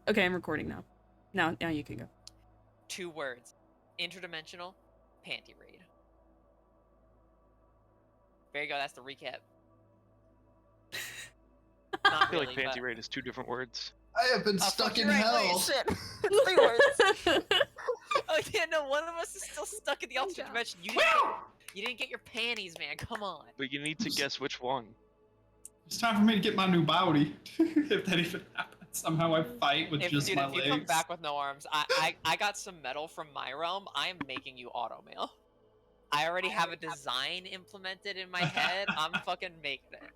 Okay, I'm recording now. Now you can go. 2 words. Interdimensional panty raid. There you go, that's the recap. Not I feel really, like panty but... raid is 2 different words. I have been Oh, stuck fuck, in you're right, hell. wait, shit. It's 3 words. Oh yeah, no, one of us is still stuck in the alternate dimension. You didn't get your panties, man. Come on. But you need to guess which one. It's time for me to get my new body. If that even happens. Somehow I fight with just my If you legs. come back with no arms, I got some metal from my realm. I am making you automail. I already have a design implemented in my head. I'm fucking making it.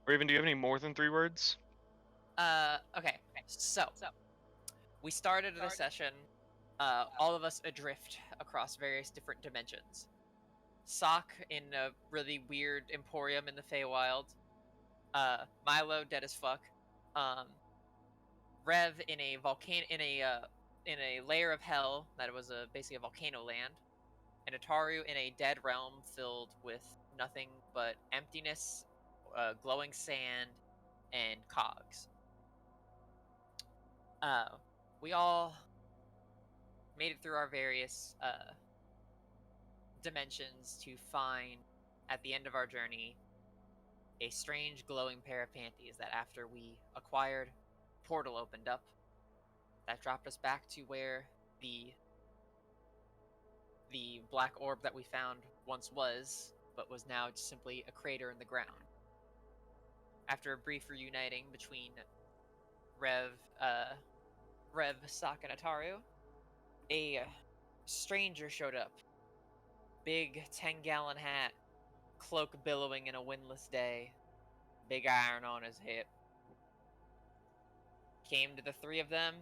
Raven, do you have any more than 3 words? Okay. So we started the session, all of us adrift across various different dimensions. Sock in a really weird emporium in the Feywild. Milo dead as fuck. Rev in a in a layer of hell that was basically a volcano land, and Ataru in a dead realm filled with nothing but emptiness, glowing sand, and cogs. We all made it through our various dimensions to find, at the end of our journey, a strange glowing pair of panties that after we acquired, portal opened up that dropped us back to where the black orb that we found once was, but was now just simply a crater in the ground. After a brief reuniting between Rev, Sock, and Ataru, a stranger showed up. Big 10-gallon hat, cloak billowing in a windless day, big iron on his hip. Came to the 3 of them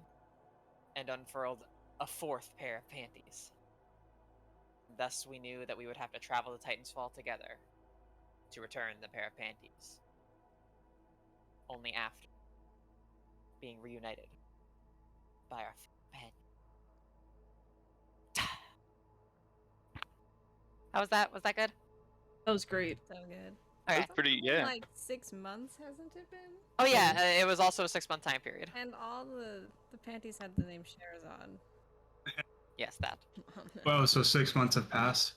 and unfurled a 4th pair of panties. Thus we knew that we would have to travel to Titan's Fall together to return the pair of panties. Only after being reunited by our companion. How was that? Was that good? That was great. So good. Okay. That's pretty, yeah. Like 6 months, hasn't it been? Oh yeah, it was also a 6-month time period. And all the panties had the name Sherazon. Yes, that. Whoa, so 6 months have passed?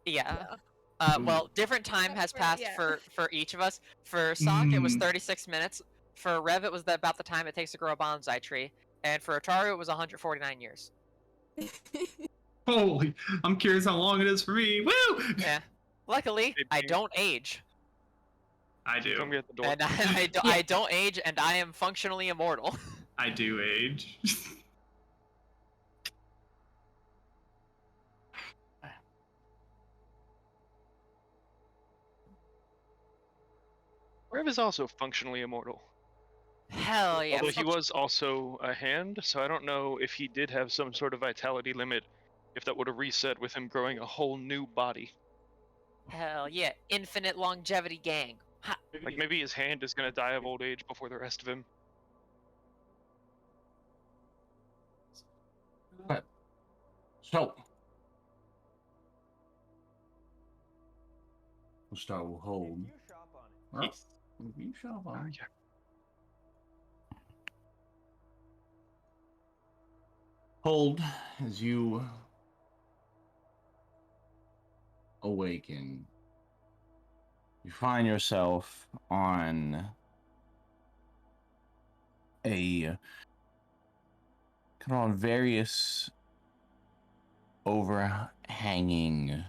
Yeah. Yeah. Well, different time has passed Yeah. for each of us. For Sock, it was 36 minutes. For Rev, it was about the time it takes to grow a bonsai tree. And for Ataru, it was 149 years. Holy, I'm curious how long it is for me. Woo! Yeah. Luckily, I don't age. I do. Come get the door. And I don't age, and I am functionally immortal. I do age. Rev is also functionally immortal. Hell yeah. Although he was also a hand, so I don't know if he did have some sort of vitality limit, if that would have reset with him growing a whole new body. Hell yeah. Infinite longevity gang. Ha. Like maybe his hand is gonna die of old age before the rest of him. So, we'll start with hold. Yes. You shop on. Yeah. Hold as you awaken. You find yourself on kind of on various overhanging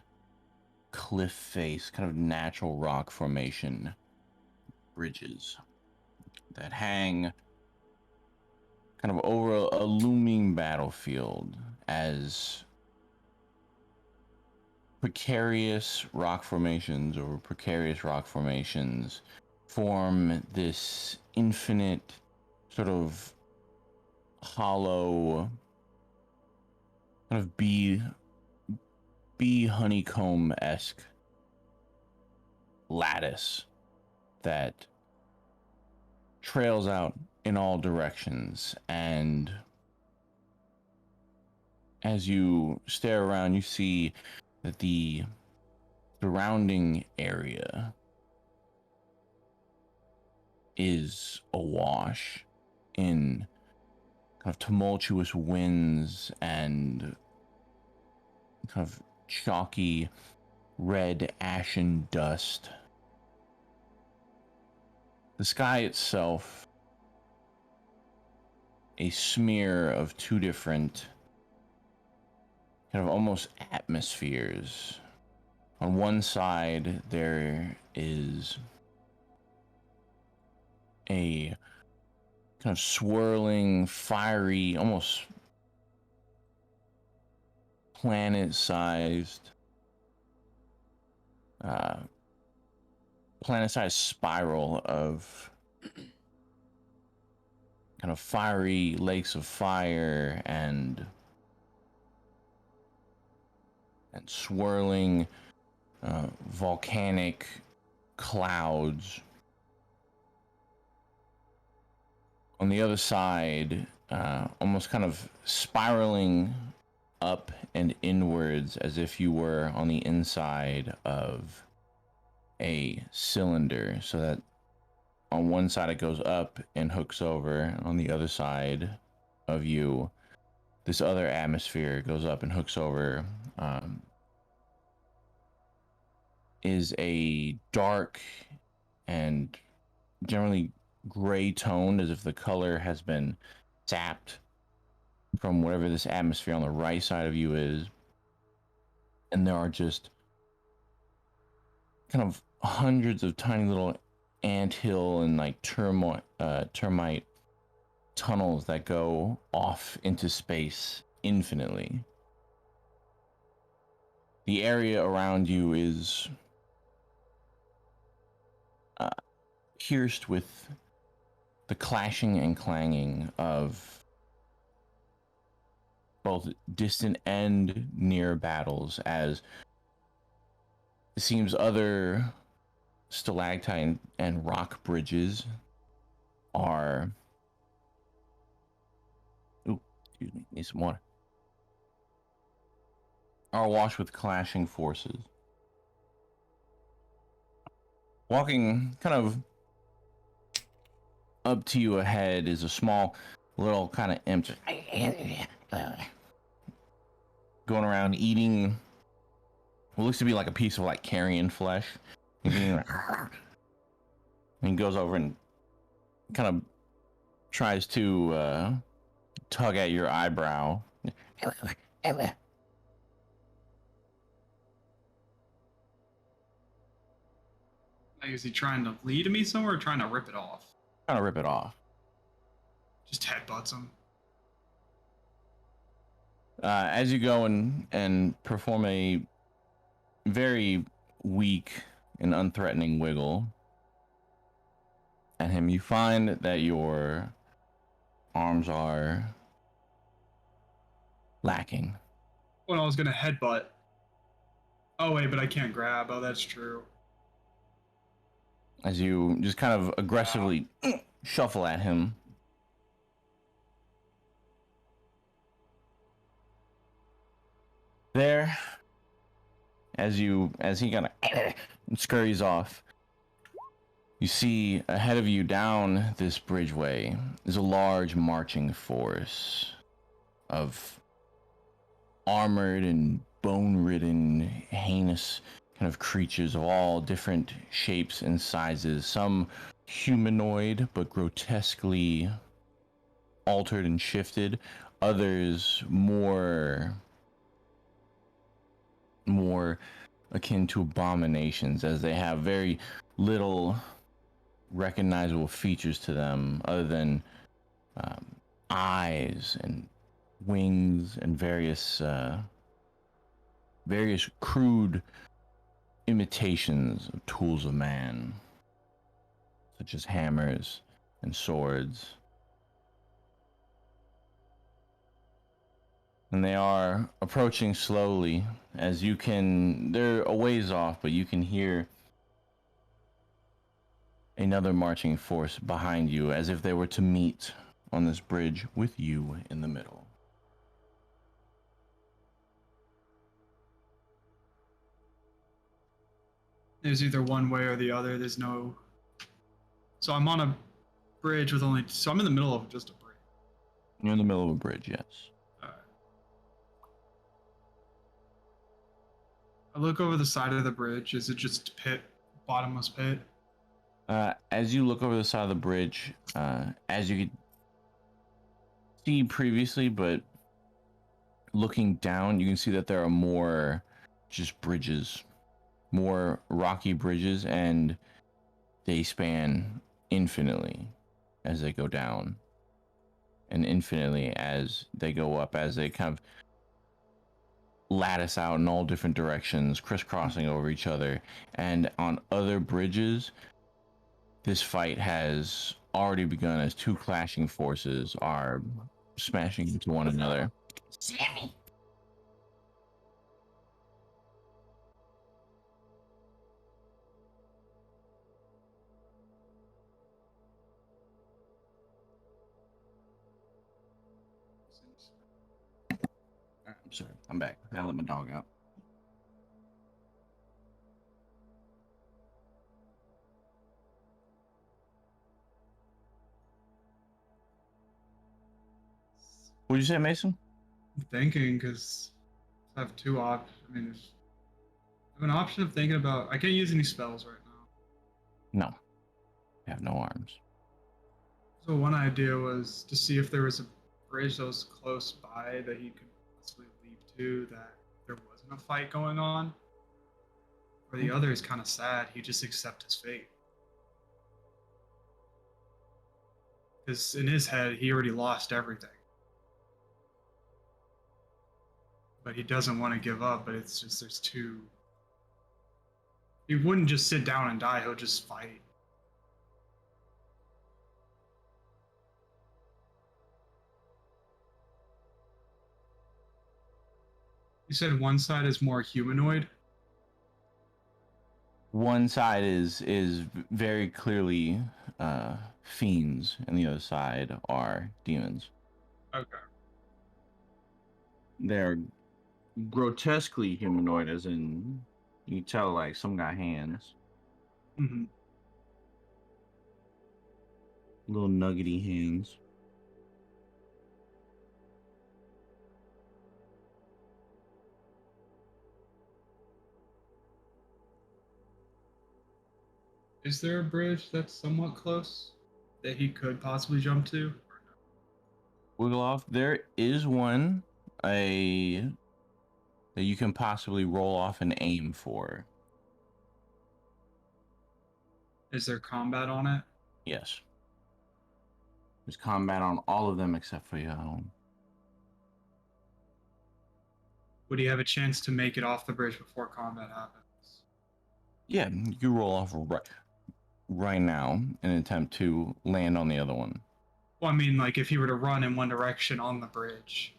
cliff face, kind of natural rock formation bridges that hang kind of over a looming battlefield as precarious rock formations form this infinite sort of hollow kind of bee honeycomb-esque lattice that trails out in all directions. And as you stare around, you see that the surrounding area is awash in kind of tumultuous winds and kind of chalky red ashen dust. The sky itself, a smear of two different kind of almost atmospheres. On one side, there is a kind of swirling, fiery, almost planet-sized spiral of kind of fiery lakes of fire and swirling volcanic clouds. On the other side, almost kind of spiraling up and inwards as if you were on the inside of a cylinder, so that on one side it goes up and hooks over, and on the other side of you, this other atmosphere goes up and hooks over. Is a dark and generally gray toned, as if the color has been sapped from whatever this atmosphere on the right side of you is. And there are just kind of hundreds of tiny little anthill and like termite tunnels that go off into space infinitely. The area around you is pierced with the clashing and clanging of both distant and near battles, as it seems other stalactite and rock bridges are... Ooh, excuse me, need some water. Are awash with clashing forces. Walking kind of up to you ahead is a small little kind of imp going around eating what looks to be like a piece of like carrion flesh. And he goes over and kind of tries to tug at your eyebrow. Like, is he trying to lead me somewhere or trying to rip it off? Trying to rip it off. Just headbutts him. As you go and perform a very weak and unthreatening wiggle at him, you find that your arms are lacking. Well, I was gonna headbutt. Oh wait, but I can't grab. Oh, that's true. As you just kind of aggressively shuffle at him. There, as he kind of scurries off, you see ahead of you down this bridgeway is a large marching force of armored and bone-ridden, heinous kind of creatures of all different shapes and sizes, some humanoid but grotesquely altered and shifted, others more akin to abominations, as they have very little recognizable features to them other than eyes and wings and various crude imitations of tools of man, such as hammers and swords. And they are approaching slowly, as they're a ways off, but you can hear another marching force behind you, as if they were to meet on this bridge with you in the middle. There's either one way or the other. There's no. So I'm on a bridge with only. So I'm in the middle of just a bridge. You're in the middle of a bridge, yes. I look over the side of the bridge. Is it just pit, bottomless pit? As you look over the side of the bridge, as you could see previously, but looking down, you can see that there are more just bridges, more rocky bridges, and they span infinitely as they go down, and infinitely as they go up, as they kind of lattice out in all different directions, crisscrossing over each other. And on other bridges, this fight has already begun as two clashing forces are smashing into one another. Sammy! I'm sorry, I'm back. I gotta let my dog out. What'd you say, Mason? I'm thinking because I have two options. I mean, I have an option of thinking about. I can't use any spells right now. No. I have no arms. So one idea was to see if there was a bridge that was close by that he could possibly leap to, that there wasn't a fight going on. Or the other is kind of sad. He just accepts his fate. Because in his head, he already lost everything. But he doesn't want to give up, but it's just there's two. He wouldn't just sit down and die, he'll just fight. You said one side is more humanoid? One side is very clearly fiends, and the other side are demons. Okay. They're grotesquely humanoid, as in you can tell like some got hands, Mm-hmm. little nuggety hands. Is there a bridge that's somewhat close that he could possibly jump to? Wiggle off. There is one that you can possibly roll off and aim for. Is there combat on it? Yes. There's combat on all of them except for your own. Would he have a chance to make it off the bridge before combat happens? Yeah, you roll off right now and attempt to land on the other one. Well, I mean, like if he were to run in one direction on the bridge,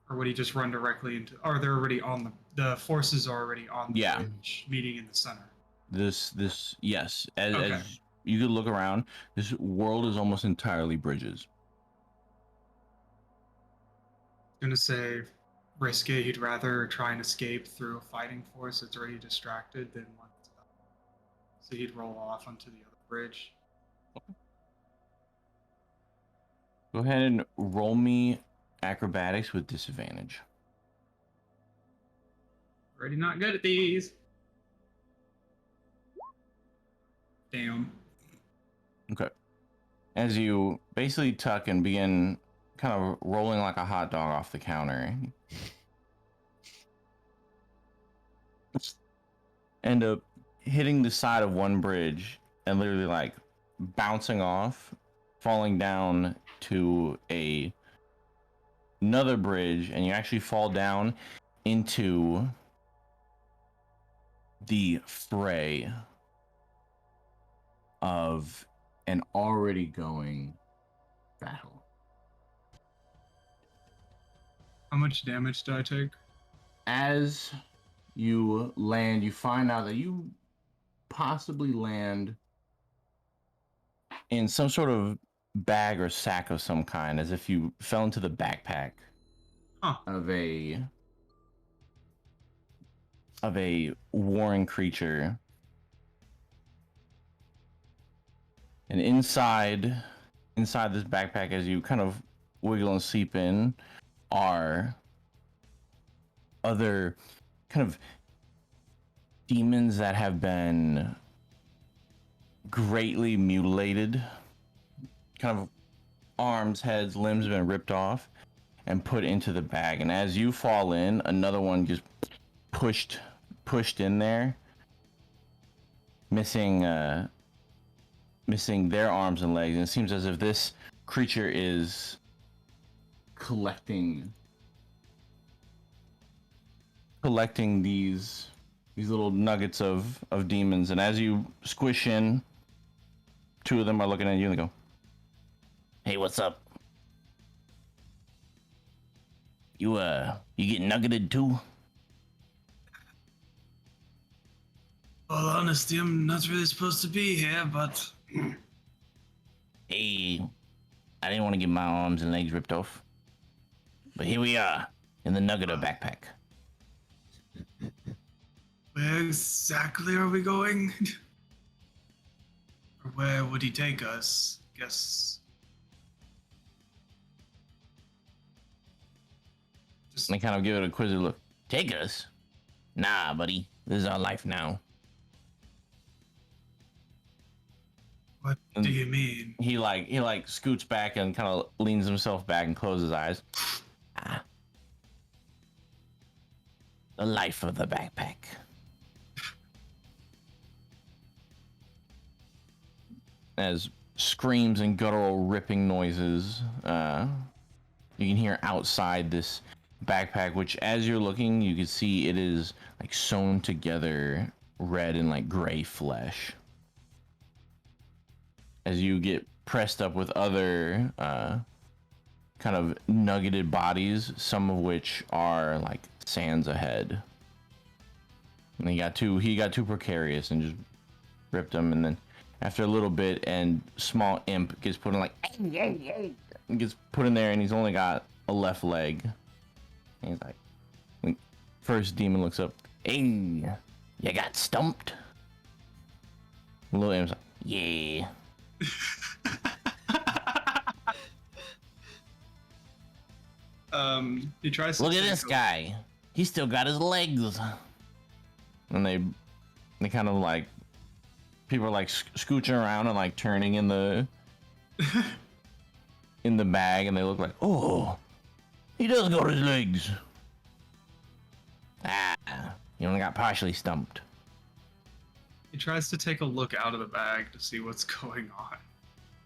or would he just run directly into? Or they're already on the forces are already on the Yeah. bridge, meeting in the center. This yes, Okay. as you could look around, this world is almost entirely bridges. Gonna say, risk it. He'd rather try and escape through a fighting force that's already distracted than one. So he'd roll off onto the other bridge. Go ahead and roll me acrobatics with disadvantage. Already not good at these. Damn. Okay. As you basically tuck and begin kind of rolling like a hot dog off the counter, end up hitting the side of one bridge and literally like bouncing off, falling down to another bridge, and you actually fall down into the fray of an already going battle. How much damage did I take? As you land, you find out that you possibly land in some sort of bag or sack of some kind, as if you fell into the backpack of a warring creature. And inside this backpack, as you kind of wiggle and seep in are other kind of demons that have been greatly mutilated. Kind of arms, heads, limbs have been ripped off and put into the bag. And as you fall in, another one just pushed in there, missing their arms and legs. And it seems as if this creature is collecting these little nuggets of demons. And as you squish in, two of them are looking at you and they go, "Hey, what's up? You get nuggeted too?" Well, honestly, I'm not really supposed to be here, but Hey, I didn't want to get my arms and legs ripped off, but here we are in the Nuggeter backpack. where exactly are we going? Or where would he take us? Guess. Just And they kind of give it a quizzy look. Take us? Nah, buddy. This is our life now. what do you mean? He like scoots back and kind of leans himself back and closes his eyes. Ah. The life of the backpack. As screams and guttural ripping noises, you can hear outside this backpack, which as you're looking, you can see it is like sewn together red and like gray flesh. As you get pressed up with other kind of nuggeted bodies, some of which are like sands ahead. And he got too precarious and just ripped them. And then after a little bit, and small imp gets put in like gets put in there, and he's only got a left leg. And he's like, when first demon looks up, "Hey, you got stumped?" The little imp's like, "Yeah." He tries to Look at take this a- guy. He's still got his legs. And they kind of like, people are like scooching around and like turning in the in the bag, and they look like, "Oh, he does got his legs. Ah, he only got partially stumped." He tries to take a look out of the bag to see what's going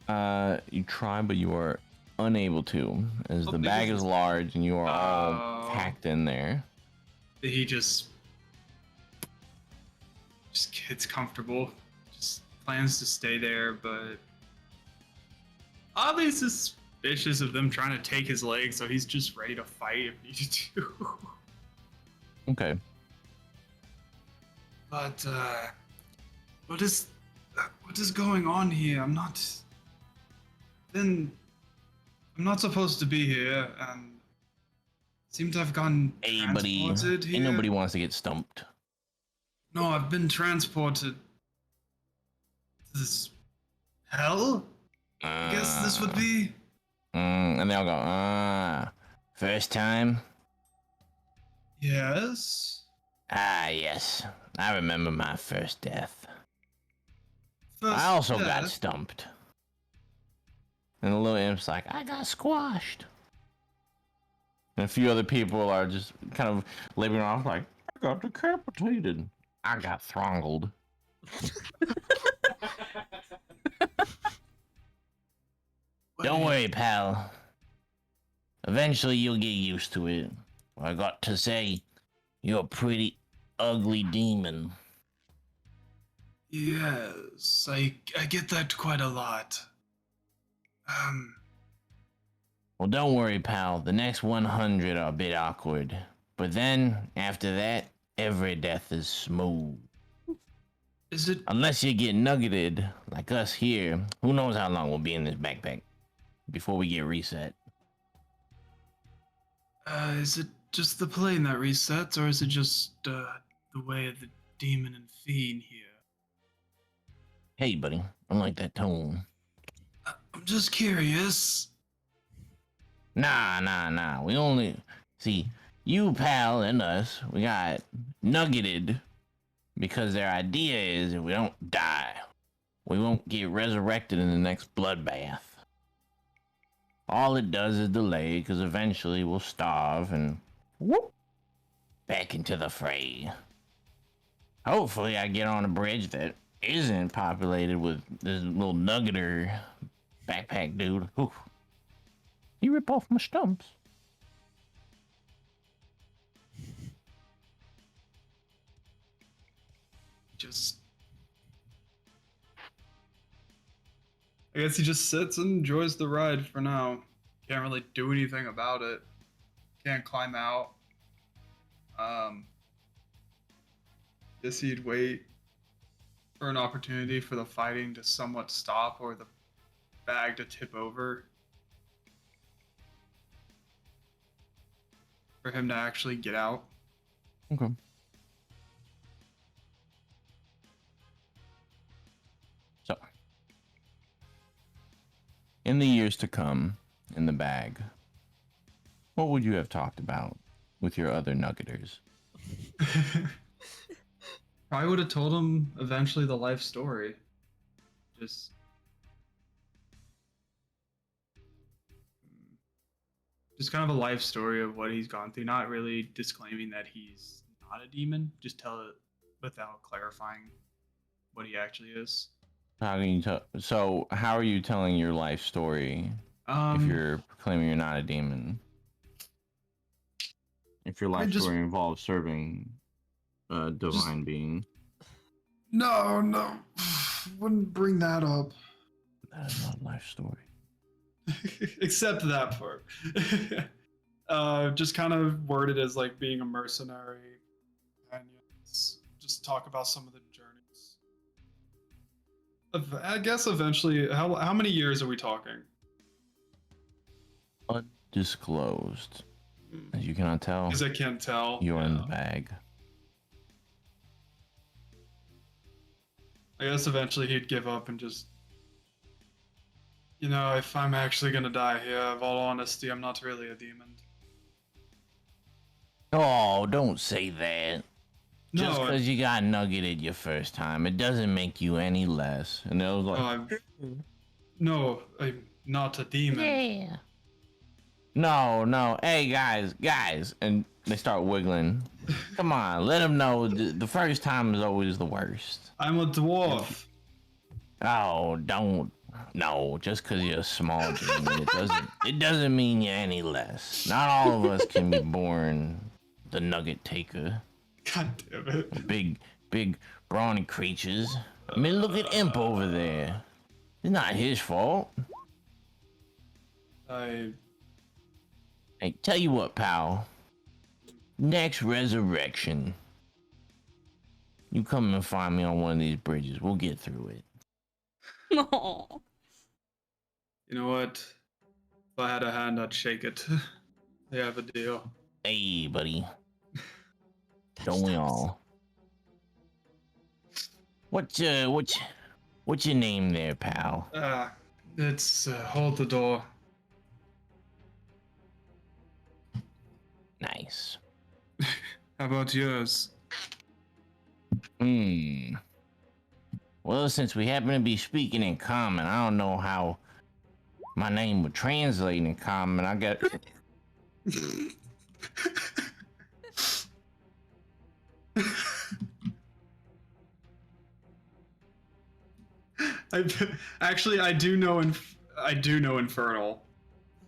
on. You try, but you are unable to, as Oh, the because bag is it's- large and you are all Oh. packed in there. He just gets comfortable, just plans to stay there, but oddly suspicious of them trying to take his leg, so he's just ready to fight if needed to. Okay. But what is going on here? I'm not supposed to be here, and seem to have gotten Hey, buddy. transported here. Ain't nobody wants to get stumped. No, I've been transported to this hell. I guess this would be. And they all go, first time? Yes. Ah, yes. I remember my first death. First I also got death. stumped. And the little imp's like, "I got squashed." And a few other people are just kind of laboring off like, "I got decapitated. I got throttled." Don't worry, pal. Eventually you'll get used to it. I got to say, you're a pretty ugly demon. Yes, I get that quite a lot. Well, don't worry, pal. The next 100 are a bit awkward. But then, after that, every death is smooth. Is it Unless you get nuggeted, like us here, who knows how long we'll be in this backpack before we get reset. is it just the plane that resets, or is it just the way of the demon and fiend here? Hey, buddy, I like that tone. I'm just curious. Nah. We only see you, pal, and us. We got nuggeted because their idea is if we don't die, we won't get resurrected in the next bloodbath. All it does is delay, because eventually we'll starve and whoop, back into the fray. Hopefully I get on a bridge that isn't populated with this little nuggeter backpack dude. Oof. He rip off my stumps. Just, I guess he just sits and enjoys the ride for now. Can't really do anything about it. Can't climb out. Guess he'd wait for an opportunity for the fighting to somewhat stop or the bag to tip over for him to actually get out. Okay. So, in the years to come, in the bag, what would you have talked about with your other nuggeters? Probably would have told him eventually the life story. Just kind of a life story of what he's gone through, not really disclaiming that he's not a demon, just tell it without clarifying what he actually is. How can you tell? So, how are you telling your life story if you're claiming you're not a demon? If your life story involves serving a divine being. No, wouldn't bring that up. That is not life story. Except that part. Just kind of worded as like being a mercenary companions. Just talk about some of the journeys. I guess eventually, how many years are we talking? Undisclosed. As you cannot tell. Because I can't tell. You're in the bag. I guess eventually he'd give up and just, if I'm actually gonna die here, of all honesty, I'm not really a demon. Oh, don't say that. Just No, because you got nuggeted your first time, it doesn't make you any less. And it was like, no, I'm not a demon. yeah. No. Hey, guys. And they start wiggling. Come on, let them know the first time is always the worst. I'm a dwarf. Oh, don't. No, just because you're a small demon, it doesn't mean you're any less. Not all of us can be born the nugget taker. God damn it. Big, brawny creatures. I mean, look at Imp over there. It's not his fault. Hey, tell you what, pal. Next resurrection, you come and find me on one of these bridges. We'll get through it. No. You know what? If I had a hand, I'd shake it. They have a deal. Hey, buddy. Don't we all? What's your name there, pal? It's hold the door. Nice. How about yours? Well, since we happen to be speaking in common, I don't know how my name would translate in common. I got. I do know Infernal.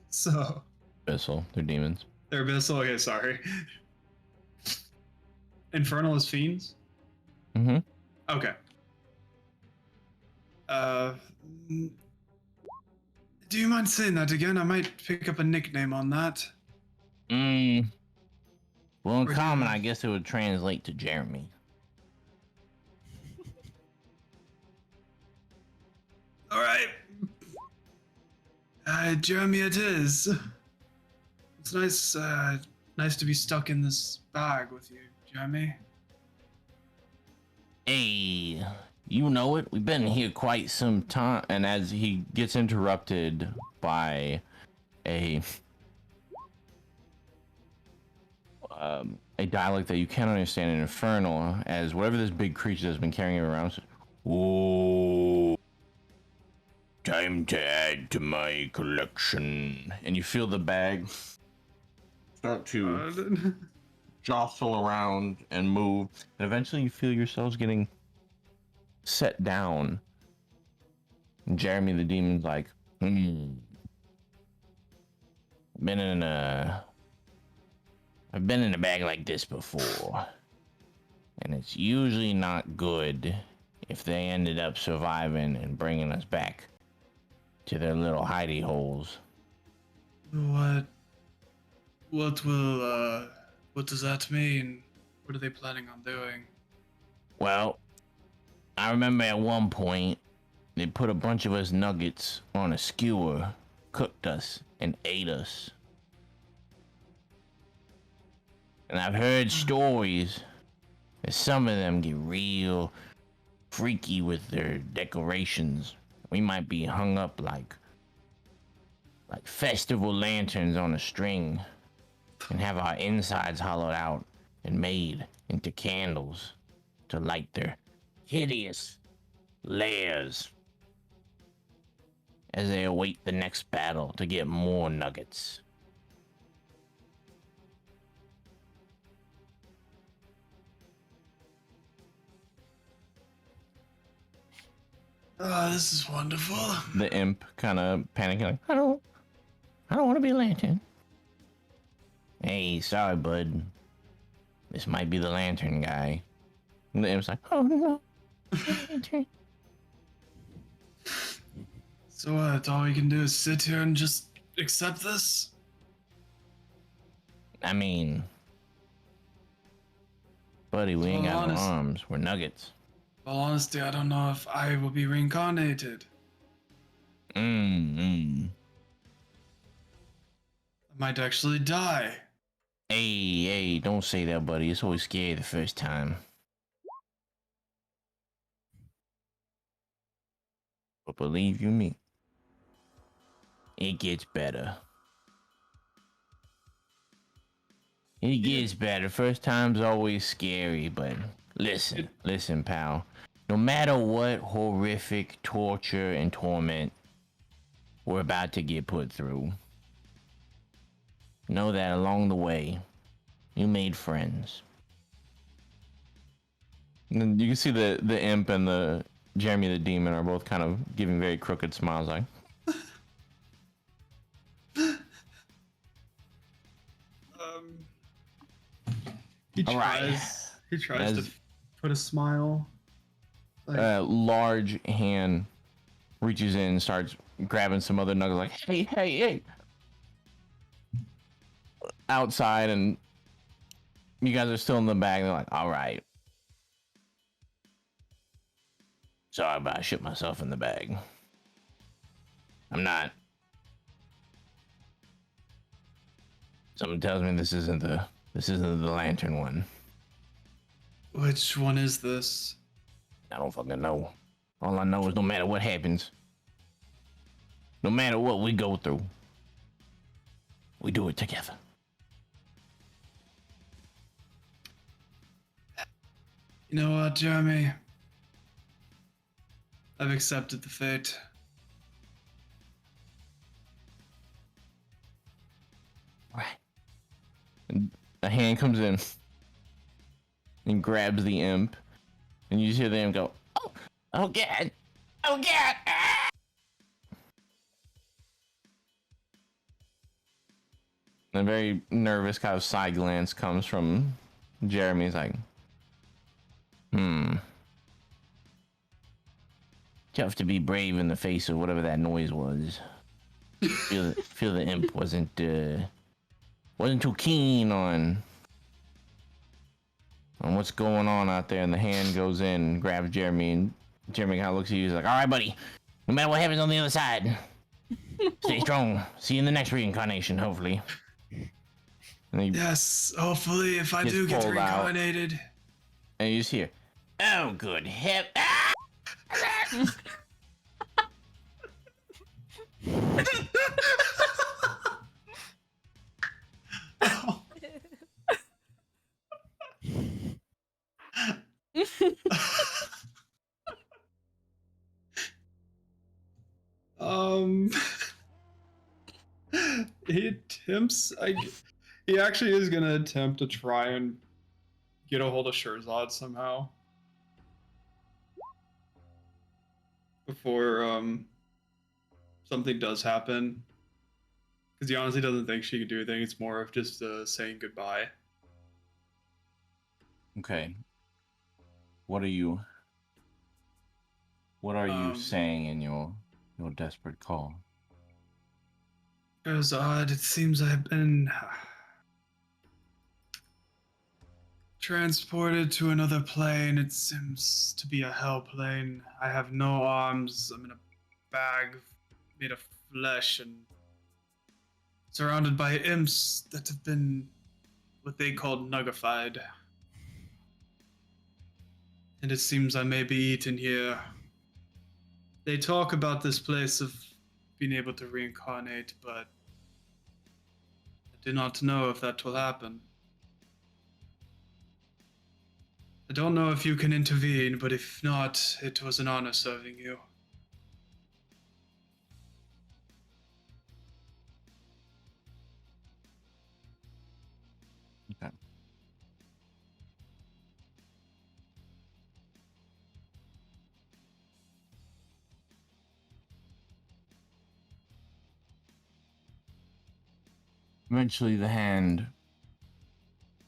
So. Abyssal, they're demons. They're Abyssal. Okay, sorry. Infernal is fiends. Mm-hmm. Okay. Do you mind saying that again? I might pick up a nickname on that. Well, in common, I guess it would translate to Jeremy. All right. Jeremy, it is. It's nice to be stuck in this bag with you, Jeremy. Hey, you know it. We've been here quite some time. And as he gets interrupted by a a dialect that you can't understand in Infernal, as whatever this big creature that's been carrying him around says, "Ooh, time to add to my collection." And you feel the bag start to jostle around and move, and eventually you feel yourselves getting set down. And Jeremy the demon's like, I've been in a bag like this before, and it's usually not good if they ended up surviving and bringing us back to their little hidey holes. What does that mean? What are they planning on doing? Well, I remember at one point they put a bunch of us nuggets on a skewer, cooked us, and ate us. And I've heard stories that some of them get real freaky with their decorations. We might be hung up like festival lanterns on a string and have our insides hollowed out and made into candles to light their hideous lairs as they await the next battle to get more nuggets. Oh, this is wonderful. The imp kind of panicking, like, I don't want to be a lantern. Hey, sorry, bud. This might be the lantern guy. And the imp's like, oh no, lantern. So what? All we can do is sit here and just accept this? I mean, buddy, we ain't got no arms. We're nuggets. Well, honestly, I don't know if I will be reincarnated. I might actually die. Hey, don't say that, buddy. It's always scary the first time. But believe you me, it gets better. It gets better. First time's always scary, but listen, pal. No matter what horrific torture and torment we're about to get put through, know that along the way, you made friends. And you can see the imp and the Jeremy the demon are both kind of giving very crooked smiles, like. He All right. tries to put a smile. A large hand reaches in, starts grabbing some other nuggets, like, hey. Outside, and you guys are still in the bag. They're like, all right. Sorry, but I shit myself in the bag. I'm not. Something tells me this isn't the lantern one. Which one is this? I don't fucking know. All I know is no matter what happens, no matter what we go through, we do it together. You know what, Jeremy? I've accepted the fate. Right. And a hand comes in and grabs the imp, and you just hear the imp go, oh God, ah! And a very nervous kind of side glance comes from Jeremy. He's like, tough to be brave in the face of whatever that noise was. feel the imp wasn't too keen on what's going on out there. And the hand goes in and grabs Jeremy, and Jeremy kind of looks at you. He's like, all right, buddy, no matter what happens on the other side, stay strong. See you in the next reincarnation, hopefully. And yes, hopefully, if I do get reincarnated. And you just hear, oh, good heaven. He attempts. He actually is gonna attempt to try and get a hold of Shirzad somehow before something does happen. Because he honestly doesn't think she can do anything. It's more of just saying goodbye. Okay. What are you saying in your desperate call? Shirzad, it seems I've been transported to another plane. It seems to be a hell plane. I have no arms. I'm in a bag made of flesh and surrounded by imps that have been what they called nuggified. And it seems I may be eaten here. They talk about this place of being able to reincarnate, but I do not know if that will happen. I don't know if you can intervene, but if not, it was an honor serving you. Okay. Eventually, the hand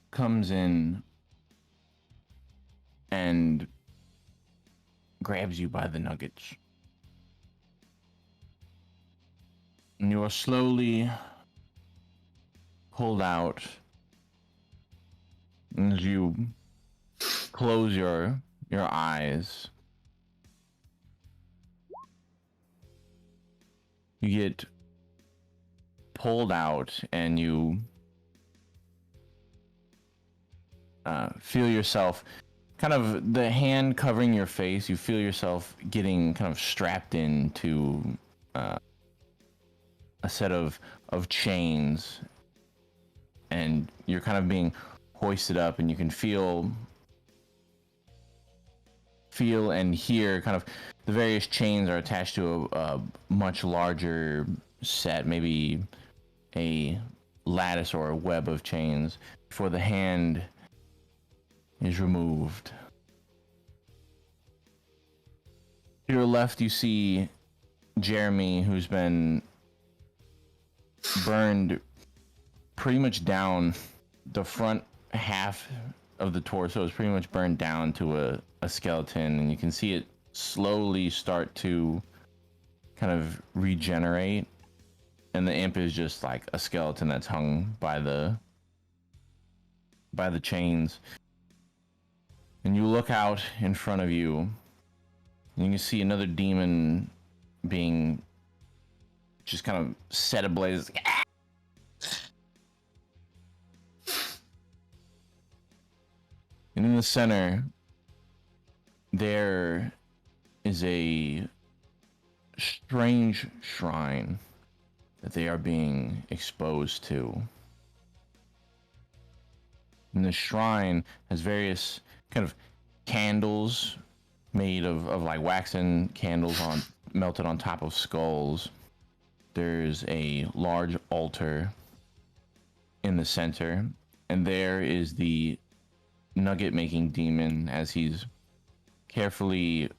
comes in and grabs you by the nuggets. And you are slowly pulled out as you close your eyes. You get pulled out and you feel yourself kind of the hand covering your face. You feel yourself getting kind of strapped into a set of chains, and you're kind of being hoisted up, and you can feel and hear kind of the various chains are attached to a much larger set, maybe a lattice or a web of chains, before the hand is removed. To your left, you see Jeremy, who's been burned pretty much down. The front half of the torso is pretty much burned down to a skeleton, and you can see it slowly start to kind of regenerate, and the imp is just like a skeleton that's hung by the chains. And you look out in front of you, and you can see another demon being just kind of set ablaze. And in the center, there is a strange shrine that they are being exposed to. And the shrine has various kind of candles made of like waxen candles melted on top of skulls. There's a large altar in the center, and there is the nugget making demon as he's carefully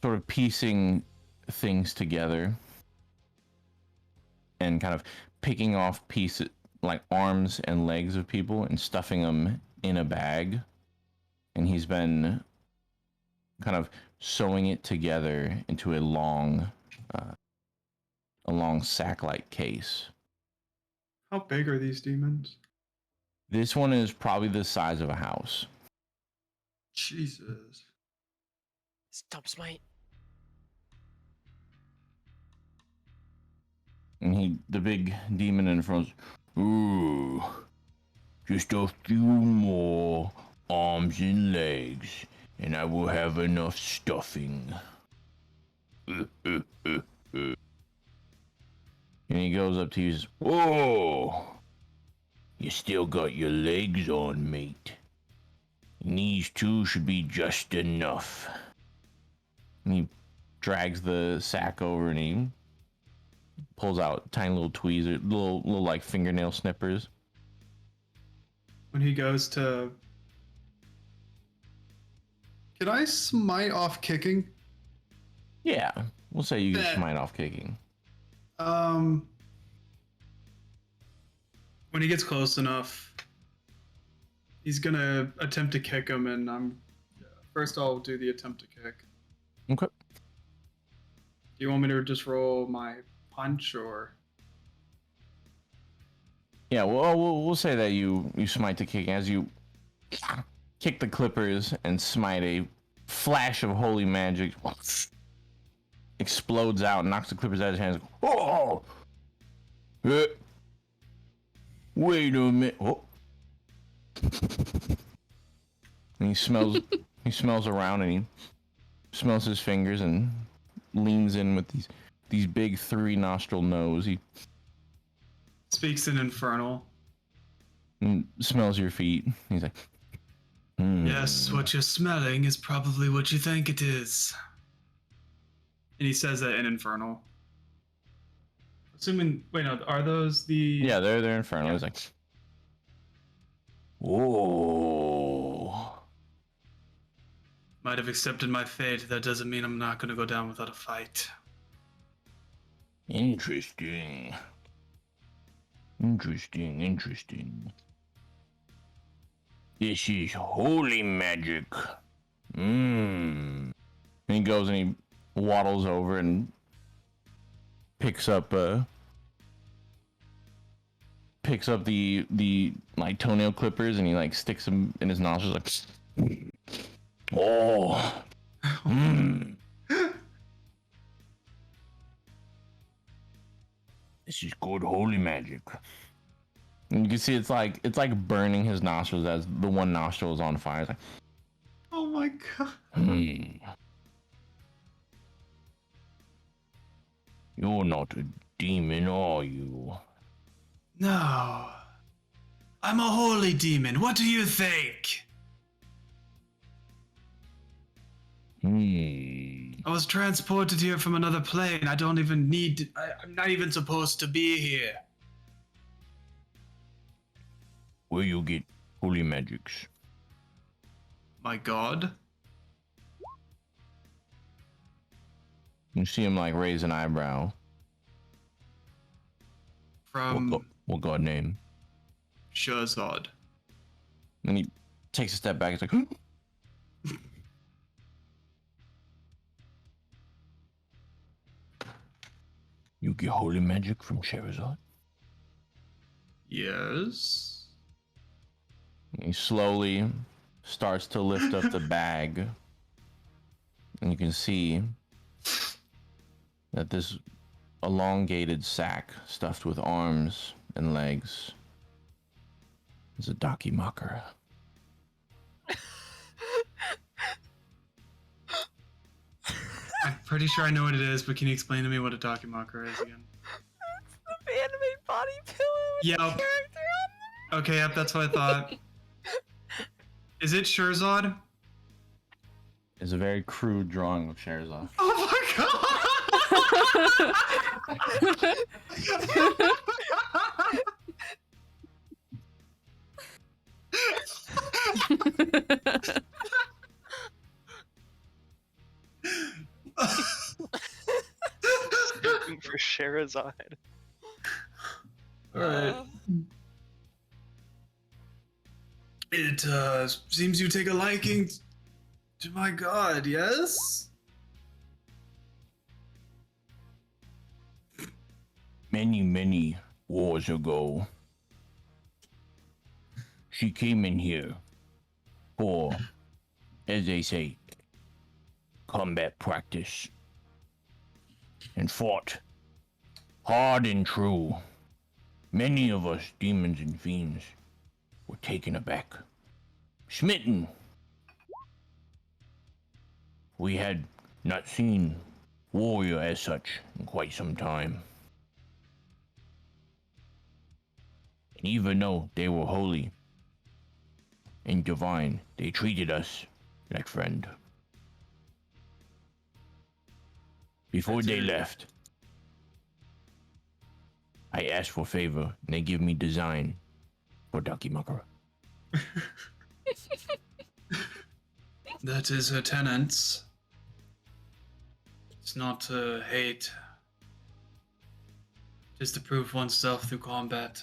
sort of piecing things together and kind of picking off pieces like arms and legs of people and stuffing them in a bag, and he's been kind of sewing it together into a long sack-like case. How big are these demons? This one is probably the size of a house. Jesus. Stump smite. And the big demon in front, ooh, just a few more arms and legs, and I will have enough stuffing. And he goes up to you and says, whoa, you still got your legs on, mate. And these two should be just enough. And he drags the sack over and he pulls out tiny little tweezers, little like fingernail snippers. When he goes to, Can I smite off kicking? Yeah, we'll say you get Bet. smite off kicking. Um, when he gets close enough, he's gonna attempt to kick him, and first I'll do the attempt to kick. Okay. Do you want me to just roll my punch or? Yeah, well, we'll say that you smite the kick as you kick the clippers and smite. A flash of holy magic explodes out and knocks the clippers out of his hands. Oh! Wait a minute. Oh. And he smells around and he smells his fingers and leans in with these big 3-nostril nose. He Speaks in Infernal. smells your feet. He's like, Yes, what you're smelling is probably what you think it is. And he says that in Infernal. Assuming, wait, no, are those the? Yeah, they're infernal. Yeah. He's like, oh, Might have accepted my fate. That doesn't mean I'm not gonna go down without a fight. interesting. This is holy magic. And he goes and he waddles over and picks up the like toenail clippers and he like sticks them in his nostrils like, oh, This is good holy magic. And you can see it's like burning his nostrils as the one nostril is on fire. It's like, Oh my god. You're not a demon, are you? No. I'm a holy demon. What do you think? I was transported here from another plane. I don't even need. I'm not even supposed to be here. Where you get holy magics? My god. You see him like raise an eyebrow. From What god name? Sherzod. And he takes a step back. It's like, you get holy magic from Sherazade? Yes. And he slowly starts to lift up the bag. And you can see that this elongated sack stuffed with arms and legs is a Dakimakara. I'm pretty sure I know what it is, but can you explain to me what a Dakimakara is again? It's the anime body pillow with Yep. the character on Okay, yep, that's what I thought. Is it Sherzod? It's a very crude drawing of Sherazade. Oh my god! Looking for Sherazade. Alright. It seems you take a liking to my god, yes? Many wars ago, she came in here for, as they say, combat practice and fought hard and true. Many of us demons and fiends were taken aback, smitten. We had not seen warrior as such in quite some time. And even though they were holy and divine, they treated us like friend. Before they left, I ask for favor, and they give me design for Dakimakura. That is her tenets. It's not to hate. Just to prove oneself through combat.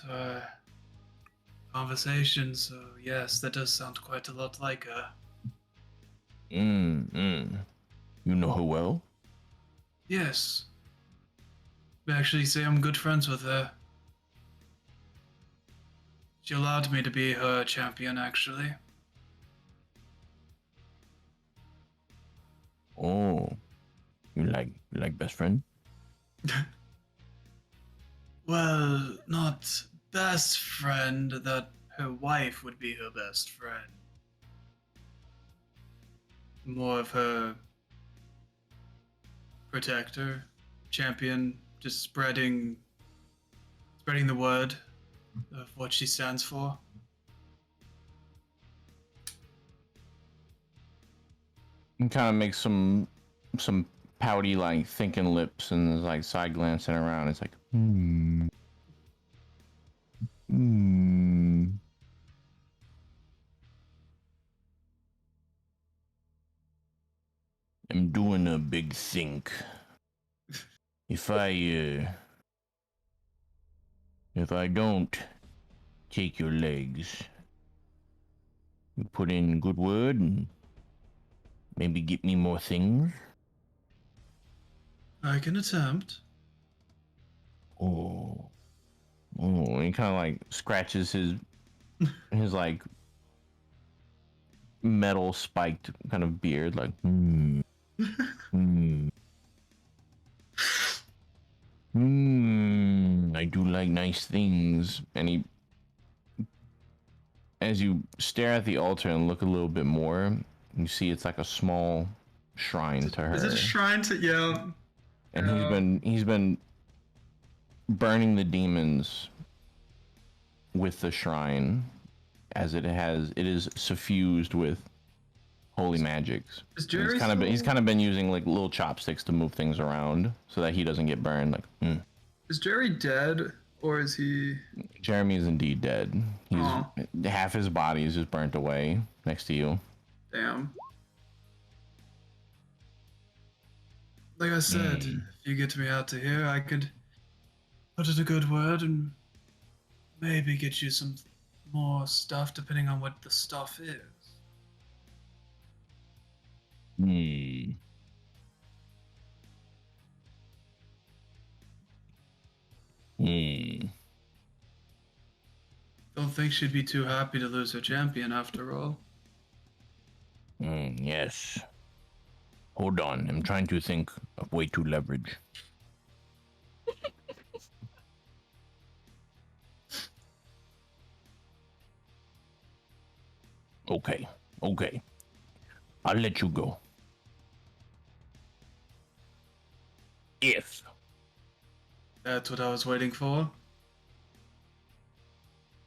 Conversation, so yes, that does sound quite a lot like her. You know her well? Yes. I actually say I'm good friends with her. She allowed me to be her champion, actually. Oh, you like best friend? Well, not best friend, that her wife would be her best friend. More of her protector, champion, just spreading the word of what she stands for. And kind of makes some pouty like thinking lips and is like side glancing around. It's like I'm doing a big think. If I don't take your legs, you put in good word and maybe get me more things. I can attempt. Oh, and he kind of like scratches his like metal spiked kind of beard, like I do like nice things. And he, as you stare at the altar and look a little bit more, you see it's like a small shrine to her. Is it a shrine to And yeah. he's been burning the demons with the shrine, as it is suffused with holy magics. Is And Jerry he's kind of been using like little chopsticks to move things around so that he doesn't get burned. Like, Is Jerry dead, or is he? Jeremy is indeed dead. He's Aw. half his body is just burnt away next to you. Damn. Like I said, if you get me out to here, I could put in a good word and maybe get you some more stuff, depending on what the stuff is. Don't think she'd be too happy to lose her champion after all. Yes. Hold on, I'm trying to think of way to leverage. Okay. I'll let you go. If That's what I was waiting for.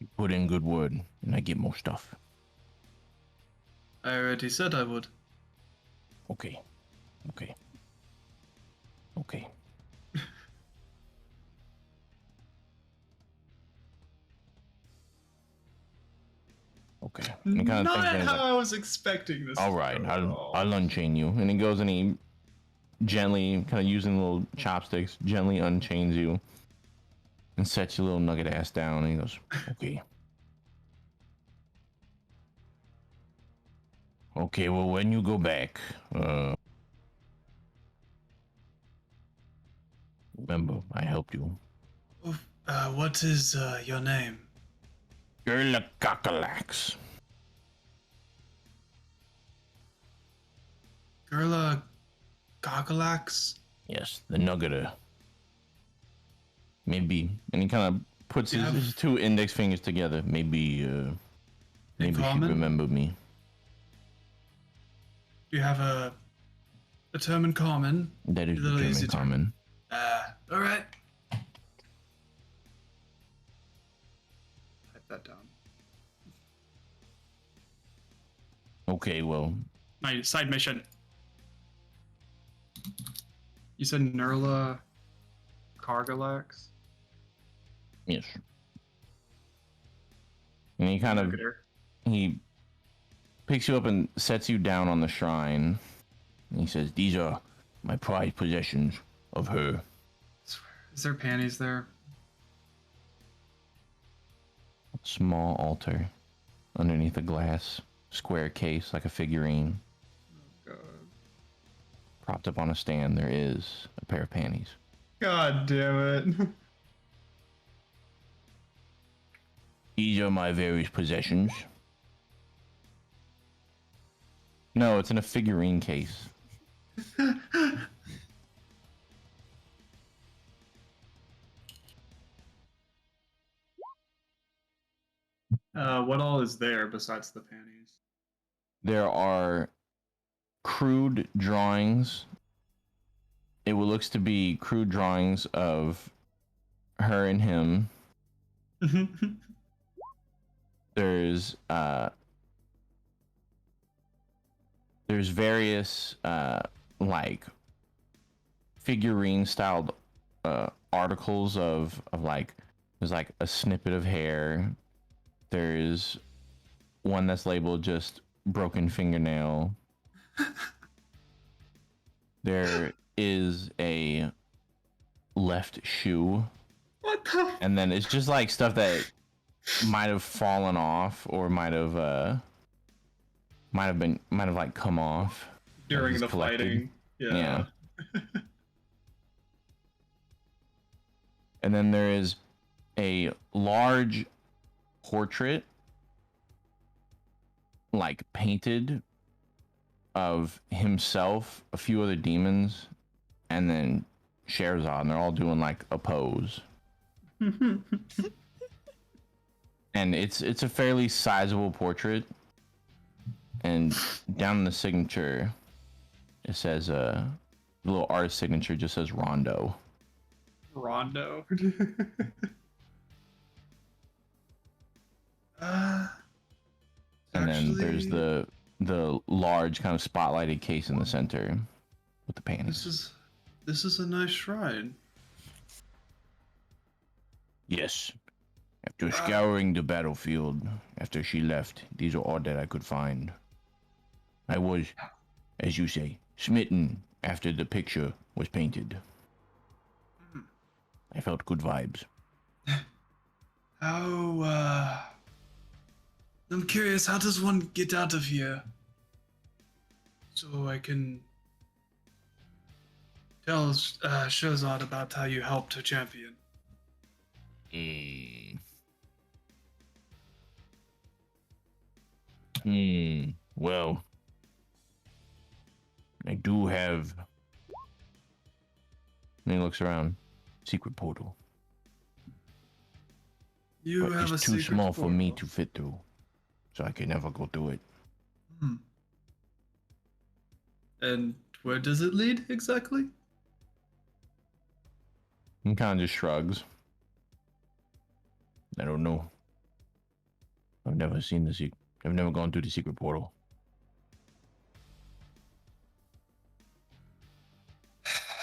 you put in good word and I get more stuff. I already said I would. Okay. Okay. And kind of Not thinks how like, I was expecting this. all right, I'll unchain you. And he goes and he gently, kind of using little chopsticks, gently unchains you and sets your little nugget ass down. And he goes, okay. Okay, well, when you go back, remember, I helped you. What is your name? Gerlachakalax. Gerla Goggalax? Yes, the nuggeter. Maybe, and he kind of puts his two index fingers together. Maybe she common? remember me. Do you have a term in common? That is the Little term easy in common. Alright. Type that down. Okay, well, My side mission. You said Nerla Cargalax? Yes. And he kind of Look at her. he picks you up and sets you down on the shrine. And he says, "These are my prized possessions of her." Is there panties there? Small altar underneath a glass square case like a figurine. God. Propped up on a stand, there is a pair of panties. God damn it. These are my various possessions. No, it's in a figurine case. What all is there besides the panties? There are crude drawings. It looks to be crude drawings of her and him. There's various like figurine styled articles of like there's like a snippet of hair. There's one that's labeled just broken fingernail. There is a left shoe. What the? And then it's just like stuff that might have fallen off or might have like come off During he's the collected. fighting. Yeah. And then there is a large portrait like painted of himself, a few other demons, and then Sherazade, and they're all doing like a pose. And it's a fairly sizable portrait. And down in the signature, it says the little artist signature just says Rondo. Rondo. And then there's Actually, the large kind of spotlighted case in the center with the panties. This is a nice shrine. Yes. After scouring the battlefield, after she left, these are all that I could find. I was, as you say, smitten after the picture was painted. I felt good vibes. How, I'm curious, how does one get out of here? So I can tell Shazad about how you helped her champion. Well, I do have... And he looks around. Secret portal. You But have a it's too secret small for me portal. to fit through. So I can never go through it. And where does it lead exactly? He kind of just shrugs. I don't know. I've never seen the secret. I've never gone through the secret portal.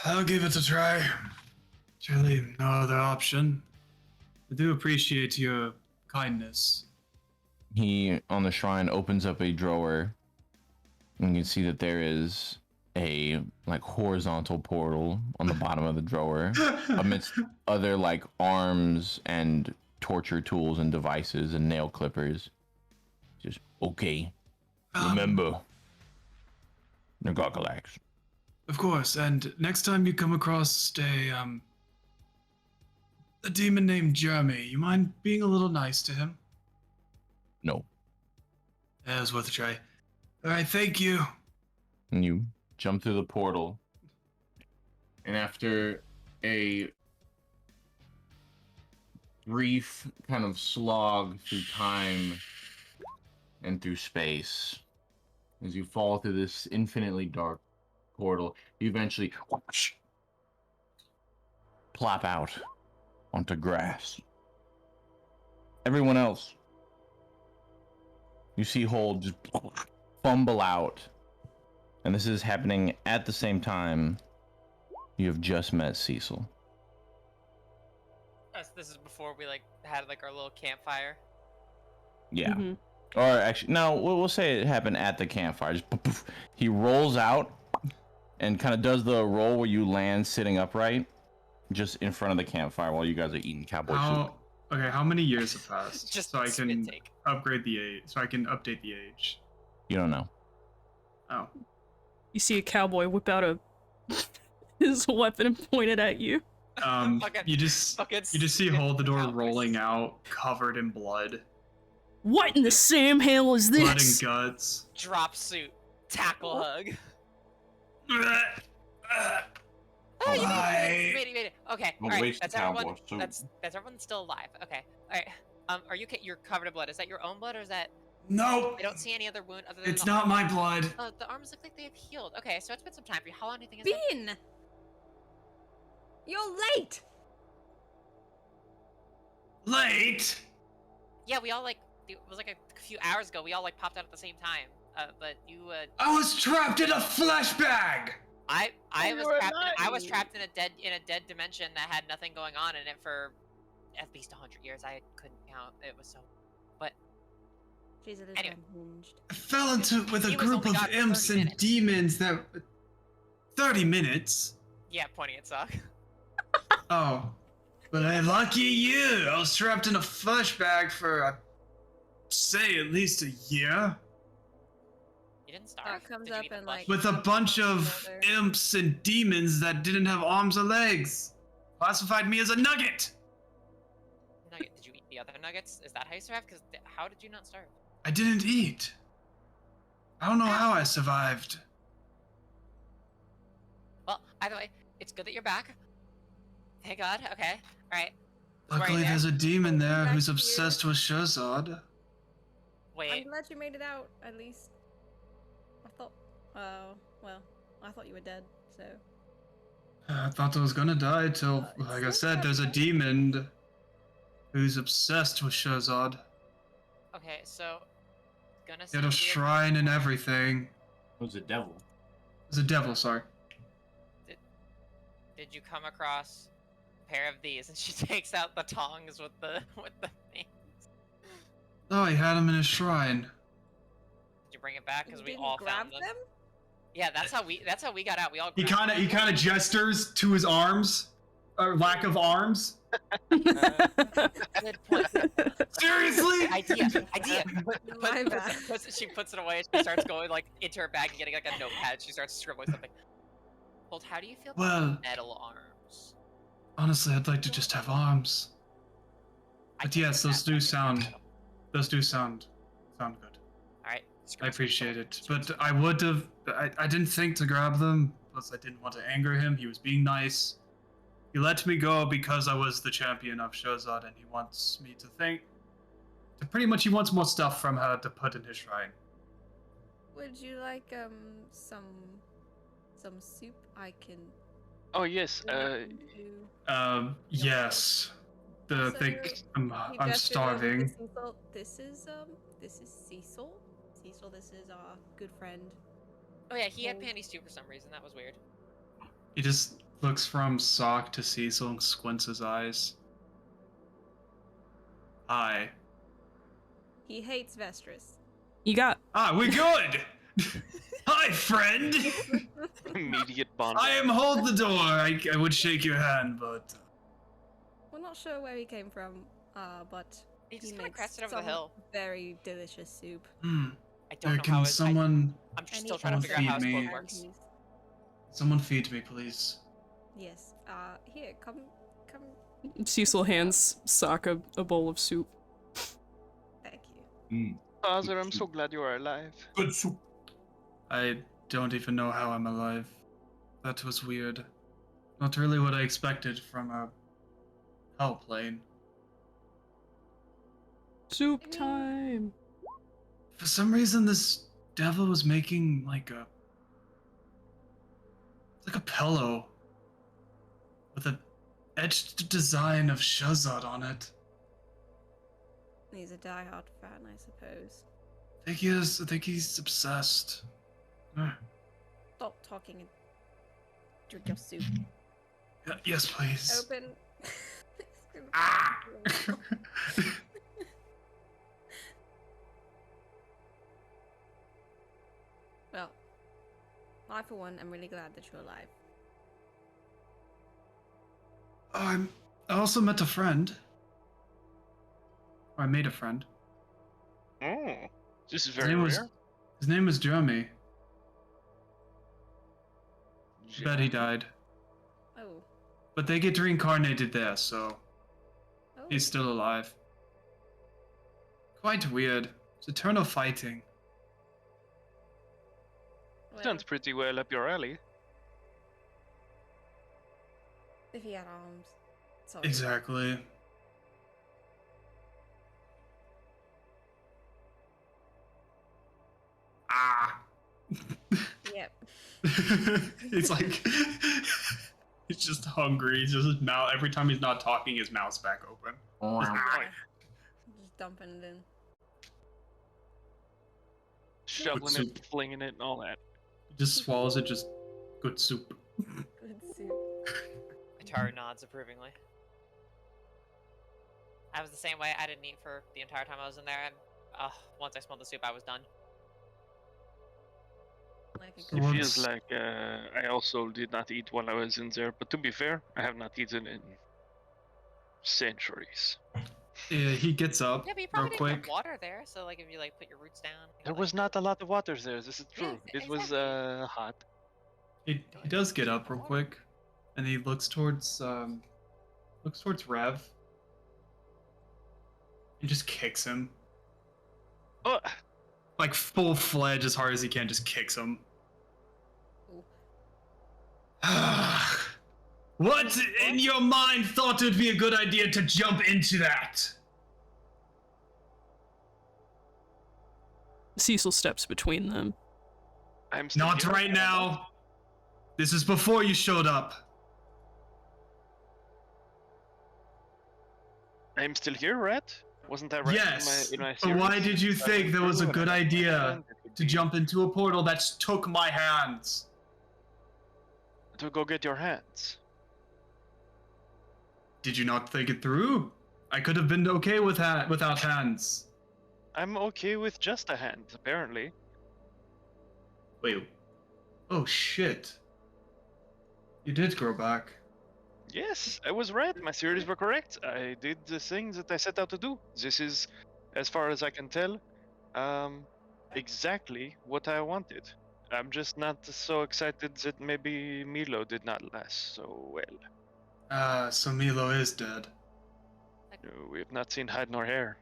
I'll give it a try. Surely no other option. I do appreciate your kindness. He, on the shrine, opens up a drawer. And you can see that there is a, like, horizontal portal on the bottom of the drawer. Amidst other, like, arms and torture tools and devices and nail clippers. Just, okay. Remember. Nagagalax. Of course, and next time you come across a demon named Jeremy, you mind being a little nice to him? No. That was worth a try. Alright, thank you. And you jump through the portal. And after a brief kind of slog through time and through space, as you fall through this infinitely dark portal, you eventually plop out onto grass. Everyone else, you see Hold just fumble out. And this is happening at the same time you have just met Cecil. This is before we like had like our little campfire. Yeah. Mhm. Or actually, no, we'll say it happened at the campfire. Just poof, poof. He rolls out and kind of does the roll where you land sitting upright, just in front of the campfire while you guys are eating cowboy soup. How many years have passed? Just so I spit can take. upgrade the age. So I can update the age. You don't know. Oh. You see a cowboy whip out his weapon and point it at you. Fucking- You just fucking see spit Hold the Door out. rolling out, covered in blood. What in the Sam hell is Blood and this? guts. Drop suit. Tackle hug. Oh, You Why? made it. Okay. Don't Alright. waste That's the everyone. cowboy suit. That's everyone still alive. Okay. Alright. Are you? You're covered in blood. Is that your own blood or is that? Nope. I don't see any other wound other than It's the not arm. my blood. Oh, the arms look like they have healed. Okay, so it's been some time for you. How long do you think it's been? Bean! You're late! Late. Yeah, we all like. It was like a few hours ago. We all like popped out at the same time. But you. I was trapped in a flesh bag. I was You were trapped. I was lying. trapped in a dead dimension that had nothing going on in it for at least 100 years. I couldn't count. It was so. But She's a little Anyway. unhinged. I fell into with a He was group only of gone for imps 30 and minutes. demons that. 30 minutes. yeah, pointing at Sock. Oh. But lucky you. I was trapped in a flesh bag for, say, at least a year. You didn't starve. comes Did you up eat the and, flesh? like- With a bunch of Shoulder. imps and demons that didn't have arms or legs. Classified me as a nugget. Nugget. Did you eat the other nuggets? Is that how you survived? Because how did you not starve? I didn't eat. I don't know how I survived. Well, either way, it's good that you're back. Thank God. Okay. All right. Was Luckily, worried there. there's a demon there Back who's here. obsessed with Shazad. I'm Wait. glad you made it out, at least. I thought. Well, I thought you were dead, so. I thought I was gonna die till, It's like I still said, there's a okay. demon who's obsessed with Shazad. Okay, so gonna He had send a you shrine and everything. It was a devil. It's a devil, sorry. Did you come across a pair of these? And she takes out the tongs with the thing. Oh, he had him in his shrine. Did you bring it back? You Because we didn't all grab found them. them? Yeah, that's how we got out. We all. He grabbed kind them. of gestures to his arms, or lack of arms. Good point. Seriously? Idea. My bad. She puts it away. She starts going like into her bag and getting like a notepad. She starts scribbling something. Hold, how do you feel about Well, metal arms? honestly, I'd like to just have arms. I But can yes, do those that, do I can sound- metal. Those do sound good. All right. I appreciate it, but I would have. I didn't think to grab them. Plus, I didn't want to anger him. He was being nice. He let me go because I was the champion of Shazad, and he wants me to think. To pretty much, he wants more stuff from her to put in his shrine. Would you like, some soup I can. Oh yes. do? Yes. The Also, think He I'm gestured over to starving. Cecil. This is Cecil. Cecil, this is our good friend. Oh yeah, he had Hold. panties too for some reason. That was weird. He just looks from Sock to Cecil and squints his eyes. Hi. He hates Vestris. You got Ah, we good! Hi, friend! Immediate bond. I am Hold the Door. I would shake your hand, but... We're not sure where he came from, but He just kind of makes crested over the some hill. very delicious soup. I don't know how Can it. someone I'm just And still he trying to also figure out how feed his me? quote works. panties. someone feed me, please? Yes. Here, come. Cecil hands Sokka a bowl of soup. Thank you. Father, I'm so glad you are alive. Good soup. I don't even know how I'm alive. That was weird. Not really what I expected from a hell plane. Soup I mean- time. For some reason, this devil was making like a pillow with a etched design of Shazad on it. He's a diehard fan, I suppose. I think he's obsessed. Stop talking and drink your soup. Yes, please. Open. Ah! Well, I for one am really glad that you're alive. I also met a friend. Or I made a friend. Oh, this is His very name rare. his name was Jeremy. Bet he died. Oh. But they get reincarnated there, so Oh. he's still alive. Quite weird. It's eternal fighting. Well, Sounds pretty well up your alley. if he had arms. Sorry. Exactly. Ah. Yep. It's like he's just hungry. He's just his mouth. Every time he's not talking, his mouth's back open. Just, ah. Just dumping it in. Shoveling soup. it, flinging it, and all that. He just swallows it. Just good soup. Good soup. Ataru nods approvingly. I was the same way. I didn't eat for the entire time I was in there, and once I smelled the soup, I was done. Like a So It good feels like I also did not eat while I was in there, but to be fair, I have not eaten in centuries. Yeah, he gets up Yeah, but you real probably didn't quick. get water there, so like if you like put your roots down. you There like- was not a lot of water there, this is true. Yes, It was exactly. hot. He does get up real quick, and he looks towards Rev, and just kicks him Oh, like full fledged as hard as he can. Just kicks him. Ooh. What in your mind thought it would be a good idea to jump into that? Cecil steps between them. I'm still Not here. right now. This is before you showed up. I'm still here, right? Wasn't that right? Yes, In my but why series? did you I think went there was a through and good I had my idea hand, it could to be- jump into a portal that took my hands? To go get your hands. Did you not think it through? I could have been okay with without hands. I'm okay with just a hand, apparently. Wait. Oh shit. You did grow back. Yes, I was right. My theories were correct. I did the things that I set out to do. This is, as far as I can tell, exactly what I wanted. I'm just not so excited that maybe Milo did not last so well. So Milo is dead. No, we have not seen hide nor hair.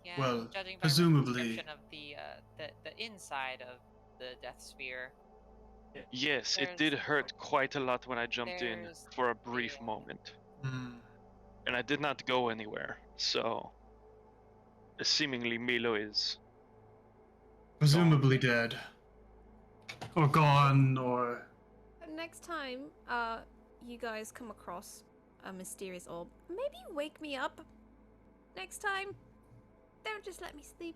Yeah, Well, judging by presumably- the description of the inside of the Death Sphere, Yes, it There's- did hurt quite a lot when I jumped in there's for a brief the- moment. Hmm. And I did not go anywhere, so seemingly Milo is. Presumably dead. Or gone, or... Next time, you guys come across a mysterious orb, maybe wake me up. Next time, don't just let me sleep.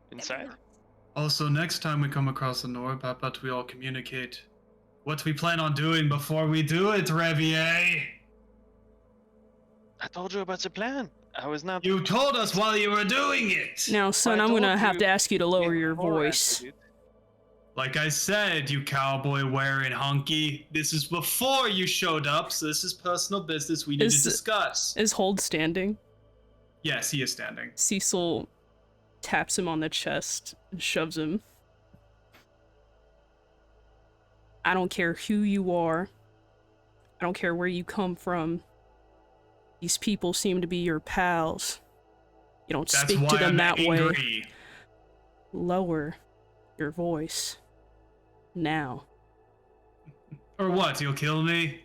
That'd be Inside? nice. Also, next time we come across an orb, how about we all communicate what we plan on doing before we do it, Revier? I told you about the plan. I was not. You told us while you were doing it! Now, son, I I'm gonna told have you to ask you to lower your before I voice. did it. Like I said, you cowboy wearing hunky, this is before you showed up, so this is personal business we need Is- to discuss. Is Hold standing? Yes, he is standing. Cecil taps him on the chest and shoves him. I don't care who you are. I don't care where you come from. These people seem to be your pals. You don't That's speak why to them I'm that way. angry. Lower your voice. Now. Or what, you'll kill me?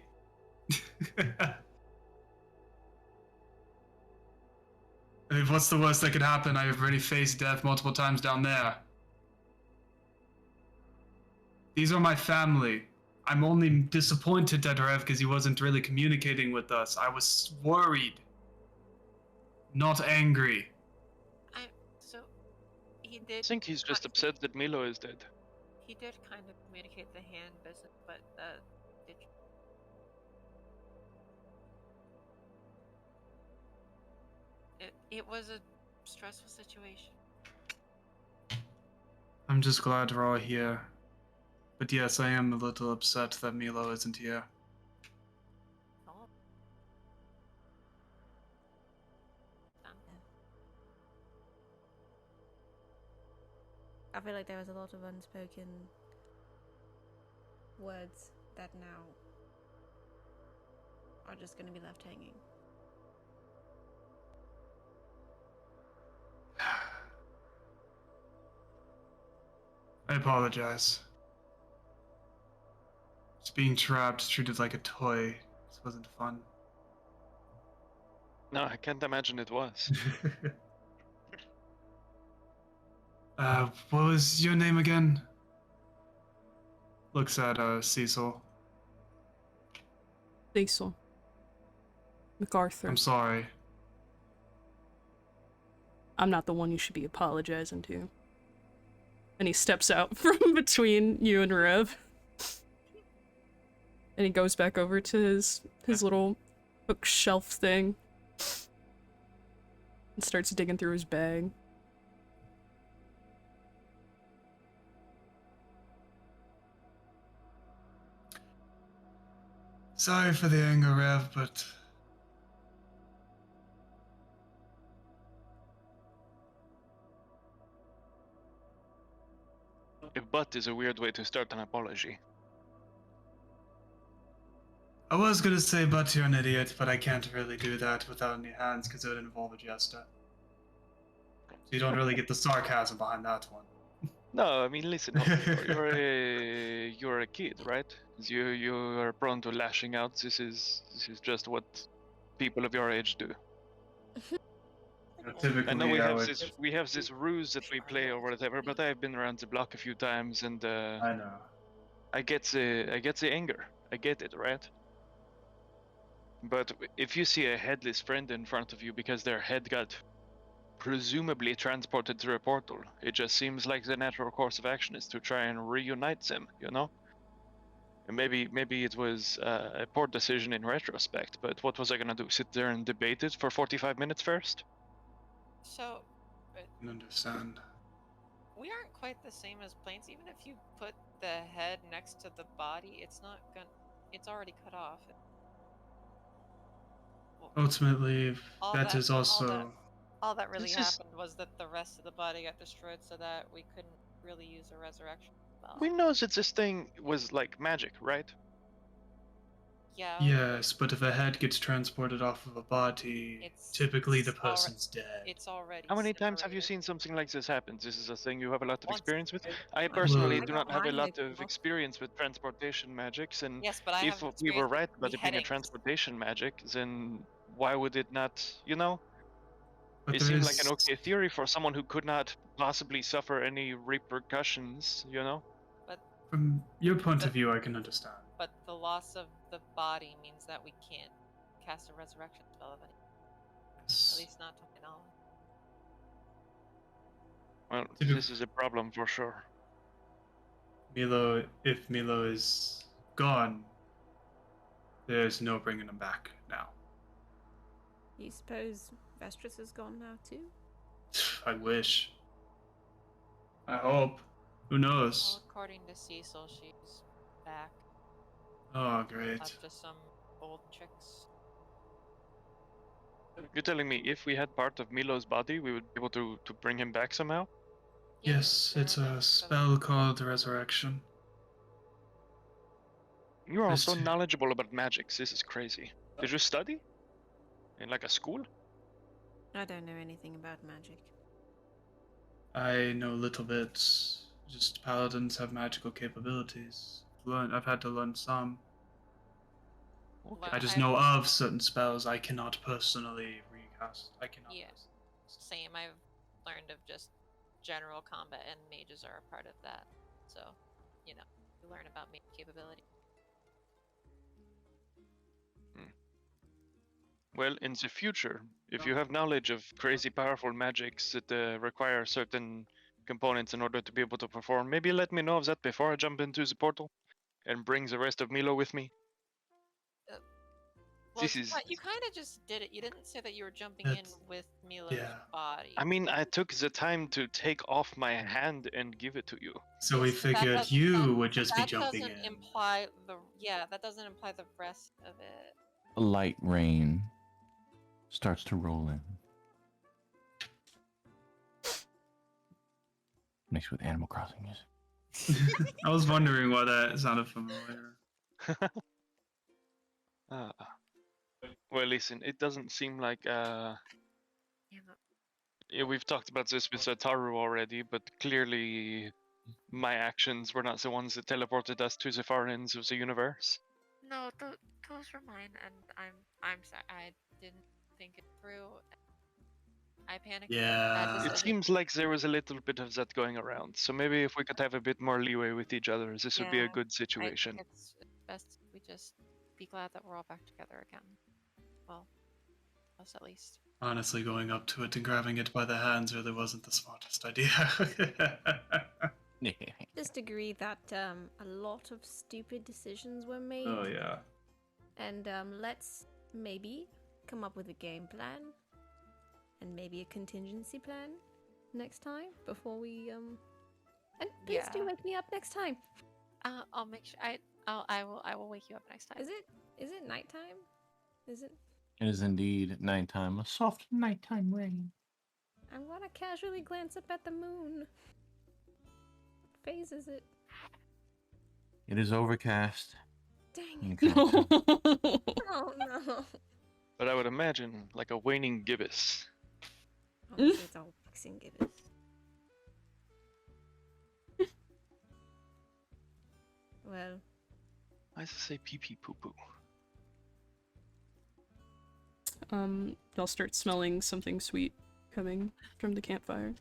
I mean, what's the worst that could happen? I've already faced death multiple times down there. These are my family. I'm only disappointed at Rev because he wasn't really communicating with us. I was worried. Not angry. so he I did. think he's just upset that Milo is dead. He did kind of communicate the hand business, but did It was a stressful situation. I'm just glad we're all here. But yes, I am a little upset that Milo isn't here. Oh. I feel like there was a lot of unspoken words that now are just going to be left hanging. I apologize. Just being trapped, treated like a toy. This wasn't fun. No, I can't imagine it was. What was your name again? Looks at Cecil. Cecil. MacArthur. I'm sorry. I'm not the one you should be apologizing to. And he steps out from between you and Rev. And he goes back over to his little bookshelf thing. And starts digging through his bag. Sorry for the anger, Rev, but If but is a weird way to start an apology. I was gonna say, but you're an idiot, but I can't really do that without any hands because it would involve a jester. So you don't really get the sarcasm behind that one. No, I mean, listen, you're a kid, right? You are prone to lashing out. This is just what people of your age do. Typically, I know we I have would. this ruse that we play or whatever, but I've been around the block a few times, and I know. I get the anger. I get it, right? But if you see a headless friend in front of you because their head got presumably transported through a portal, it just seems like the natural course of action is to try and reunite them, you know? And maybe it was a poor decision in retrospect, but what was I gonna do? Sit there and debate it for 45 minutes first? So, I can understand. we aren't quite the same as planes. Even if you put the head next to the body, it's not gonna. It's already cut off. Well, Ultimately, all that is also. all that really This is- happened was that the rest of the body got destroyed, so that we couldn't really use a resurrection spell. We know that this thing was like magic, right? Yeah. Yes, but if a head gets transported off of a body, It's typically the alre- person's dead. It's already. How many times have you separated. seen something like this happen? This is a thing you have a lot of Once. experience with. I Well, personally I do got not have a mine lot open of off. experience with transportation magics, and Yes, but I if have we were experience right with about it being a beheadings. transportation magic, then why would it not, you know? But It there seemed like an is. okay theory for someone who could not possibly suffer any repercussions, you know? From your point But- of view, I can understand. But the loss of the body means that we can't cast a resurrection spell of any. At Yes. least not to my knowledge. Well, Typical- this is a problem for sure. If Milo is gone, there's no bringing him back now. You suppose Vestris is gone now too? I wish. I hope. Who Well, knows? according to Cecil, she's back Oh, great. up to some old tricks. You're telling me if we had part of Milo's body, we would be able to bring him back somehow? Yeah, Yes, there it's are a magic spells. spell called Resurrection. You are all This so too. knowledgeable about magics. This is crazy. Did you study? In like a school? I don't know anything about magic. I know little bits. Just paladins have magical capabilities. I've had to learn some. Okay. I just know of certain spells I cannot personally recast. I cannot. Yeah. personally cast. Same. I've learned of just general combat, and mages are a part of that. So, you learn about mage capability. Well, in the future, if you have knowledge of crazy powerful magics that require certain components in order to be able to perform, maybe let me know of that before I jump into the portal and bring the rest of Milo with me. Well, This is. you kind of just did it. You didn't say that you were jumping That's- in with Milo's yeah. body. I mean, I took the time to take off my hand and give it to you. So we Yes, but that figured doesn't- you that- would just be that jumping doesn't in. imply that doesn't imply the rest of it. A light rain starts to roll in, mixed with Animal Crossing music. I was wondering why that sounded familiar. Ah. Well, listen, it doesn't seem like Yeah, yeah, we've talked about this with Sataru already, but clearly my actions were not the ones that teleported us to the far ends of the universe. no, those were mine, and I'm sorry. I didn't think it through. I panicked. Yeah. It seems like there was a little bit of that going around, so maybe if we could have a bit more leeway with each other, this would be a Yeah, good I situation. think it's best we just be glad that we're all back together again. Well, us at least. Honestly, going up to it and grabbing it by the hands really wasn't the smartest idea. Just agree that a lot of stupid decisions were made. Oh yeah. And let's maybe come up with a game plan and maybe a contingency plan next time before we and please do Yeah. wake me up next time. I'll make sure. I will wake you up next time. Is it nighttime? Is it? It is indeed nighttime, a soft nighttime rain. I'm gonna casually glance up at the moon. What phase is it? It is overcast. Dang it. Exactly. Oh no. But I would imagine like a waning gibbous. Oh, it's all waxing gibbous. Well, I just say pee pee poo poo. Y'all start smelling something sweet coming from the campfire.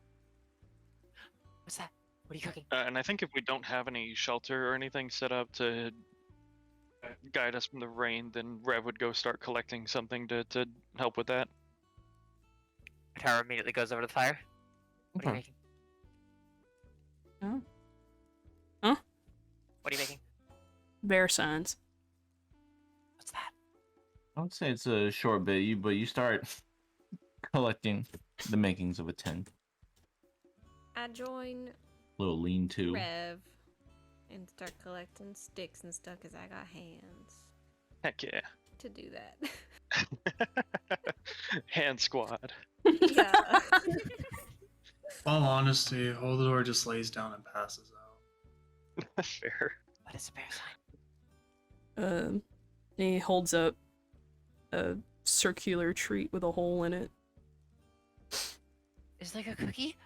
What's that? What are you cooking? And I think if we don't have any shelter or anything set up to guide us from the rain, then Rev would go start collecting something to help with that. Tara immediately goes over to the fire. What are you Okay. making? Oh. Huh? What are you making? Bear signs. What's that? I would say it's a short bit, but you start collecting the makings of a tent. I join Little lean-to. Rev and start collecting sticks and stuff because I got hands Heck yeah. to do that. Hand squad. Yeah. All honesty, Holdor just lays down and passes out. Fair. What is a bear sign? He holds up a circular treat with a hole in it. Is it like a cookie?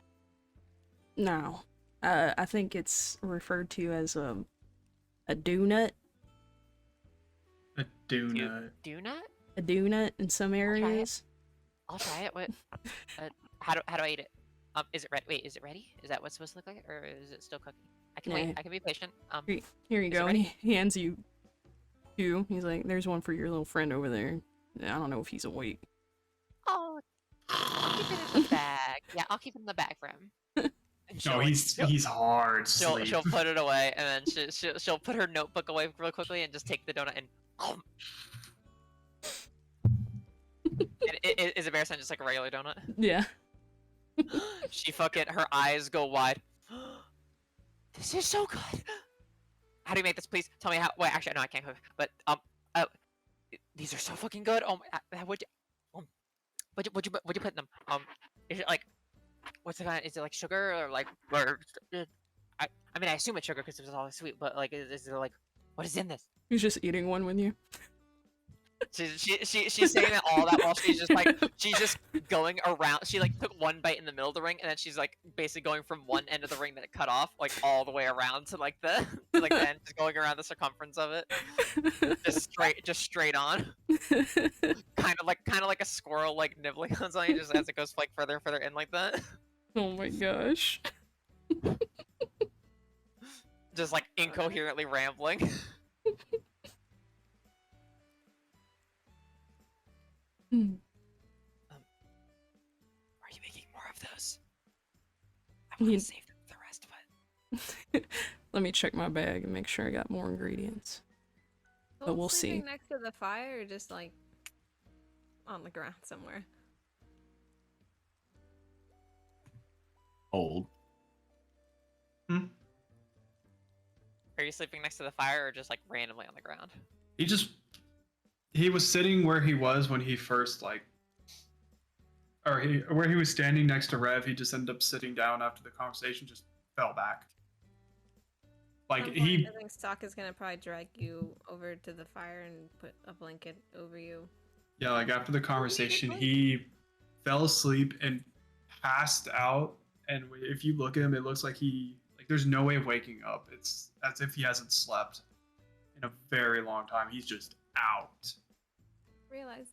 No. I think it's referred to as a donut. A donut. Do not? A donut in some try it. areas. I'll try it. What? How do I eat it? Is it ready? Wait, is it ready? Is that what's supposed to look like, or is it still cooking? I can wait. Yeah. I can be patient. Here you Is it go. And ready? he hands you two. He's like, there's one for your little friend over there. I don't know if he's awake. Oh, I'll keep it in the bag. Yeah, I'll keep it in the bag for him. And No, he's hard sleep. she'll put it away, and then she'll put her notebook away real quickly and just take the donut and. Is a bear sign just like a regular donut? Yeah. She fucking, her eyes go wide. This is so good. How do you make this, please? Tell me how. Wait, actually, no, I can't cook. But these are so fucking good. Oh my, what'd you put in them? Is it like, what's the kind? Is it like sugar or like, or? I mean, I assume it's sugar because it's all sweet. But like, is it like, what is in this? He's just eating one with you. She's saying that all that while she's just going around. She like took one bite in the middle of the ring, and then she's like basically going from one end of the ring that it cut off, like all the way around to like the end, just going around the circumference of it, just straight on, kind of like a squirrel like nibbling on something, just as it goes like further and further in like that, Oh my gosh. just like incoherently rambling. Hmm. Are you making more of those? I want Yeah. to save them for the rest of it. Let me check my bag and make sure I got more ingredients. But we'll see. Next to the fire, or just like on the ground somewhere. Old. Hmm? Are you sleeping next to the fire or just like randomly on the ground? He was sitting where he was when he first where he was standing next to Rev. He just ended up sitting down after the conversation, just fell back. Like At some point, I think Stock is gonna probably drag you over to the fire and put a blanket over you. Yeah, like after the conversation, point. he fell asleep and passed out. And if you look at him, it looks like there's no way of waking up. It's as if he hasn't slept in a very long time. He's just out. Realize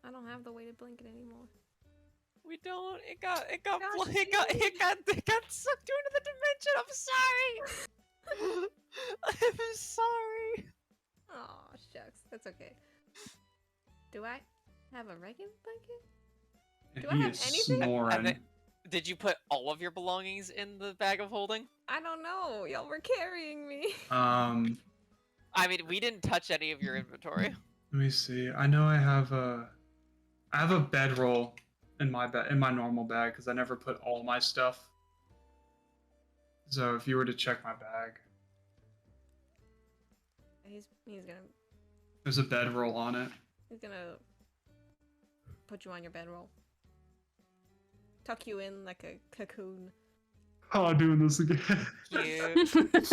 I don't have the weighted blanket anymore. We don't. It Gosh, got sucked into the dimension. I'm sorry. I'm sorry. Oh shucks, that's okay. Do I have a regular blanket? And Do I he have is anything? snoring. Did you put all of your belongings in the bag of holding? I don't know. Y'all were carrying me. I mean, we didn't touch any of your inventory. Let me see. I know I have a bedroll in my normal bag because I never put all my stuff. So if you were to check my bag, He's there's a bedroll on it. gonna put you on your bedroll. Tuck you in like a cocoon. Oh, doing this again. Cute.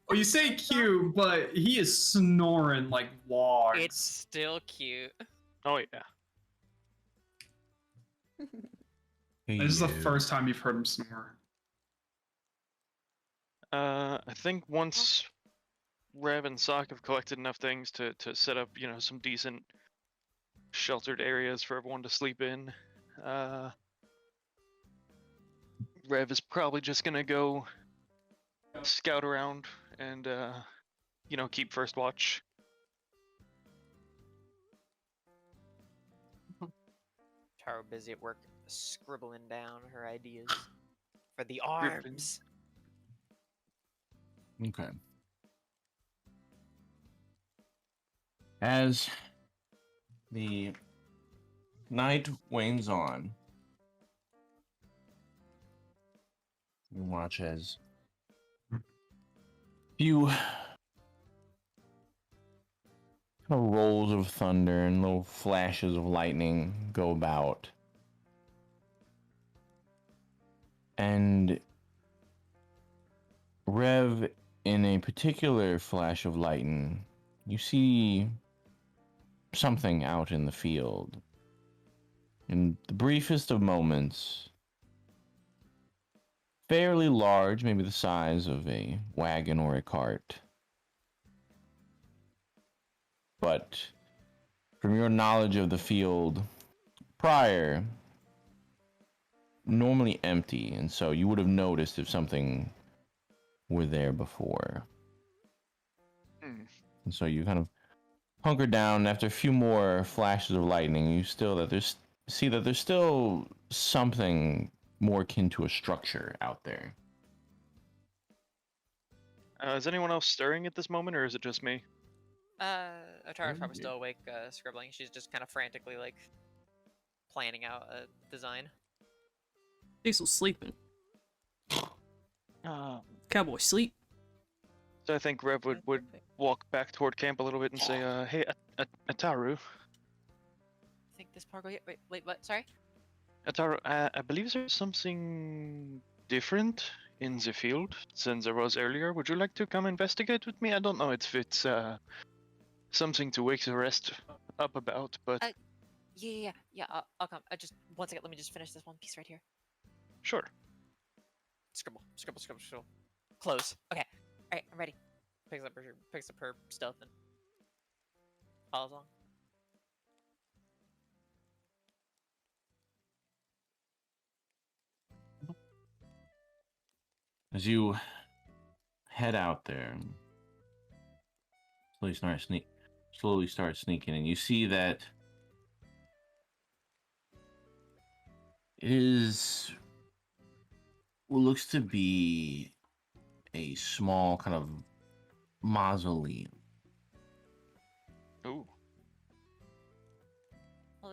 Well, you say cute, but he is snoring like logs. It's still cute. Oh yeah. This is the first time you've heard him snore. I think once Rev and Sock have collected enough things to set up, some decent sheltered areas for everyone to sleep in, Rev is probably just gonna go scout around and keep first watch. Taro busy at work scribbling down her ideas for the arms. Okay. As the night wanes on, you watch as few kind of rolls of thunder and little flashes of lightning go about. And Rev, in a particular flash of lightning, you see something out in the field. In the briefest of moments, fairly large, maybe the size of a wagon or a cart. But from your knowledge of the field prior, normally empty, and so you would have noticed if something were there before. And so you kind of hunker down. After a few more flashes of lightning, you see that there's still something more akin to a structure out there. Is anyone else stirring at this moment, or is it just me? Atara's probably still awake, scribbling. She's just kind of frantically, planning out a design. Cecil's sleeping. Uh, Cowboy sleep. so I think Rev would walk back toward camp a little bit and say, "Hey, Ataru, I think this part. Wait, what? Sorry. Ataru, I believe there's something different in the field than there was earlier. Would you like to come investigate with me? I don't know if it's something to wake the rest up about, but Yeah. I'll come. Just 1 second. Let me just finish this one piece right here. sure." Scribble. Close. Okay. All right, I'm ready. Picks up her stuff and follows along. As you head out there, slowly start sneaking, and you see that it is what looks to be a small kind of mausoleum. Ooh.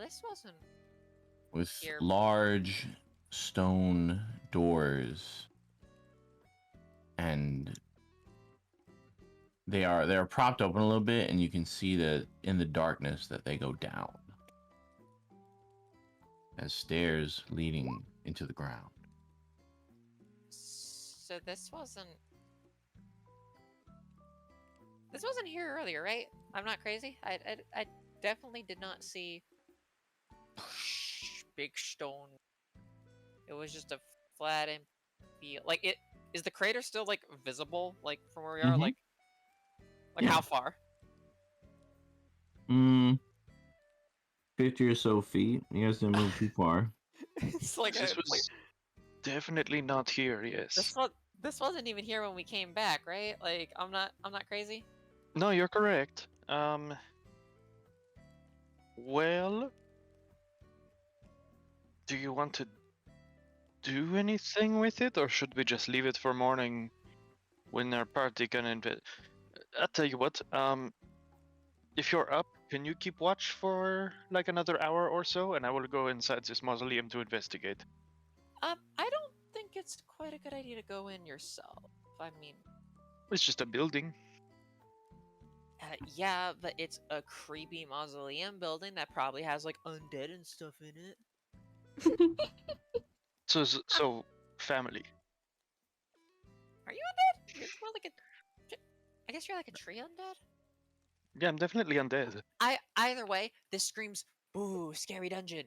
this wasn't. with Here. large stone doors, and they're propped open a little bit, and you can see that in the darkness that they go down as stairs leading into the ground. So this wasn't here earlier, right? I'm not crazy. I definitely did not see big stone. It was just a flat and field. Like it is the crater still like visible, like from where we are, Mhm. like Yeah. how far? 50 or so feet. You guys didn't move too far. It's like This was definitely not here. Yes. this wasn't even here when we came back, right? Like I'm not crazy. No, you're correct. Well, do you want to do anything with it, or should we just leave it for morning when our party can invest? I'll tell you what. If you're up, can you keep watch for like another hour or so, and I will go inside this mausoleum to investigate. I don't think it's quite a good idea to go in yourself. I mean, It's just a building. yeah, but it's a creepy mausoleum building that probably has like undead and stuff in it. So family. Are you undead? You're more like a. I guess you're like a tree undead. Yeah, I'm definitely undead. Either way, this screams "Ooh, scary dungeon."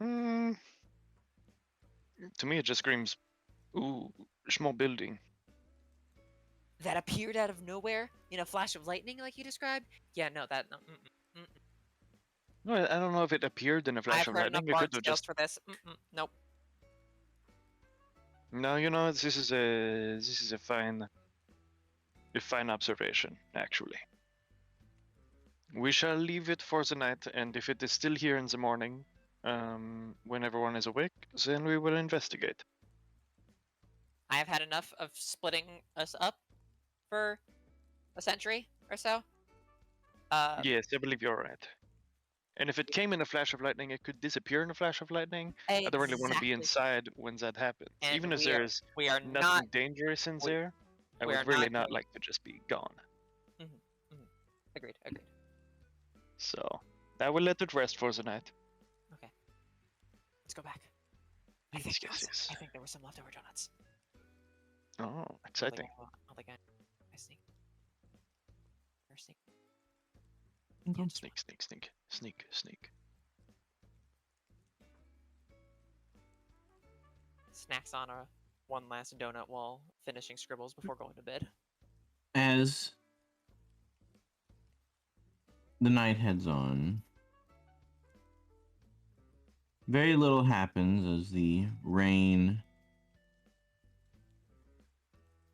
Mm, to me, it just screams, "Ooh, small building." That appeared out of nowhere in a flash of lightning, like you described. Yeah, no, that. No, No, I don't know if it appeared in a flash I've of heard enough lightning. It bard could have skills just. for this. Nope. No, this is a fine observation, actually. We shall leave it for the night, and if it is still here in the morning, when everyone is awake, then we will investigate. I have had enough of splitting us up for a century or so. Yes, I believe you're right. And if it came in a flash of lightning, it could disappear in a flash of lightning. I don't really want to be Exactly. inside when that happens. And Even if we are- there's We are nothing not. dangerous in we- there, I we would are really not not going- like to just be gone. Agreed. So I will let it rest for the night. Okay. Let's go back. Yes, yes. I think there were some leftover donuts. Oh, exciting. I'll think I sneak. Or sneak. Sneak. Snacks on one last donut while finishing scribbles before going to bed. As the night heads on, very little happens as the rain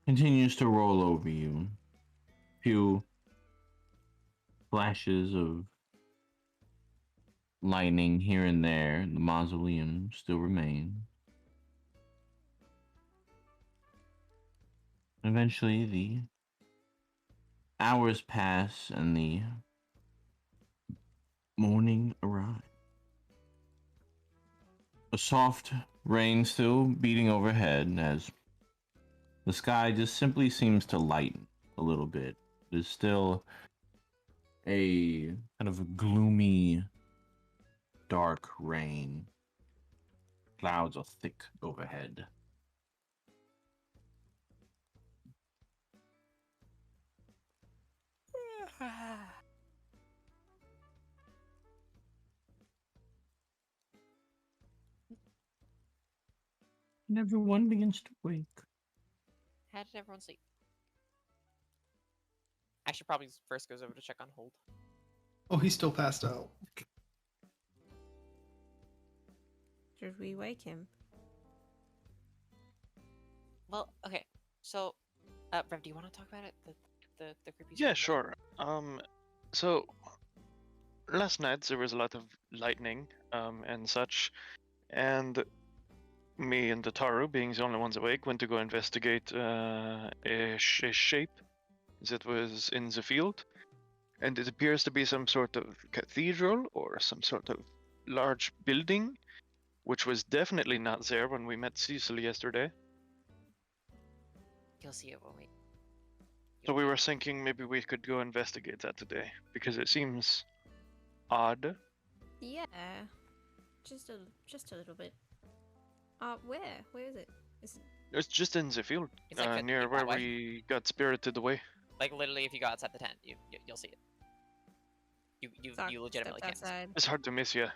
continues to roll over you. Few flashes of lightning here and there. The mausoleum still remains. Eventually, the hours pass and the morning arrives. A soft rain still beating overhead as the sky just simply seems to lighten a little bit. There's still a kind of a gloomy, dark rain. Clouds are thick overhead. And everyone begins to wake. How did everyone sleep? Actually, probably first goes over to check on Hold. Oh, he's still passed out. Should we wake him? Well, okay. So, Rev, do you want to talk about it? The creepy. Yeah, scream? sure. So last night there was a lot of lightning, and such, and me and the Taru, being the only ones awake, went to go investigate a shape that was in the field. and it appears to be some sort of cathedral or some sort of large building, which was definitely not there when we met Cecil yesterday. You'll see it when we. So we were thinking maybe we could go investigate that today, because it seems odd. Yeah, just a little bit. Where? Where is it? Is it... It's just in the field, It's like 50 near feet where that way. we got spirited away. Like literally, if you go outside the tent, you'll see it. Zark You legitimately stepped can't. outside. It's hard to miss you.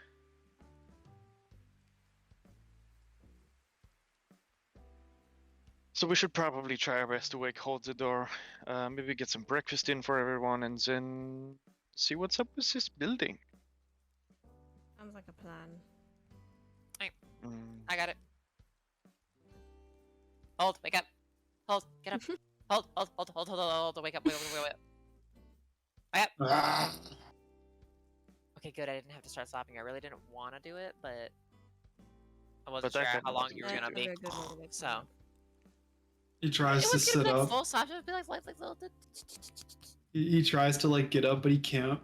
So we should probably try our best to hold the door, maybe get some breakfast in for everyone, and then see what's up with this building. Sounds like a plan. Mm, I got it. Hold, wake up. Hold, get up. Hold, wake up, wake up. Wake up. Ah. Okay, good. I didn't have to start stopping. I really didn't want to do it, but I wasn't But that sure kind how of long was you were good. gonna be. Very good way to wake So up. He it tries to was gonna sit be like up. full stop. It would be like little. He tries to like get up, but he can't.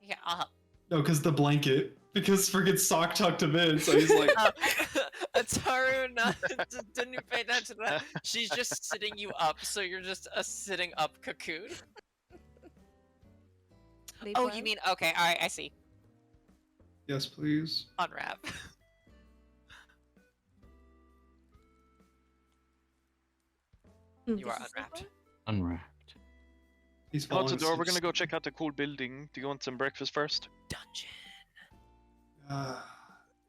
Yeah, I'll help. No, because the blanket. Because friggin' Sock tucked him in, so he's like, Ataru didn't even pay attention to that. She's just sitting you up, so you're just a sitting up cocoon. Lead Oh, way? you mean okay? All right, I see. yes, please. Unwrap. You are This is unwrapped. Sugma? Unwrapped. He's Close falling the door. We're asleep. gonna go check out the cool building. Do you want some breakfast first? Dungeon.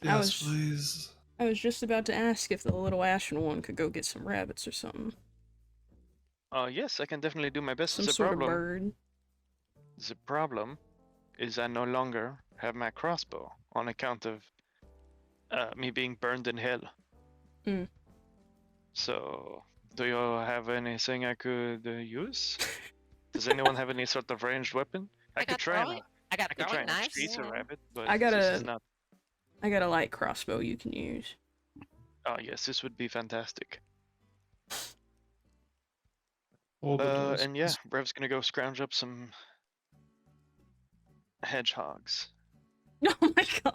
Yes, was- please. I was just about to ask if the little ashen one could go get some rabbits or something. Yes, I can definitely do my best. Some The sort of problem, bird. the problem is I no longer have my crossbow on account of me being burned in hell. Mm. So, do you have anything I could use? Does anyone have any sort of ranged weapon? I could try and I got I could try throwing and knives. chase a rabbit, but I got this a- is not. I got a light crossbow you can use. Oh yes, this would be fantastic. Hold the doors. And yeah, Rev's gonna go scrounge up some hedgehogs. Oh my god.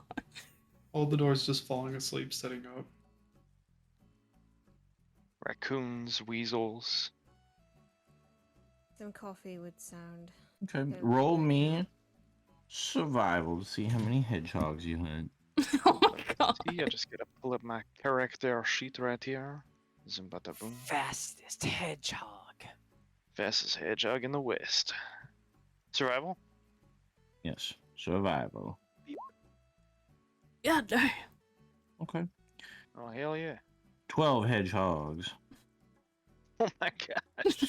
Hold the doors, just falling asleep, sitting up. Raccoons, weasels. Some coffee would sound. Okay, Okay. roll me survival to see how many hedgehogs you had. Oh my god. See, I just gotta pull up my character sheet right here. Zimbada-boom. Fastest hedgehog. Fastest hedgehog in the West. Survival? Yes, survival. Yeah, damn. Okay. Oh, hell yeah. 12 hedgehogs. Oh my gosh.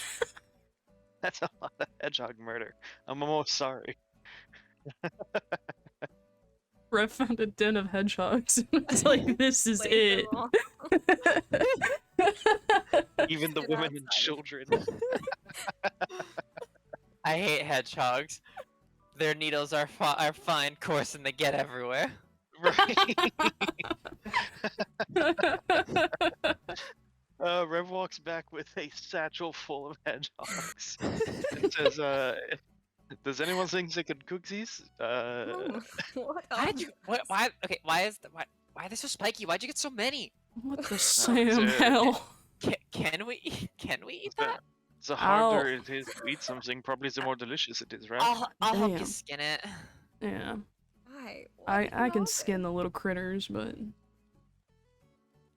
That's a lot of hedgehog murder. I'm almost sorry. Rev found a den of hedgehogs. It's like, this is Wait it. them all. Even the Sit women and outside. children. I hate hedgehogs. Their needles are fine, coarse, and they get everywhere. Right. Rev walks back with a satchel full of hedgehogs. And says, does anyone think they could cook these? Oh, what Why are did you? What? Why? Okay. Why are they so spiky? Why'd you get so many? What the Sam dude. hell? Can we eat that? The harder Ow. it is to eat something, probably the more delicious it is, right? I'll help you Damn. skin it. Yeah. Why? I can skin the little critters, but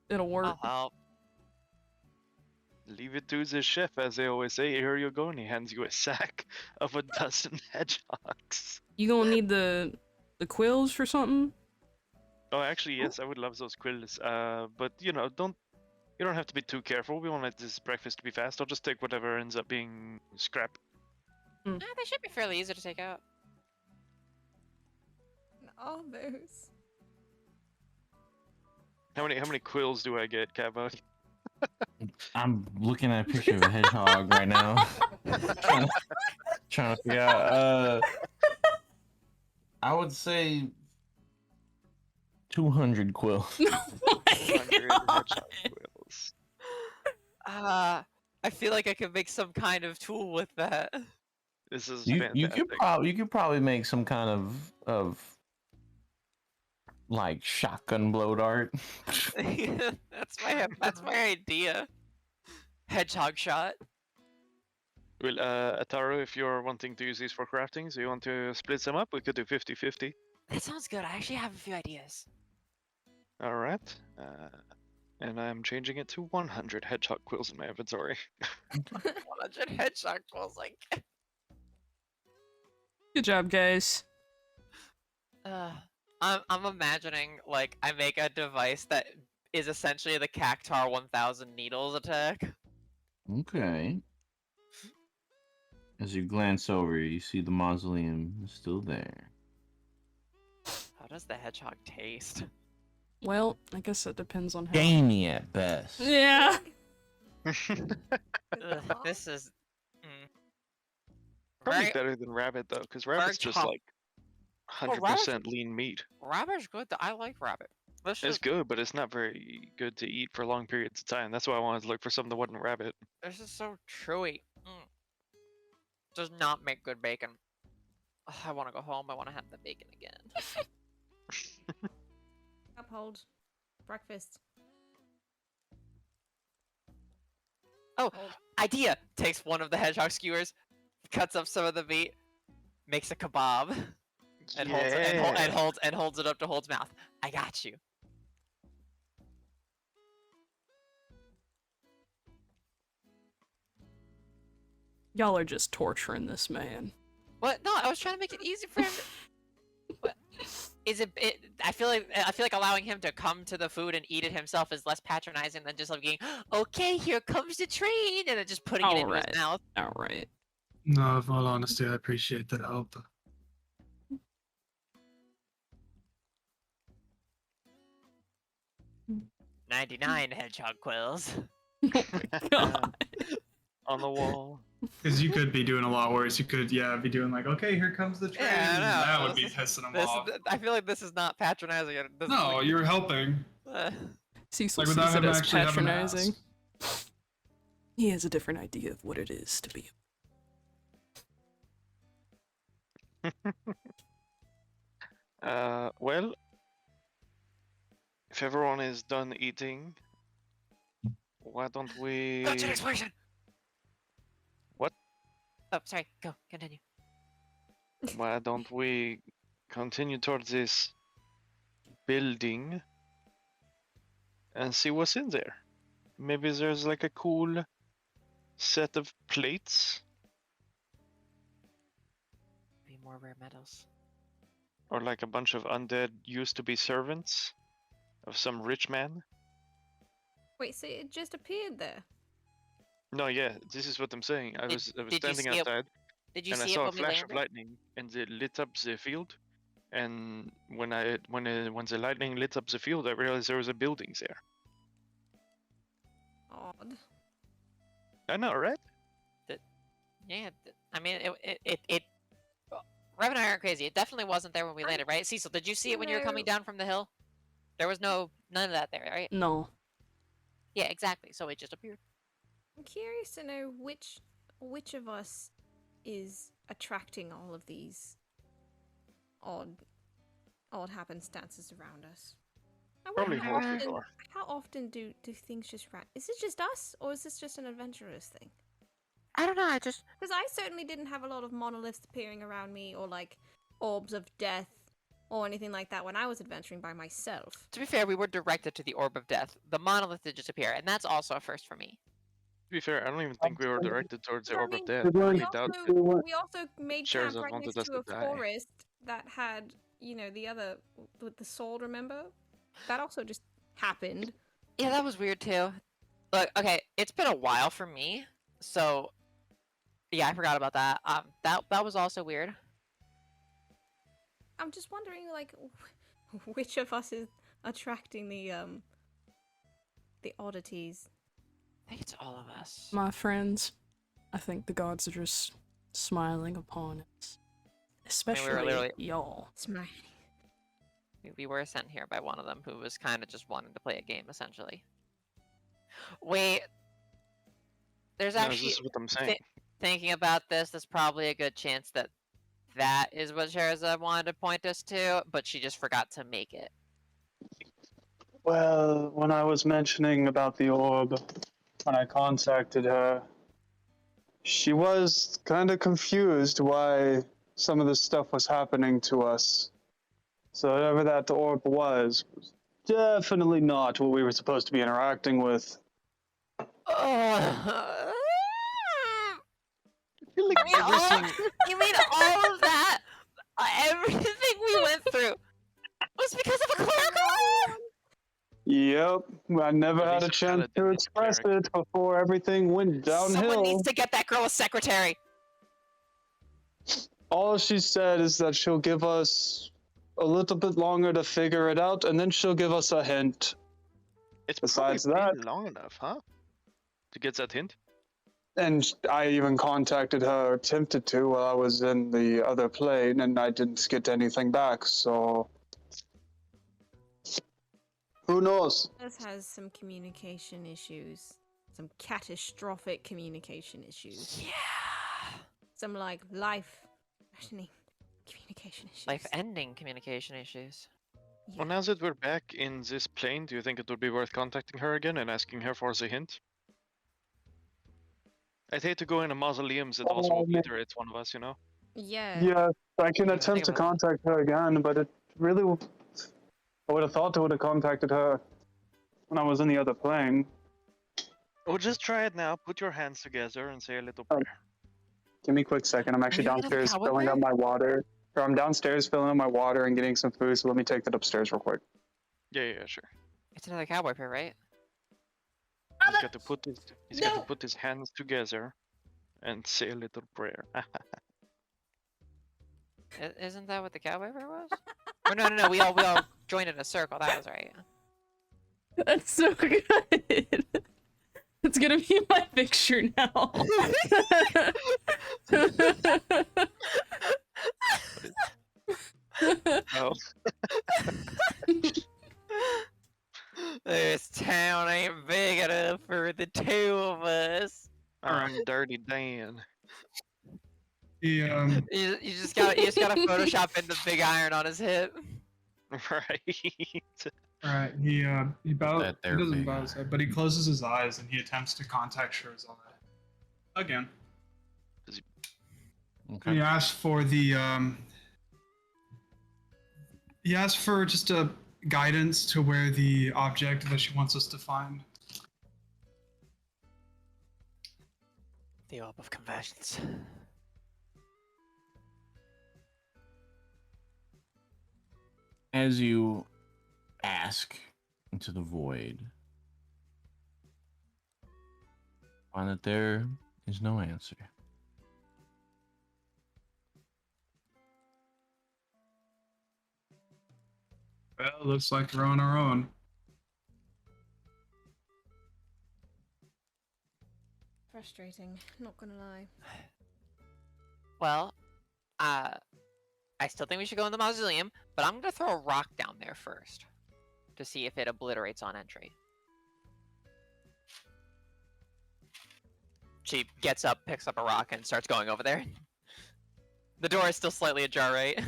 it'll work. I'll help. Leave it to the chef, as they always say. Here you go, and he hands you a sack of a dozen hedgehogs. You gonna need the quills for something? Oh, actually, yes, I would love those quills. But you know, you don't have to be too careful. We want this breakfast to be fast. I'll just take whatever ends up being scrap. They should be fairly easy to take out. Almost. How many quills do I get, Kappa? I'm looking at a picture of a hedgehog right now. trying to figure out. I would say 200 quills. 100 hedgehog quills. I feel like I could make some kind of tool with that. This is You fantastic. you could probably make some kind of like shotgun blow dart. That's my idea. Hedgehog shot. Well, Ataru, if you're wanting to use these for crafting, so you want to split them up, we could do 50-50. That sounds good. I actually have a few ideas. All right. And I'm changing it to 100 hedgehog quills in my inventory. 100 hedgehog quills, like. Good job, guys. I'm imagining like I make a device that is essentially the Cactar 1000 needles attack. Okay. As you glance over, you see the mausoleum is still there. How does the hedgehog taste? Well, I guess it depends on how. Gamey at best. Yeah. This is Probably very, better than rabbit though, because rabbit's just tough. like 100% rabbit's- lean meat. rabbit's good. I like rabbit. It's good, but it's not very good to eat for long periods of time. That's why I wanted to look for something that wasn't rabbit. This is so chewy. Does not make good bacon. Ugh, I want to go home. I want to have the bacon again. Uphold. Breakfast. Oh, Hold. idea! Takes one of the hedgehog skewers, cuts up some of the meat, makes a kebab, and holds it up to Hold's mouth. I got you. Y'all are just torturing this man. What? No, I was trying to make it easy for him. What? Is it? I feel like allowing him to come to the food and eat it himself is less patronizing than just like being, okay, here comes the train, and then just putting it into his mouth. All right. No, in all honesty, I appreciate the help. 99 hedgehog quills. Oh my god. On the wall. Because you could be doing a lot worse. You could, be doing like, okay, here comes the train. Yeah, I know. That would This be is- pissing them This off. I feel like this is not patronizing. This is No, like, you're helping. Cecil Like without sees it him as actually having to ask. patronizing. He has a different idea of what it is to be. Well, if everyone is done eating, why don't we? go to the explosion. What? Oh, sorry. Go. Continue. Why don't we continue towards this building and see what's in there? Maybe there's like a cool set of plates Be more rare metals. or like a bunch of undead used to be servants of some rich man. Wait, so it just appeared there? No, yeah, this is what I'm saying. I Did- was did you standing see it outside Did you and I see it saw a when we flash of landed? lightning and it lit up the field. And when the lightning lit up the field, I realized there was a building there. Odd. I know, right? Yeah. I mean, it. Rev and I aren't crazy. It definitely wasn't there when we landed, right? Cecil, did you see it when you were coming No. down from the hill? There was none of that there, right? No. Yeah, exactly. So it just appeared. I'm curious to know which of us is attracting all of these odd happenstances around us. I wonder Probably how both of often, you are. how often do things just is it just us, or is this just an adventurous thing? I don't know. I just. Because I certainly didn't have a lot of monoliths appearing around me, or like orbs of death, or anything like that when I was adventuring by myself. To be fair, we were directed to the Orb of Death. The monolith did just appear, and that's also a first for me. To be fair, I don't even think we were directed towards the But I Orb of mean, Death. we I doubt also made Shares camp of right wanted next us to a to die. forest that had, the other with the sword. Remember? That also just happened. Yeah, that was weird too. Look, okay, it's been a while for me, so yeah, I forgot about that. That was also weird. I'm just wondering, like, which of us is attracting the oddities. I think it's all of us. My friends, I think the gods are just smiling upon us. Especially literally- y'all. Smiling. We were sent here by one of them who was kind of just wanting to play a game, essentially. Wait, there's No, actually this is what I'm saying. thinking about this, there's probably a good chance that that is what Sherazade wanted to point us to, but she just forgot to make it. Well, when I was mentioning about the orb, when I contacted her, she was kind of confused why some of this stuff was happening to us. So whatever that orb was definitely not what we were supposed to be interacting with. I feel like You mean everything. You mean all of that? Everything we went through was because of a clerical error? Yep, I never At had a least chance Paladin to is a express cleric. it before everything went Someone downhill. needs to get that girl a secretary. All she said is that she'll give us a little bit longer to figure it out, and then she'll give us a hint. It's Besides probably that- been long enough, huh? To get that hint. And I even contacted her, attempted to, while I was in the other plane, and I didn't get anything back, so. Who knows? This has some communication issues. Some catastrophic communication issues. Yeah. Some like life-threatening communication issues. Life-ending communication issues. Yeah. Well, now that we're back in this plane, do you think it would be worth contacting her again and asking her for the hint? I'd hate to go in a mausoleum that also obliterates one of us, you know? Yeah. Yes, I can Yeah, attempt think to about contact her again, but it really. I would have thought I would have contacted her when I was in the other plane. Well, just try it now. Put your hands together and say a little Oh. prayer. Give me a quick second. I'm actually you gonna downstairs cowboy filling up prayer? my water. Or I'm downstairs filling up my water and getting some food, so let me take that upstairs real quick. Yeah, sure. It's another cowboy prayer, right? He's got to put his hands together and say a little prayer. Isn't that what the cowboy prayer was? Or no, we all joined in a circle. That was right. That's so good. It's gonna be my picture now. Oh, This town ain't big enough for the two of us. I'm Dirty Dan. He You just gotta Photoshop in the big iron on his hip. Right. all right. He bows. That He there doesn't big bow his eye. head, but he closes his eyes and he attempts to contact Shirzad again. Okay. He asks for the. He asks for just a guidance to where the object that she wants us to find. The orb of convergence. As you ask into the void, find that there is no answer. Well, looks like we're on our own. Frustrating, not gonna lie. Well, I still think we should go in the mausoleum, but I'm gonna throw a rock down there first to see if it obliterates on entry. She gets up, picks up a rock, and starts going over there. The door is still slightly ajar, right?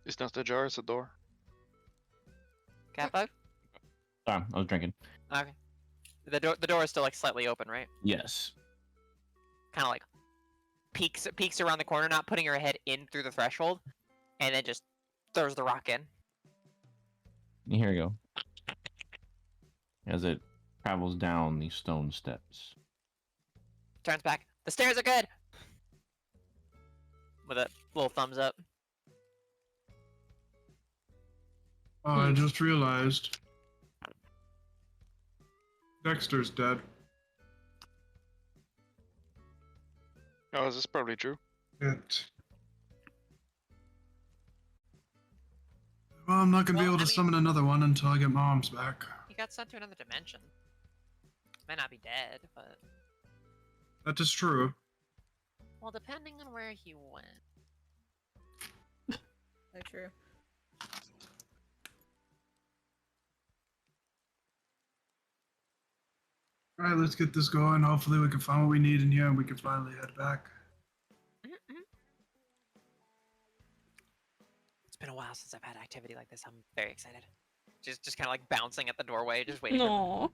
It's not a jar, it's a door. Kappa? Sorry, I was drinking. Okay. The door is still like slightly open, right? Yes. Kind of like peeks around the corner, not putting her head in through the threshold, and then just throws the rock in. Here you go. As it travels down these stone steps. Turns back. The stairs are good. With a little thumbs up. Oh, I just realized. Dexter's dead. Oh, this is probably true. It. Well, I'm not gonna be Well, able to I mean- summon another one until I get Mom's back. He got sent to another dimension. Might not be dead, but That is true. well, depending on where he went. So true. All right, let's get this going. Hopefully, we can find what we need in here, and we can finally head back. Mm-hmm. It's been a while since I've had activity like this. I'm very excited. Just kind of like bouncing at the doorway, just waiting. No.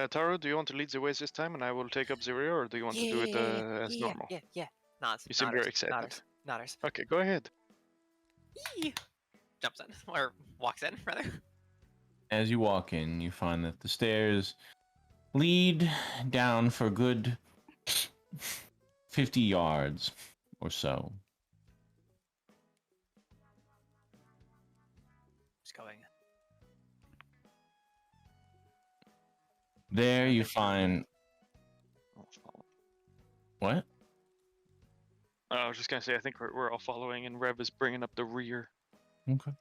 Taro, do you want to lead the ways this time, and I will take up the rear, or do you want to do it as normal? Yeah. Nods. You seem very excited. Nodders. Okay, go ahead. Yee. Jumps in or walks in rather. As you walk in, you find that the stairs lead down for a good 50 yards or so. Just going. There you find what? I was just gonna say, I think we're all following, and Rev is bringing up the rear. Okay.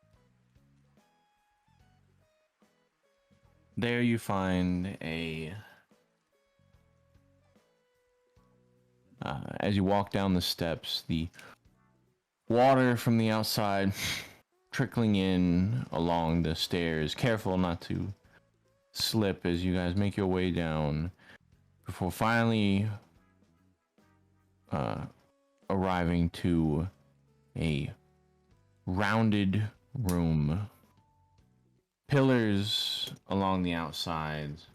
There you find as you walk down the steps, the water from the outside trickling in along the stairs. Careful not to slip as you guys make your way down before finally arriving to a rounded room. Pillars along the outsides.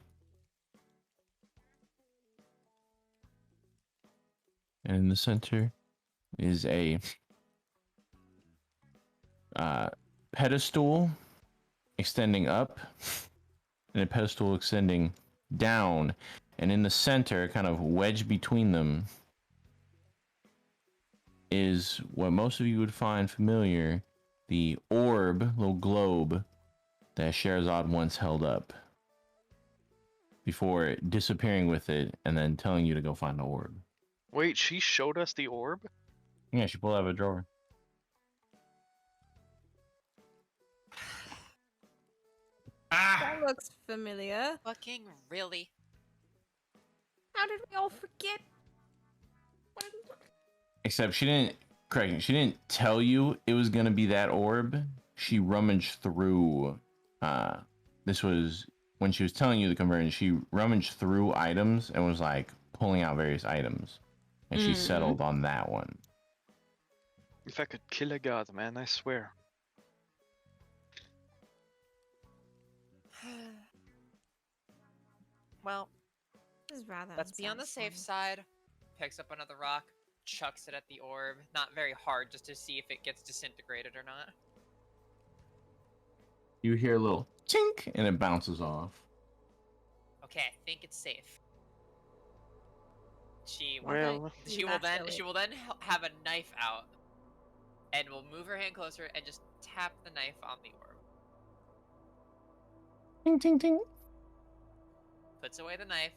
And in the center is a pedestal extending up and a pedestal extending down. And in the center, kind of wedged between them, is what most of you would find familiar, the orb, little globe, that Sherazad once held up before disappearing with it and then telling you to go find the orb. Wait, she showed us the orb? Yeah, she pulled out of a drawer. That looks familiar. Fucking really? How did we all forget? What did we... Except she didn't tell you it was gonna be that orb. She rummaged through this was when she was telling you the convergence, she rummaged through items and was like pulling out various items. And she settled on that one. If I could kill a god, man, I swear. Well, This is rather let's be on the safe unsatisfying. side. Picks up another rock, chucks it at the orb. Not very hard, just to see if it gets disintegrated or not. You hear a little tink and it bounces off. Okay, I think it's safe. She will Well, she will then have a knife out and will move her hand closer and just tap the knife on the orb. Ting ting ting. Puts away the knife,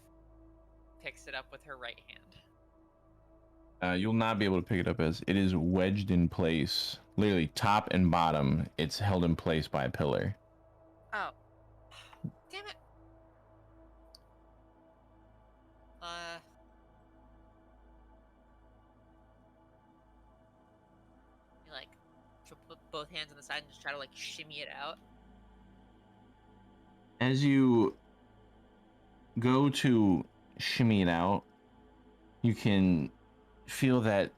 picks it up with her right hand. You'll not be able to pick it up as it is wedged in place. Literally top and bottom, it's held in place by a pillar. Oh. Damn it. You like, she'll put both hands on the side and just try to like shimmy it out. As you go to shimmy it out, you can feel that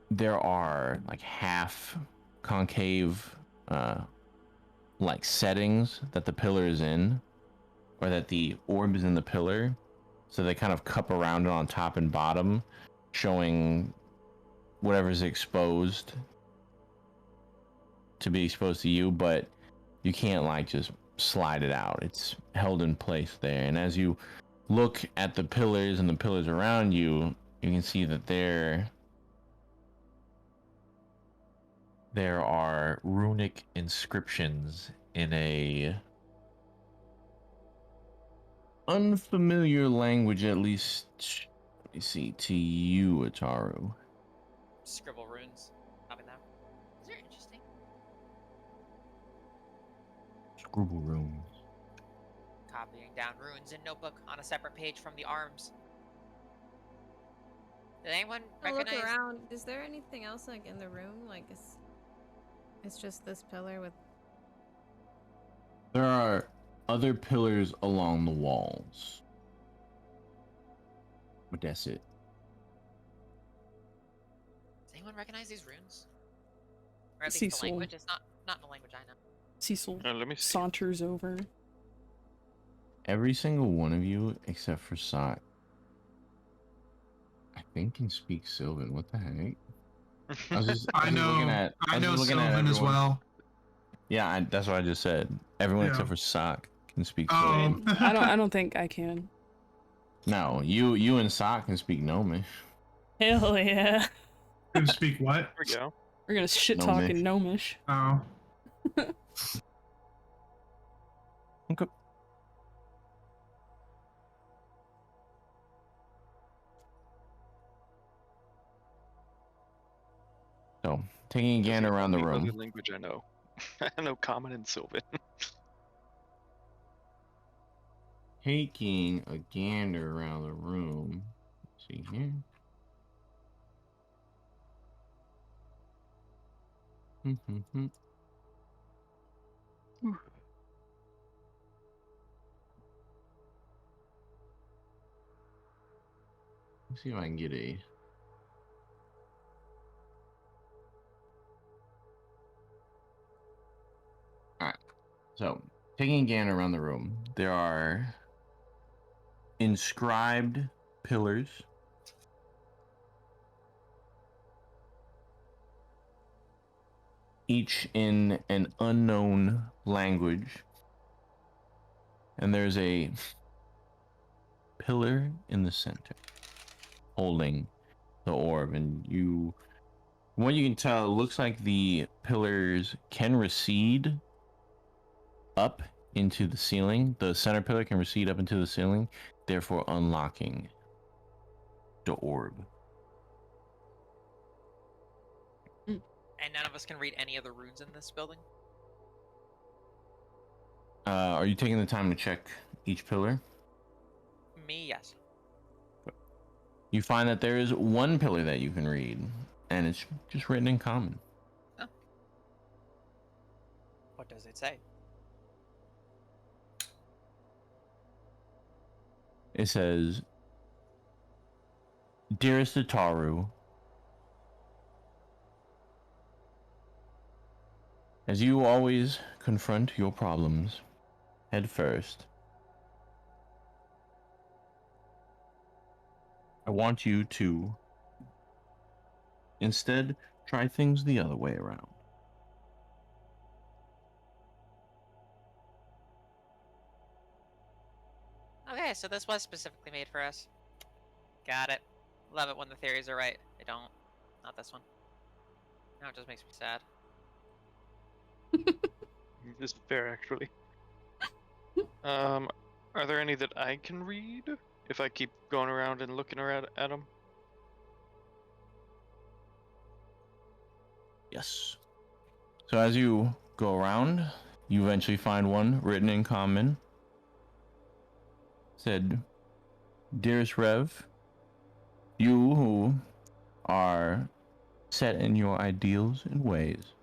there are like half concave like settings that the pillar is in, or that the orb is in the pillar, so they kind of cup around it on top and bottom, showing whatever's exposed to be exposed to you, but you can't like just slide it out. It's held in place there. And as you look at the pillars and the pillars around you, you can see that there are runic inscriptions in a unfamiliar language, at least, let me see, to you, Ataru. Scribble runes. Copy that. These are interesting. Scribble runes. Copying down runes in notebook on a separate page from the arms. Did anyone I'll look recognize? around. Is there anything else like in the room? Like it's just this pillar with. There are other pillars along the walls. But that's it. Does anyone recognize these runes? Or at least the Cecil. language? It's not in the language I know. Cecil Let me see. saunters over. Every single one of you, except for Sock, I think can speak Sylvan. What the heck? I was just I know. looking at. I know looking at Sylvan as everyone. well. Yeah, that's what I just said. Everyone Yeah. except for Sock can speak Oh. Sylvan. I don't think I can. No, you and Sock can speak Gnomish. Hell yeah. Can speak what? There we go. We're gonna shit talk in Gnomish. Oh. Okay. So, taking a gander around the only other room. language I know. I know Common and Sylvan. Taking a gander around the room. Let's see here. Let's see if I can get a. Alright. So, taking a gander around the room, there are inscribed pillars. Each in an unknown language. And there's a pillar in the center holding the orb. And what you can tell, it looks like the pillars can recede up into the ceiling. The center pillar can recede up into the ceiling, therefore unlocking the orb. And none of us can read any of the runes in this building? Are you taking the time to check each pillar? Me, yes. You find that there is one pillar that you can read, and it's just written in common. Oh. What does it say? It says, "Dearest Ataru, as you always confront your problems head first, I want you to instead try things the other way around. Okay, so this was specifically made for us. Got it. Love it when the theories are right. They don't. Not this one. Now it just makes me sad. This is fair, actually. Are there any that I can read? If I keep going around and looking around at them? Yes. So as you go around, you eventually find one written in common. Said, "Dearest Rev, you who are set in your ideals and ways,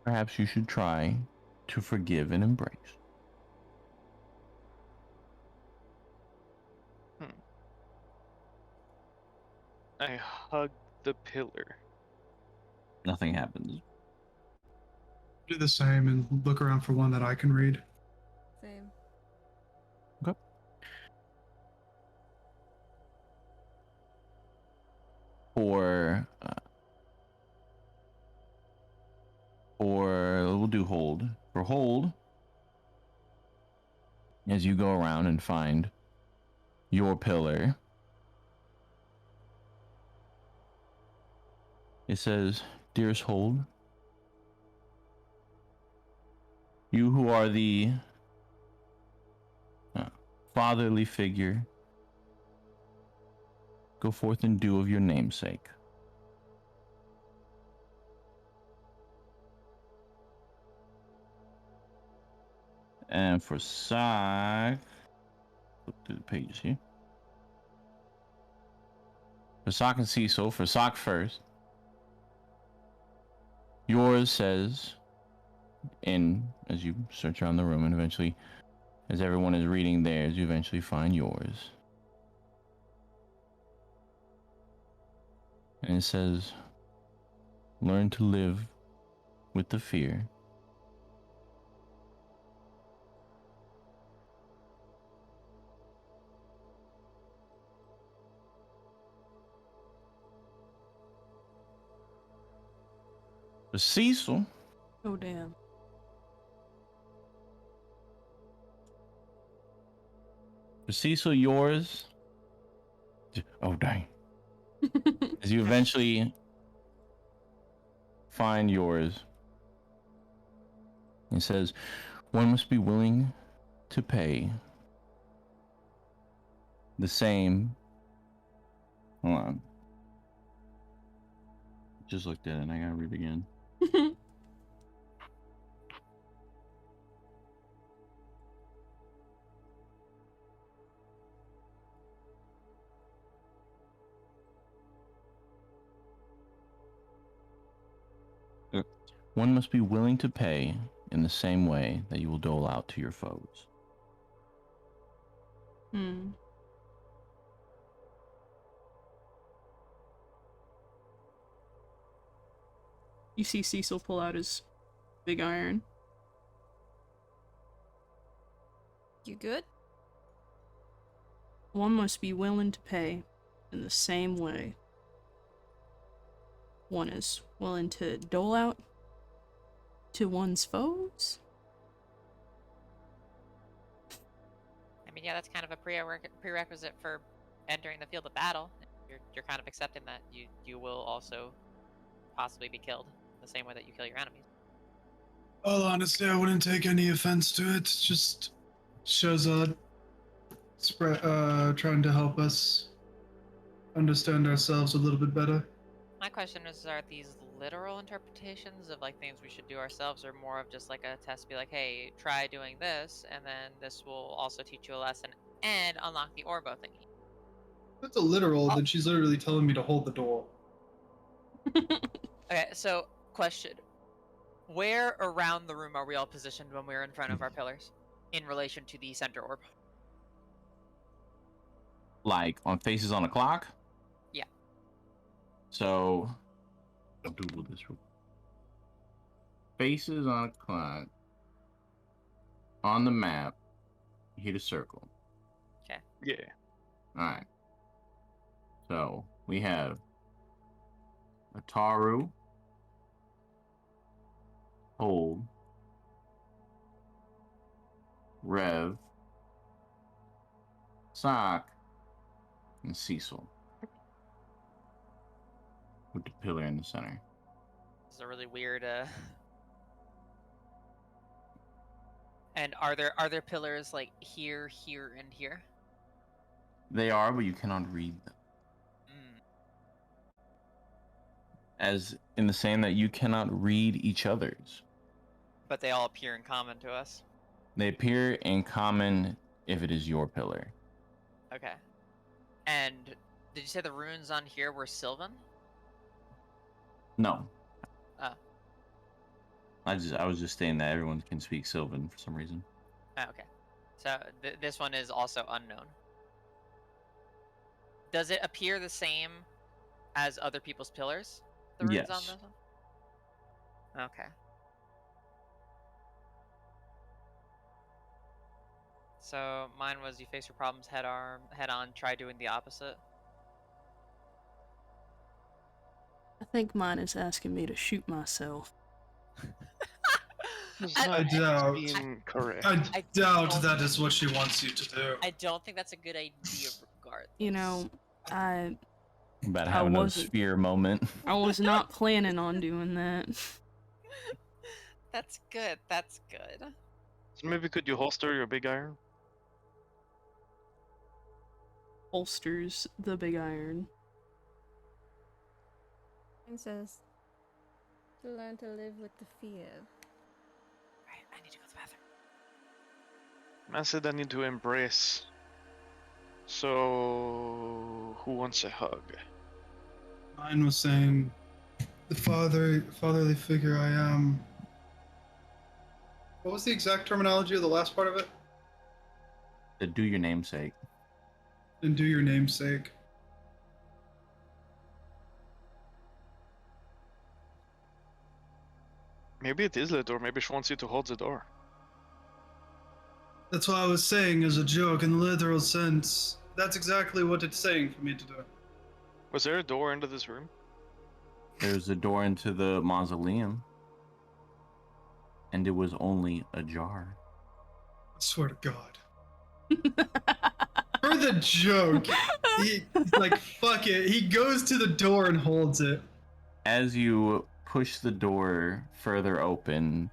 perhaps you should try to forgive and embrace." I hug the pillar. Nothing happens. Do the same and look around for one that I can read. Same. Okay. We'll do hold. For hold, as you go around and find your pillar, it says, "Dearest Hold, you who are the fatherly figure, go forth and do of your namesake. And for Sock, flip through the pages here. For Sock and Cecil, for Sock first, yours says, and as you search around the room and eventually As everyone is reading theirs, you eventually find yours. And it says, learn to live with the fear. For Cecil, Oh, damn. yours. Oh, dang. As you eventually find yours, it says, one must be willing to pay the same. Hold on. Just looked at it and I gotta read it again. One must be willing to pay in the same way that you will dole out to your foes. Hmm. You see Cecil pull out his big iron. You good? One must be willing to pay in the same way. One is willing to dole out to one's foes? I mean, yeah, that's kind of a prerequisite for entering the field of battle. You're kind of accepting that you will also possibly be killed the same way that you kill your enemies. Well, honestly, I wouldn't take any offense to it. Just Shazad trying to help us understand ourselves a little bit better. My question is, are these literal interpretations of like things we should do ourselves, or more of just like a test, be like, hey, try doing this, and then this will also teach you a lesson and unlock the Orbo thingy? That's a literal, then she's literally telling me to hold the door. Okay, so question. Where around the room are we all positioned when we're in front of our pillars in relation to the center orb? Like on faces on a clock? Yeah. So, I'll Google this real quick. Faces on a clock. On the map, hit a circle. Okay. Yeah. Alright. So, we have Ataru, Hold, Rev, Sock, and Cecil. With the pillar in the center. This is a really weird. And are there pillars like here, here, and here? They are, but you cannot read them. Mm. As in the same that you cannot read each other's. But they all appear in common to us. They appear in common if it is your pillar. Okay. And did you say the runes on here were Sylvan? No. Oh. I was just saying that everyone can speak Sylvan for some reason. Oh, okay. So this one is also unknown. Does it appear the same as other people's pillars? The runes on Yes. this one? Okay. So mine was you face your problems head on, try doing the opposite. I think mine is asking me to shoot myself. I doubt. Incorrect. I doubt that is what she wants you to do. I don't think that's a good idea regardless. You know, I About having a wasn't- sphere moment. I was not planning on doing that. That's good. That's good. So maybe could you holster your big iron? Holsters the big iron. It says to learn to live with the fear. Right, I need to go to the bathroom. I said I need to embrace. So who wants a hug? Mine was saying, the fatherly figure I am. What was the exact terminology of the last part of it? Do your namesake. And do your namesake. Maybe it is the door. Maybe she wants you to hold the door. That's what I was saying as a joke in the literal sense. That's exactly what it's saying for me to do. Was there a door into this room? There's a door into the mausoleum, and it was only ajar. I swear to God. For the joke, he's like, fuck it. He goes to the door and holds it. As you push the door further open,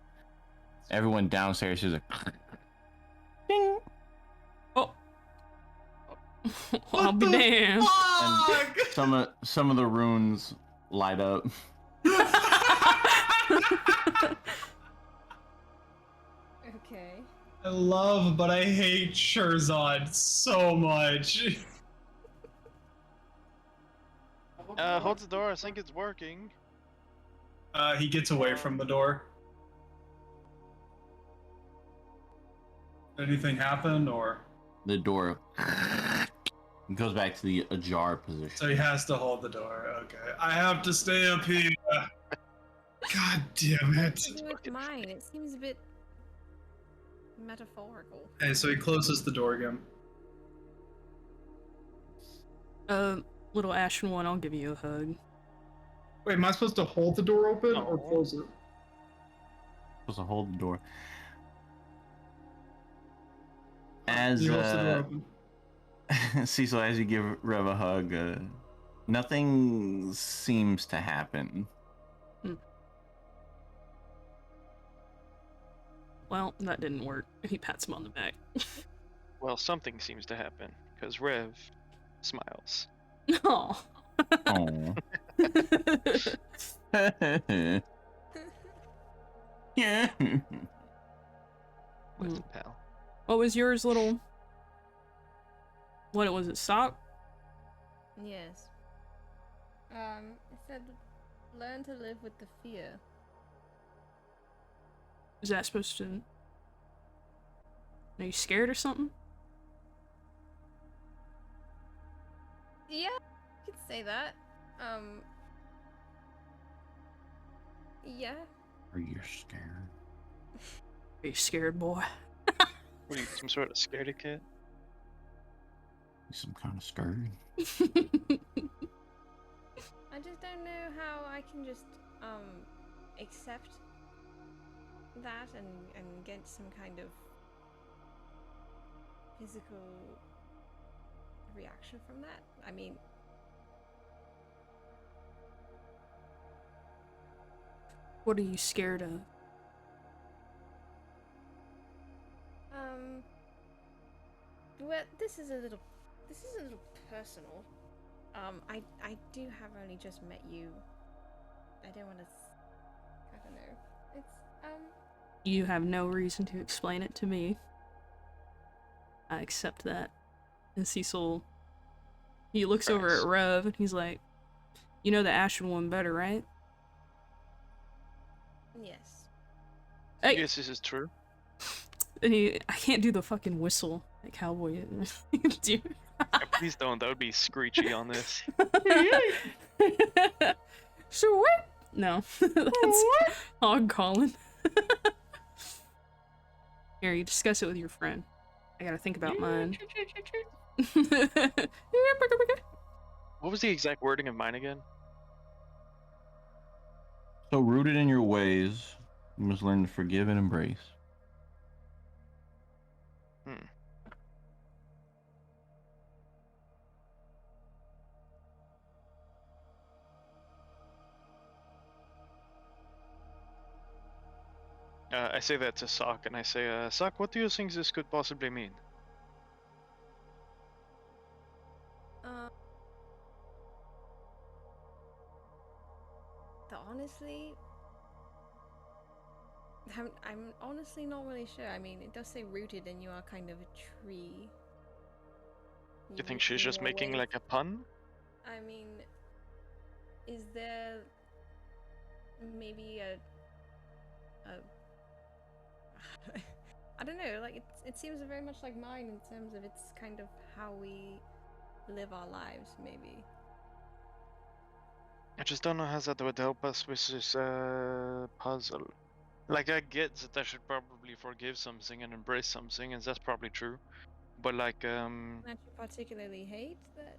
everyone downstairs is like, ding. Oh. I'll be damned. And some of the runes light up. Okay. I love, but I hate Shirzad so much. Hold the door. I think it's working. He gets away from the door. Anything happen, or? The door goes back to the ajar position. So he has to hold the door. Okay. I have to stay up here. God damn it. What do with mine? It seems a bit metaphorical. Okay, so he closes the door again. Little Ashen One, I'll give you a hug. Wait, am I supposed to hold the door open or No. close it? Supposed to hold the door. As He holds the door open. Cecil, as you give Rev a hug, nothing seems to happen. Well, that didn't work. He pats him on the back. Well, something seems to happen because Rev smiles. Oh. Oh. Yeah. Listen, pal. What was yours, little? What was it? Sock? Yes. It said, learn to live with the fear. Is that supposed to? Are you scared or something? Yeah, you could say that. Yeah. Are you scared? Are you scared, boy? What are you, some sort of scaredy cat? You some kind of scared? I just don't know how I can just, accept that and get some kind of physical reaction from that. I mean, What are you scared of? well, this is a little personal. I do have only just met you. I don't want to. I don't know. It's You have no reason to explain it to me. I accept that. And Cecil, he looks over at Rev and he's like, "You know the Ashen One better, right?" yes. Hey! Yes, this is true. And I can't do the fucking whistle that cowboy do. Please don't. That would be screechy on this. So what? No, that's hog calling. Here, you discuss it with your friend. I gotta think about mine. What was the exact wording of mine again? So rooted in your ways, you must learn to forgive and embrace. I say that to Sock, and I say, Sock, what do you think this could possibly mean? Honestly, I'm honestly not really sure. I mean, it does say rooted, and you are kind of a tree. You think she's just making like a pun? I mean, is there maybe a I don't know, like it seems very much like mine in terms of it's kind of how we live our lives, maybe. I just don't know how that would help us with this puzzle. Like, I get that I should probably forgive something and embrace something, and that's probably true. But like, That you particularly hate that.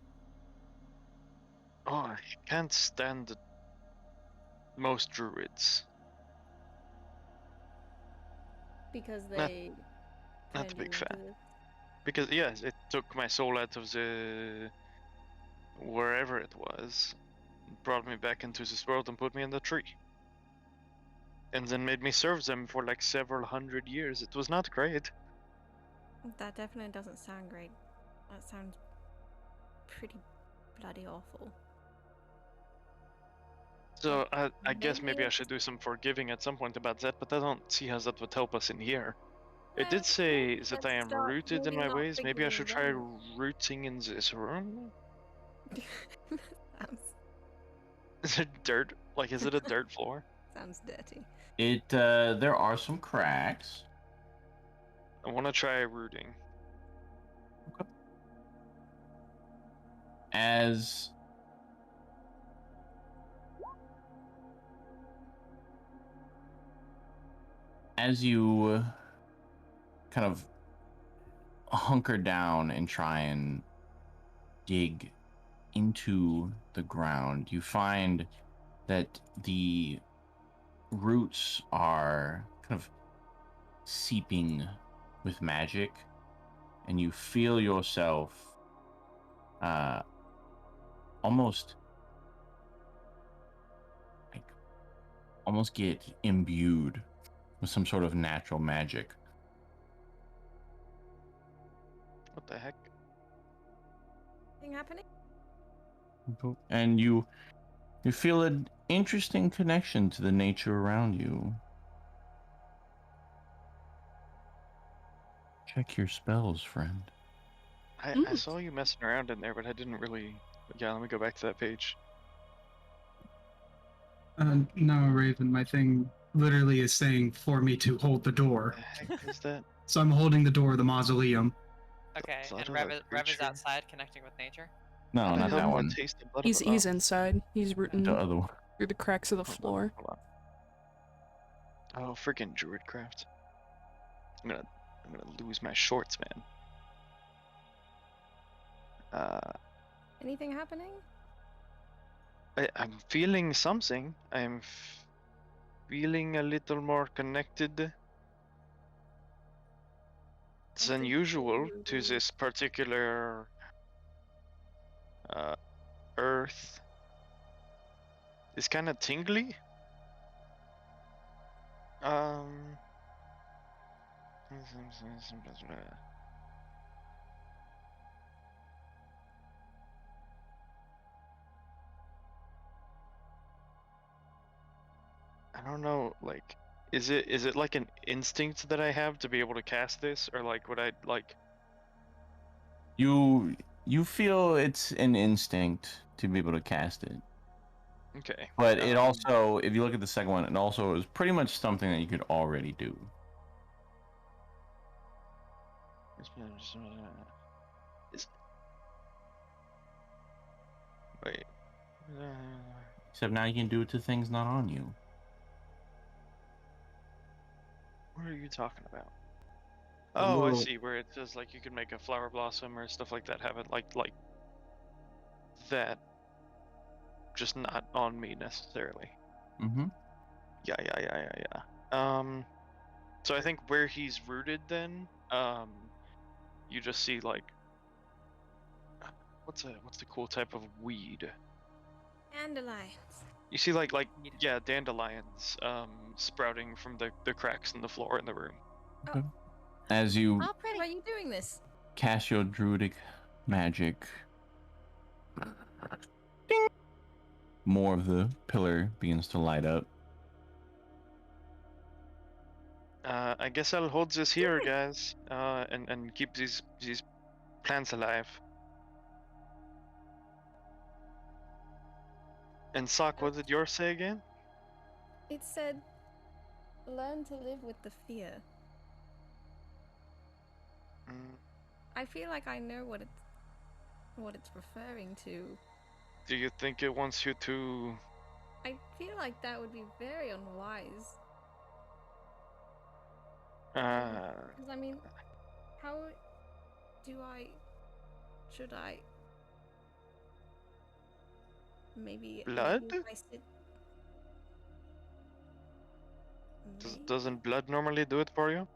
oh, I can't stand most druids. Because Not, they not a turned you big into fan. this. Because yes, it took my soul out of the wherever it was, brought me back into this world and put me in the tree. And then made me serve them for like several hundred years. It was not great. That definitely doesn't sound great. That sounds pretty bloody awful. So I guess maybe I it's- should do some forgiving at some point about that, but I don't see how that would help us in here. It Well, did say maybe that let's I am start rooted in moving my our ways. Maybe I should try figurines rooting in this room. sounds, Is it dirt? Like, is it a dirt floor? sounds dirty. It there are some cracks. I want to try rooting. As you kind of hunker down and try and dig into the ground, you find that the roots are kind of seeping with magic, and you feel yourself almost get imbued with some sort of natural magic. What the heck? Anything happening? And you feel an interesting connection to the nature around you. Check your spells, friend. I saw you messing around in there, but I didn't really. Yeah, let me go back to that page. No, Raven, my thing literally is saying for me to hold the door. The heck is that? So I'm holding the door of the mausoleum. Okay, blood and of a Rev is creature? outside connecting with nature. No, How the not hell that do I one. taste the blood He's of a... he's inside. He's rooting The other one. through the cracks of the Hold on, floor. hold on. Oh, freaking druidcraft! I'm gonna lose my shorts, man. Anything happening? I'm feeling something. I'm feeling a little more connected than usual to this particular earth. It's kind of tingly. I don't know, like, is it like an instinct that I have to be able to cast this, or like would I like? You feel it's an instinct to be able to cast it. Okay. But it also, if you look at the second one, it also is pretty much something that you could already do. Wait. Except now you can do it to things not on you. What are you talking about? A Oh, I little- see. Where it says like you can make a flower blossom or stuff like that have it like that, just not on me necessarily. Mm-hmm. Yeah. So I think where he's rooted, then, you just see like, what's the cool type of weed? Dandelions. You see like yeah, dandelions sprouting from the cracks in the floor in the room. Okay. As you How pretty. Why are you doing this? cast your druidic magic, ding, more of the pillar begins to light up. I guess I'll hold this here, guys, and keep these plants alive. And Sock, what did yours say again? It said, learn to live with the fear. I feel like I know what it's referring to. Do you think it wants you to? I feel like that would be very unwise. Because I mean, how should I maybe Blood? if I sit Doesn't blood normally do it for you?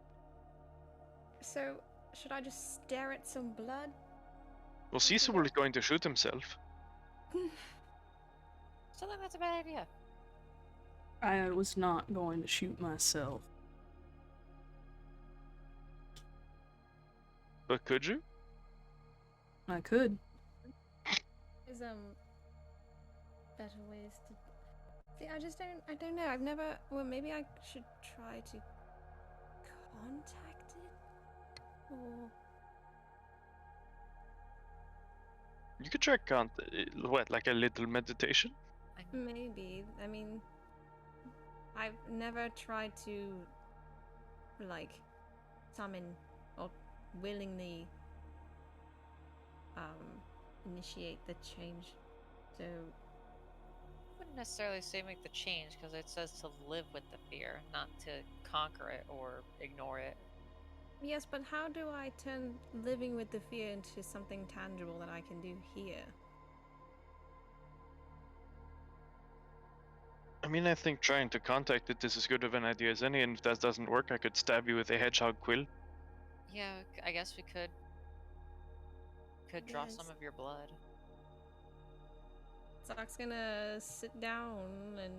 So should I just stare at some blood? Well, Cecil is going to shoot himself. Still think that's a bad idea. I was not going to shoot myself. But could you? I could. There's better ways to see. I don't know. I've never. Well, maybe I should try to contact it, or You could try what, like a little meditation? maybe. I mean, I've never tried to like summon or willingly initiate the change. So Wouldn't necessarily say make the change, because it says to live with the fear, not to conquer it or ignore it. yes, but how do I turn living with the fear into something tangible that I can do here? I mean, I think trying to contact it is as good of an idea as any, and if that doesn't work, I could stab you with a hedgehog quill. Yeah, I guess we could draw Yes. some of your blood. Zock's gonna sit down and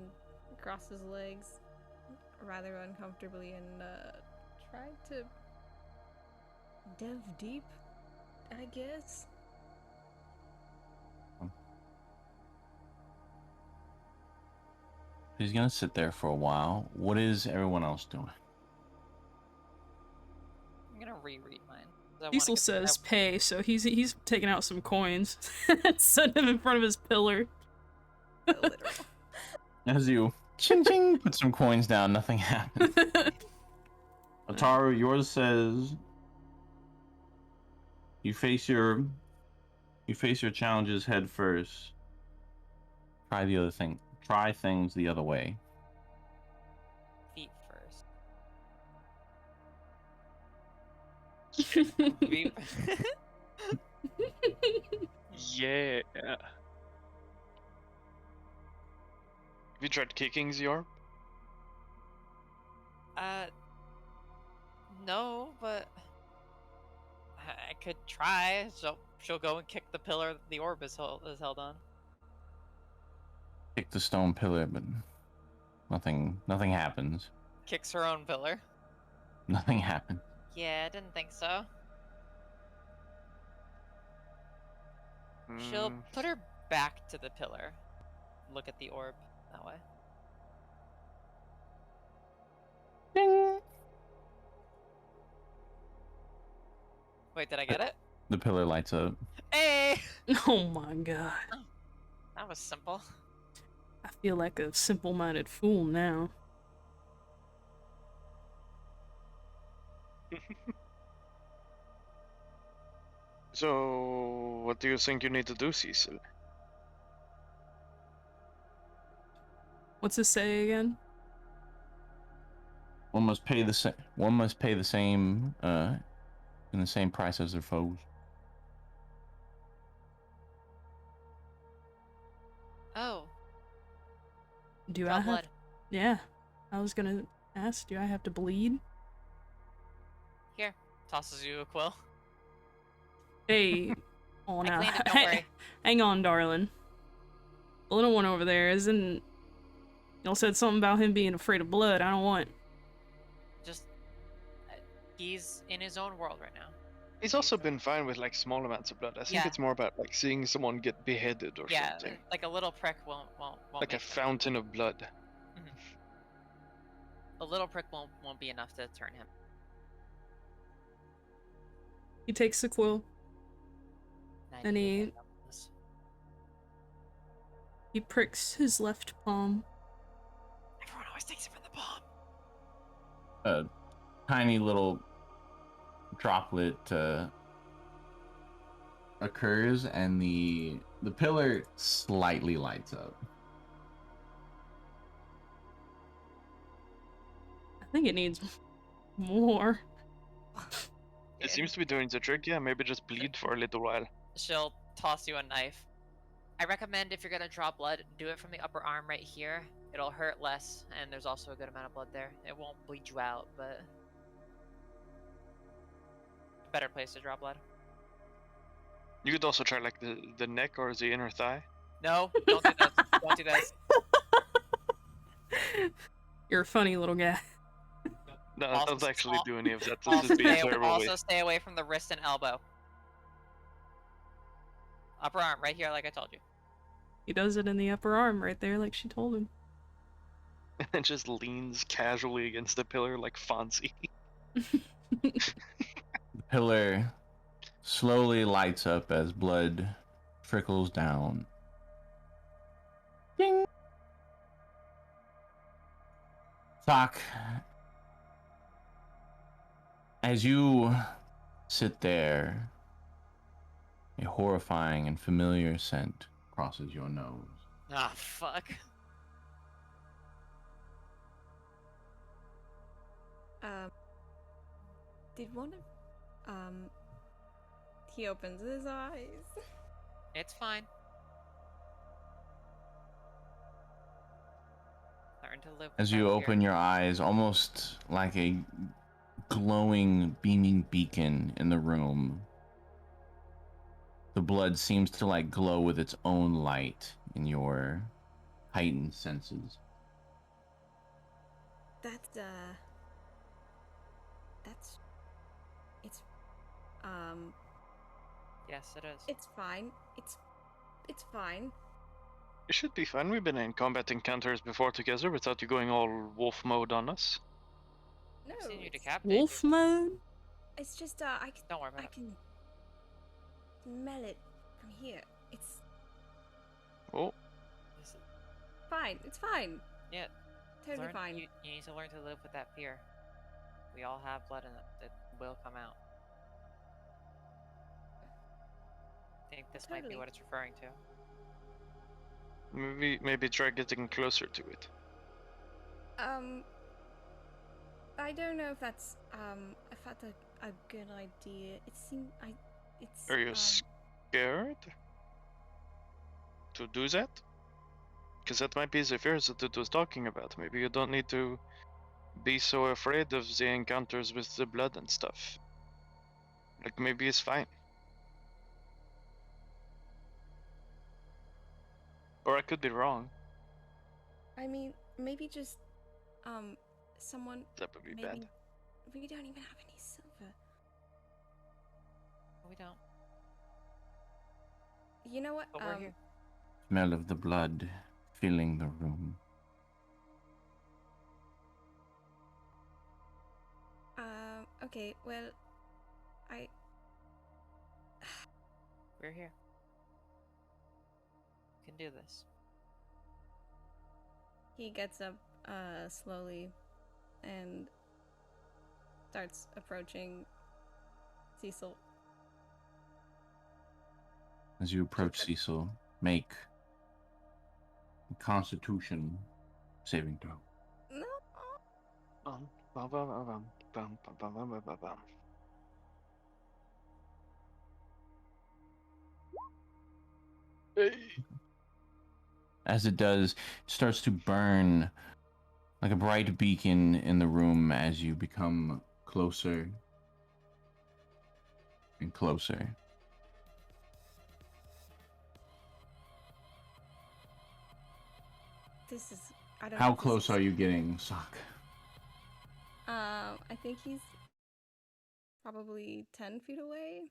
cross his legs rather uncomfortably and try to delve deep, I guess. He's gonna sit there for a while. What is everyone else doing? I'm gonna reread mine. 'cause I wanna Cecil get- says pay, so he's taking out some coins and set him in front of his pillar. Literal. As you ching ching put some coins down, nothing happens. Ataru, yours says you face your challenges head first. Try things the other way. feet first. Beep. Yeah. Have you tried kicking Zior? No, but I could try. She'll go and kick the pillar that the orb is held on. Kick the stone pillar, but nothing happens. Kicks her own pillar. Nothing happens. Yeah, I didn't think so. She'll put her back to the pillar. Look at the orb that way. Ding! Wait, did I get it? The pillar lights up. Hey! Oh my god. That was simple. I feel like a simple-minded fool now. So, what do you think you need to do, Cecil? What's it say again? One must pay the same in the same price as their foes. Oh, Do draw I have? blood. Yeah. I was gonna ask, do I have to bleed? Here. Tosses you a quill. Hey. Oh, I now. cleaned it, don't worry. Hang on, darling. The little one over there isn't. Y'all said something about him being afraid of blood. I don't want. Just, he's in his own world right now. He's also been fine with like small amounts of blood. I think Yeah. it's more about like seeing someone get beheaded or Yeah, something. like a little prick won't Like a make fountain of blood. a little prick won't be enough to turn him. He takes the quill. 90 And to he- hit on this. He pricks his left palm. Everyone always takes it from the palm. A tiny little droplet occurs, and the pillar slightly lights up. I think it needs more. It seems to be doing the trick. Yeah, maybe just bleed for a little while. She'll toss you a knife. I recommend if you're gonna draw blood, do it from the upper arm right here. It'll hurt less, and there's also a good amount of blood there. It won't bleed you out, but a better place to draw blood. You could also try like the neck or the inner thigh. No, don't do this. Don't do this. You're a funny little guy. No, Also- don't actually do any of that. This Also would be a stay, terrible also waste. stay away from the wrist and elbow. Upper arm, right here, like I told you. He does it in the upper arm right there, like she told him. And just leans casually against the pillar like Fonzie. The pillar slowly lights up as blood trickles down. Ding! Sock, as you sit there, a horrifying and familiar scent crosses your nose. Ah, fuck. Did one of he opens his eyes. It's fine. Learn to live As with you that open fear. your eyes, almost like a glowing, beaming beacon in the room, the blood seems to like glow with its own light in your heightened senses. That's it's Yes, it is. it's fine. It's fine. It should be fun. We've been in combat encounters before together without you going all wolf mode on us. No, I've seen you it's, decapitate Wolf people. mode? it's just Don't worry about I it. can smell it from here. It's Oh, Listen, fine. It's fine. Yeah, Totally learn, fine. You need to learn to live with that fear. We all have blood in it that will come out. I think this might be Totally. what it's referring to. maybe try getting closer to it. I don't know if that's a good idea. It seems it's Are you scared to do that? Because that might be the fears that it was talking about. Maybe you don't need to be so afraid of the encounters with the blood and stuff. Like maybe it's fine. Or I could be wrong. I mean, maybe just someone That would be maybe bad. we don't even have any silver. We don't. You know what? But we're here. Smell of the blood filling the room. Okay, well, We're here. We can do this. he gets up slowly and starts approaching Cecil. As you approach Cecil, make a Constitution saving throw. No. Bum, bum, bum, bum, bum, bum, bum, bum, bum, bum, bum. Hey. As it does, it starts to burn like a bright beacon in the room as you become closer and closer. This is. I don't. How know if this close is- are you getting, Sock? I think he's probably 10 feet away.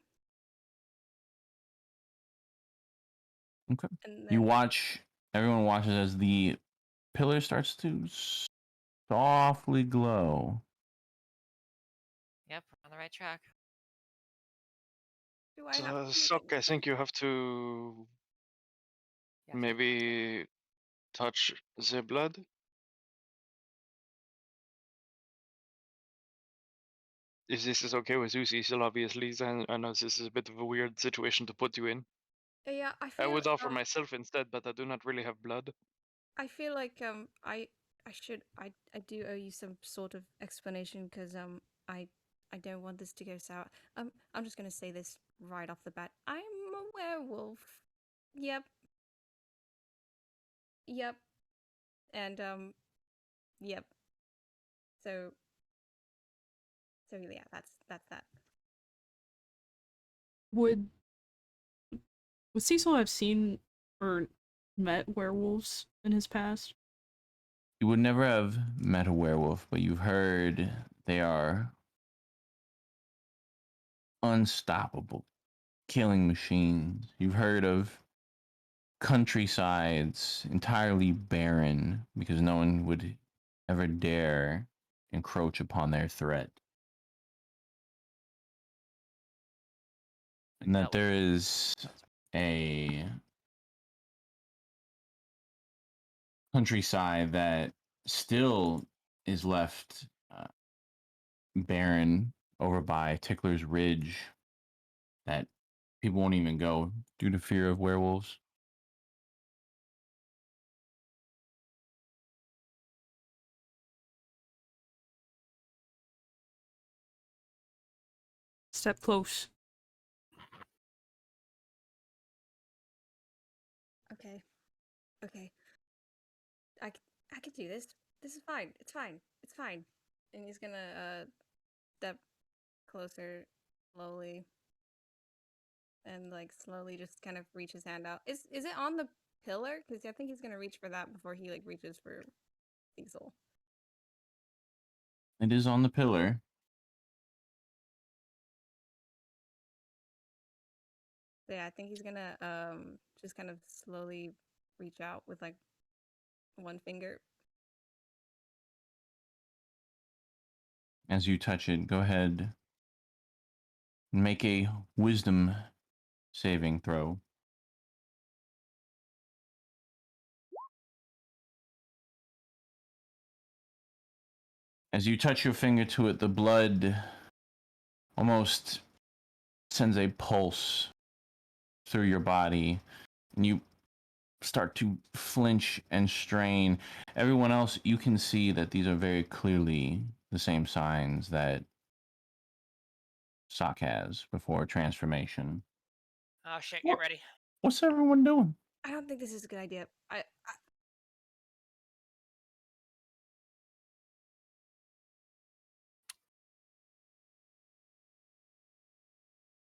Okay. And You then watch, everyone watches as the pillar starts to softly glow. Yep, we're on the right track. do I have to Sok, make I think you have to Yes, maybe touch the blood. If this is okay with you, Cecil, obviously, then I know this is a bit of a weird situation to put you in. Yeah, I I feel would offer myself instead, but I do not really have blood. I feel like I do owe you some sort of explanation because I don't want this to go sour. I'm just gonna say this right off the bat. I'm a werewolf. Yep. Yep. And yep. So yeah, that's that. Would Cecil have seen or met werewolves in his past? You would never have met a werewolf, but you've heard they are unstoppable killing machines. You've heard of countrysides entirely barren because no one would ever dare encroach upon their threat. And that there is a countryside that still is left barren over by Tickler's Ridge that people won't even go due to fear of werewolves. Step close. Okay. Okay. I could do this. This is fine. It's fine. It's fine. And he's gonna step closer slowly and like slowly just kind of reach his hand out. Is it on the pillar? Because I think he's gonna reach for that before he like reaches for Diesel. It is on the pillar. So yeah, I think he's gonna just kind of slowly reach out with like one finger. As you touch it, go ahead and make a wisdom saving throw. As you touch your finger to it, the blood almost sends a pulse through your body, and you start to flinch and strain. Everyone else, you can see that these are very clearly the same signs that Sock has before transformation. Oh shit, get ready. What's everyone doing? I don't think this is a good idea.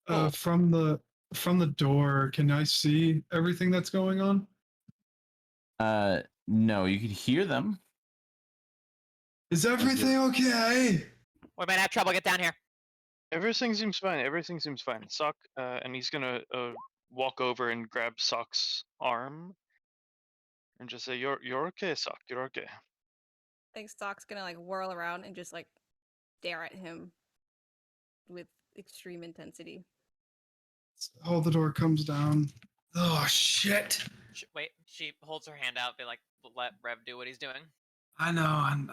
Oh. From the door, can I see everything that's going on? No, you could hear them. Is everything okay? We might have trouble. Get down here. Everything seems fine. Everything seems fine. Sock, and he's gonna walk over and grab Sock's arm, and just say, "You're okay, Sock. You're okay." I think Stock's gonna like whirl around and just like stare at him with extreme intensity. Oh, the door comes down. Oh shit! Wait, she holds her hand out. Be like, let Rev do what he's doing. I know.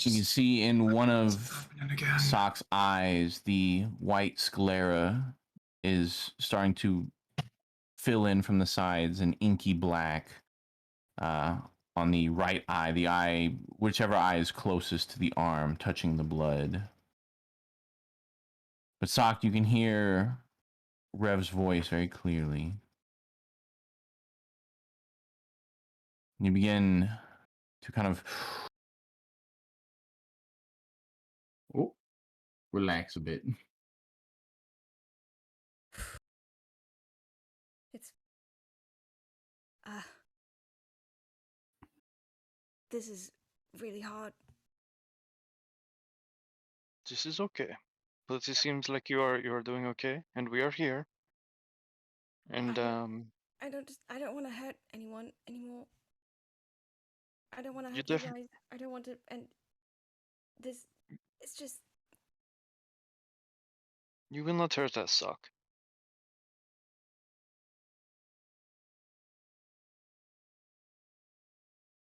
You can see in one It's of happening again. Sock's eyes, the white sclera is starting to fill in from the sides, an inky black on the right eye, the eye, whichever eye is closest to the arm, touching the blood. But Sock, you can hear Rev's voice very clearly. You begin to kind of relax a bit. It's this is really hard. This is okay, but it seems like you are doing okay, and we are here. And I don't want to hurt anyone anymore. I don't want to you hurt you definitely guys. I don't want to, and this, it's just, you will not hurt us, Sock.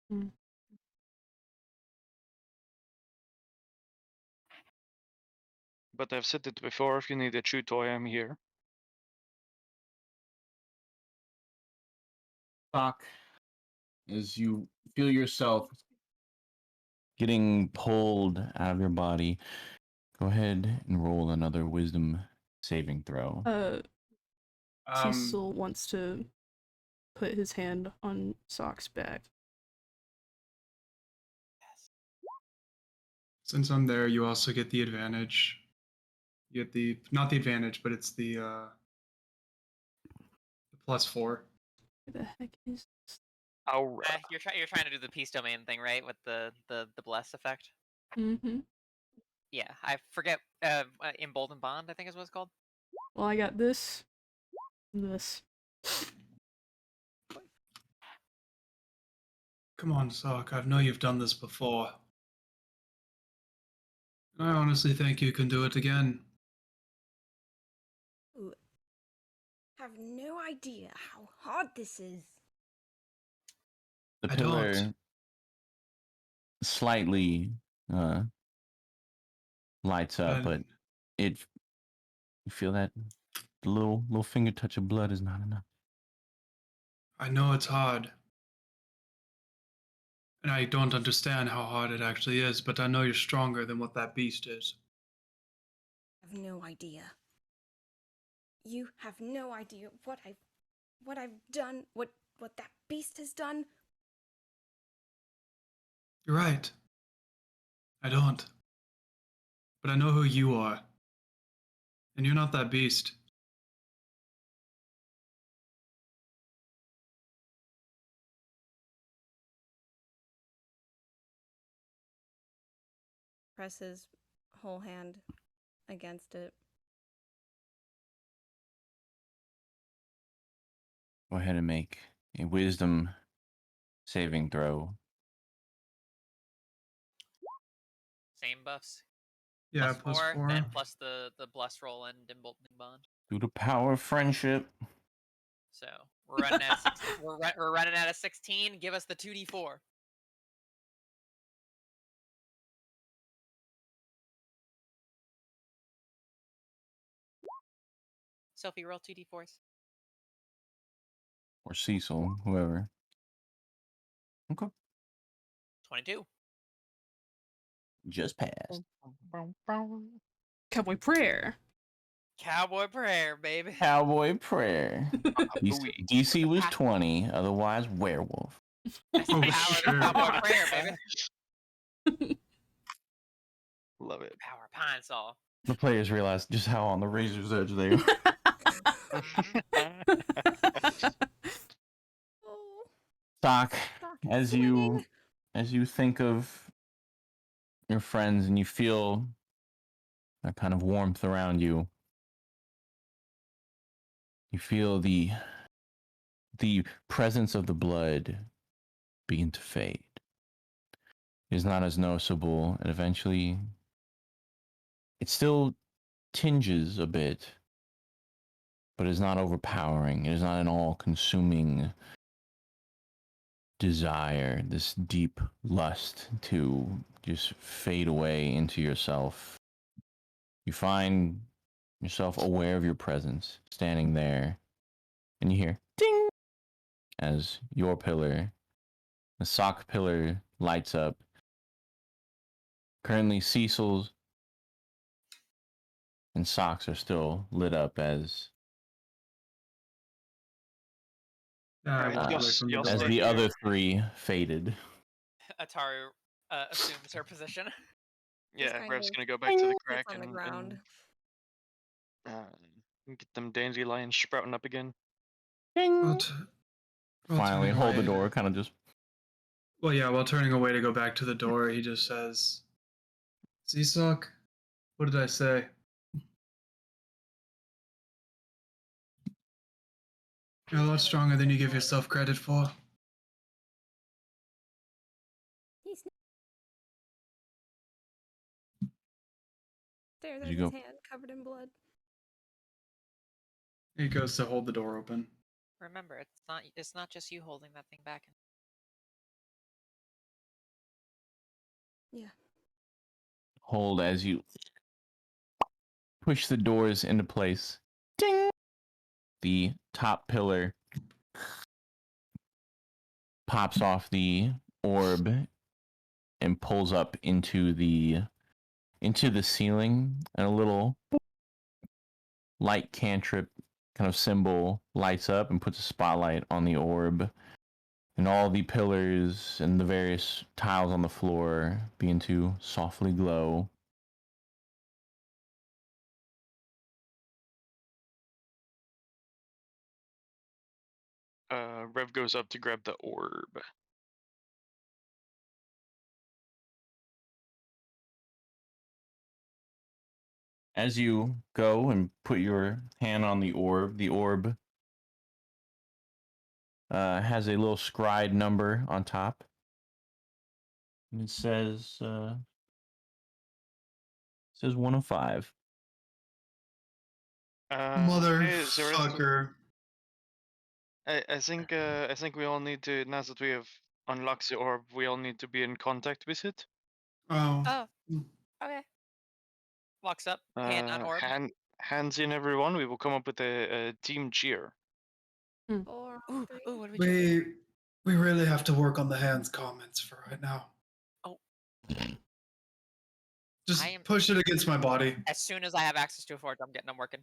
Mm. But I've said it before, if you need a chew toy, I'm here. Doc, as you feel yourself getting pulled out of your body, go ahead and roll another wisdom saving throw. Cecil wants to put his hand on Sock's back. Since I'm there, you also get the advantage. You get the not the advantage, but it's the +4. What the heck is this? Alright. You're trying to do the peace domain thing, right? With the bless effect. Mm-hmm. Yeah, I forget. Emboldened Bond, I think is what it's called. Well, I got this. And this. Come on, Sock. I know you've done this before. I honestly think you can do it again. Ooh, have no idea how hard this is. The I pillar don't. slightly lights up, And but you feel that the little finger touch of blood is not enough. I know it's hard. And I don't understand how hard it actually is, but I know you're stronger than what that beast is. I have no idea. You have no idea what I've done, what that beast has done. You're right. I don't. But I know who you are. And you're not that beast. Press his whole hand against it. Go ahead and make a wisdom saving throw. Same buffs. Yeah, +4, +4. and plus the bless roll and emboldening bond. Through the power of friendship. So we're running at 16. We're running at a 16. Give us the 2d4. Sophie, roll 2d4s. Or Cecil, whoever. Okay. 22. Just passed. Cowboy prayer. Cowboy prayer, baby. Cowboy prayer. DC was 20, otherwise werewolf. That's the Oh, power of the shit. cowboy prayer, baby. Love it. Power pine saw. The players realize just how on the razor's edge they are. Oh, Doc, Doc as swinging. you think of your friends and you feel that kind of warmth around you, you feel the presence of the blood begin to fade. It is not as noticeable, and eventually it still tinges a bit, but it's not overpowering. It is not an all-consuming desire, this deep lust to just fade away into yourself. You find yourself aware of your presence, standing there, and you hear ding as your pillar, the sock pillar, lights up. Currently, Cecil's and Socks are still lit up as Yeah, I Alright, walk y'all away from the y'all as door. stay the here. other three faded. Ataru assumes her position. Yeah, kind Rev's of gonna go back to the sits crack on the and ground. get them dandelions sprouting up again. I'll Finally, turn hold the away. door, kind of just. Well, yeah, while turning away to go back to the door, he just says, "Seesock, what did I say? You're a lot stronger than you give yourself credit for." He stares Did at you his go? hand covered in blood. He goes to hold the door open. Remember, it's not just you holding that thing back. Yeah. Hold as you push the doors into place. Ding! The top pillar pops off the orb and pulls up into the ceiling, and a little light cantrip kind of symbol lights up and puts a spotlight on the orb, and all the pillars and the various tiles on the floor begin to softly glow. Rev goes up to grab the orb. As you go and put your hand on the orb has a little scried number on top. And it says 105. Hey, Zereth, Motherfucker. I think we all need to, now that we have unlocked the orb, we all need to be in contact with it. Oh. Oh, okay. Walks up, hand on orb. Hands in, everyone. We will come up with a team cheer. Four, Ooh, three. ooh, what do we do? We really have to work on the hands comments for right now. Oh. Just I am- push it against my body. As soon as I have access to a forge, I'm getting them working.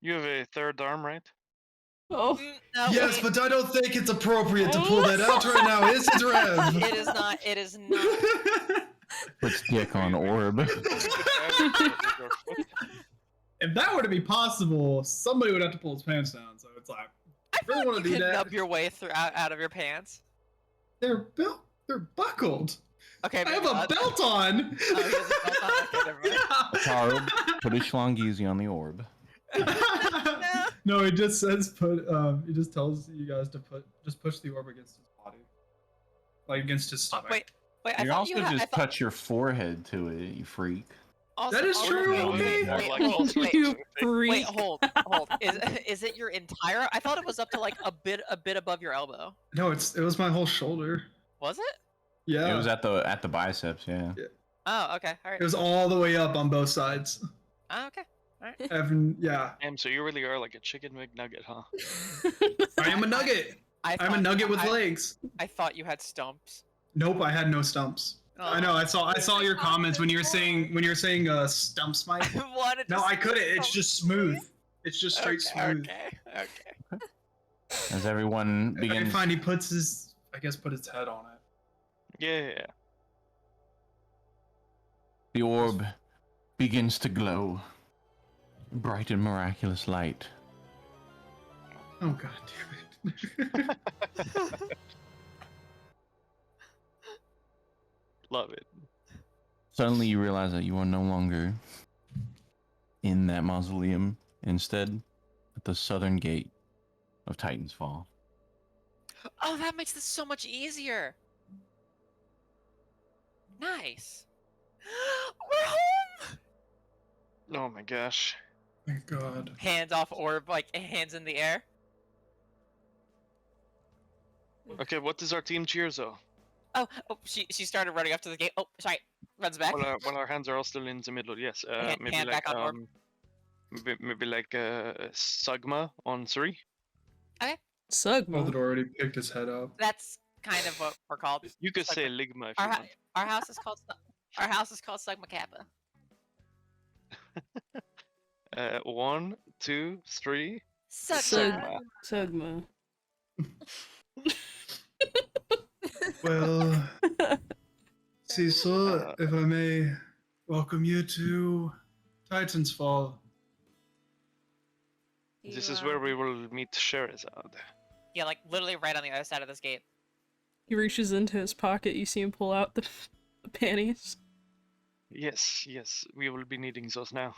You have a third arm, right? Oh. No, Yes, wait. but I don't think it's appropriate to pull that out right now, is it, Rev? It is not. It is not. Puts dick on orb. If that were to be possible, somebody would have to pull his pants down. So it's like, I really feel wanna like do you can that. nub your way through out of your pants. they're built, they're buckled. Okay, I have maybe a not. belt on. Oh, he has a belt on? Okay, never mind. Charles, put a schlongeezy on the orb. No, it just says put. It just tells you guys to push the orb against his body, like against his stomach. Wait. I You thought also you had. just touch your forehead to it, you freak. That is true, okay. You freak. Wait, hold. Is it your entire? I thought it was up to like a bit above your elbow. No, it was my whole shoulder. Was it? Yeah, It was at the biceps, yeah. Oh, okay. All right. it was all the way up on both sides. Oh, okay. All right. Evan, yeah, So you really are like a chicken McNugget, huh? I am a nugget. I'm a thought- nugget with legs. I thought you had stumps. Nope, I had no stumps. I know. I saw your comments when you were saying stumps, Mike. I wanted to No, I say couldn't. It's stumps. just smooth. It's just straight smooth. Okay. As everyone I begins find he puts his, put his head on it. Yeah. the orb begins to glow. Bright and miraculous light. Oh god damn it. Love it. Suddenly you realize that you are no longer in that mausoleum. Instead, at the southern gate of Titan's Fall. Oh, that makes this so much easier. Nice. We're home. Oh my gosh. Thank god. Hands off orb, like hands in the air. Okay, what is our team cheers though? Oh, she started running up to the gate. Oh, sorry. Runs back. Well, our hands are all still in the middle. Yes. Maybe hand like back on orb. maybe like Sugma on 3. Sugma. Voldemort already picked his head up. That's kind of what we're called. You could say Sugma. Ligma if you want. Our house is called Sugma Kappa. 1, 2, 3. Sugma. Sugma. Well, Cecil, if I may welcome you to Titan's Fall. This is where we will meet Sherazade. Yeah, like literally right on the other side of this gate. He reaches into his pocket. You see him pull out the panties. Yes, we will be needing those now.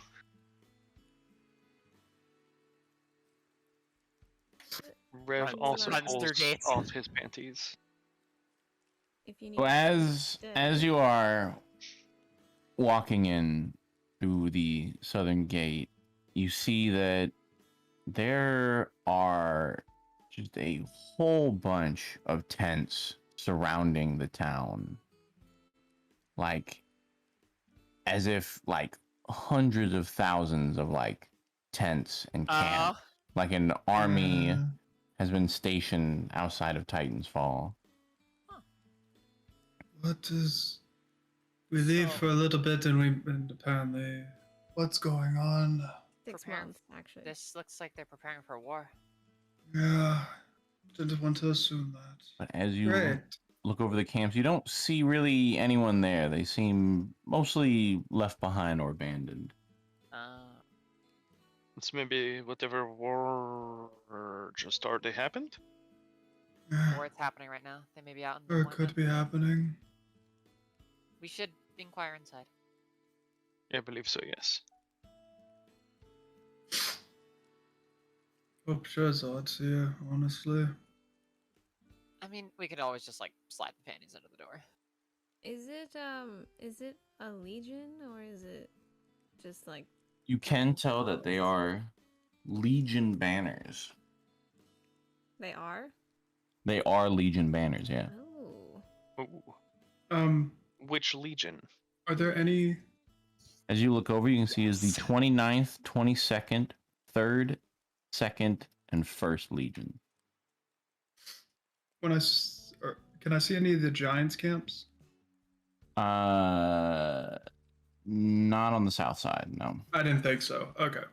Rev Runs- also runs through pulls gates. off his panties. If you need So as you are walking in through the southern gate, you see that there are just a whole bunch of tents surrounding the town. Like as if like hundreds of thousands of like tents and camps. Like an army has been stationed outside of Titan's Fall. What is? We leave So- for a little bit, and apparently, what's going on? 6 Prepare- months, actually. This looks like they're preparing for war. Yeah, didn't want to assume that. But as you Great. look over the camps, you don't see really anyone there. They seem mostly left behind or abandoned. It's maybe whatever war just already happened. Or it's happening right now. They may be out in the Or it morning. could be happening. We should inquire inside. I believe so. Yes. Hope Shazad's here, honestly. I mean, we could always just like slide the panties under the door. Is it a legion or is it just like You can tell that they are Legion banners. they are? They are Legion banners, yeah. Oh. Ooh. Which legion? Are there any? As you look over, you can see is the 29th, 22nd, 3rd, 2nd, and 1st Legion. Can I see any of the Giants camps? Not on the south side, no. I didn't think so. Okay.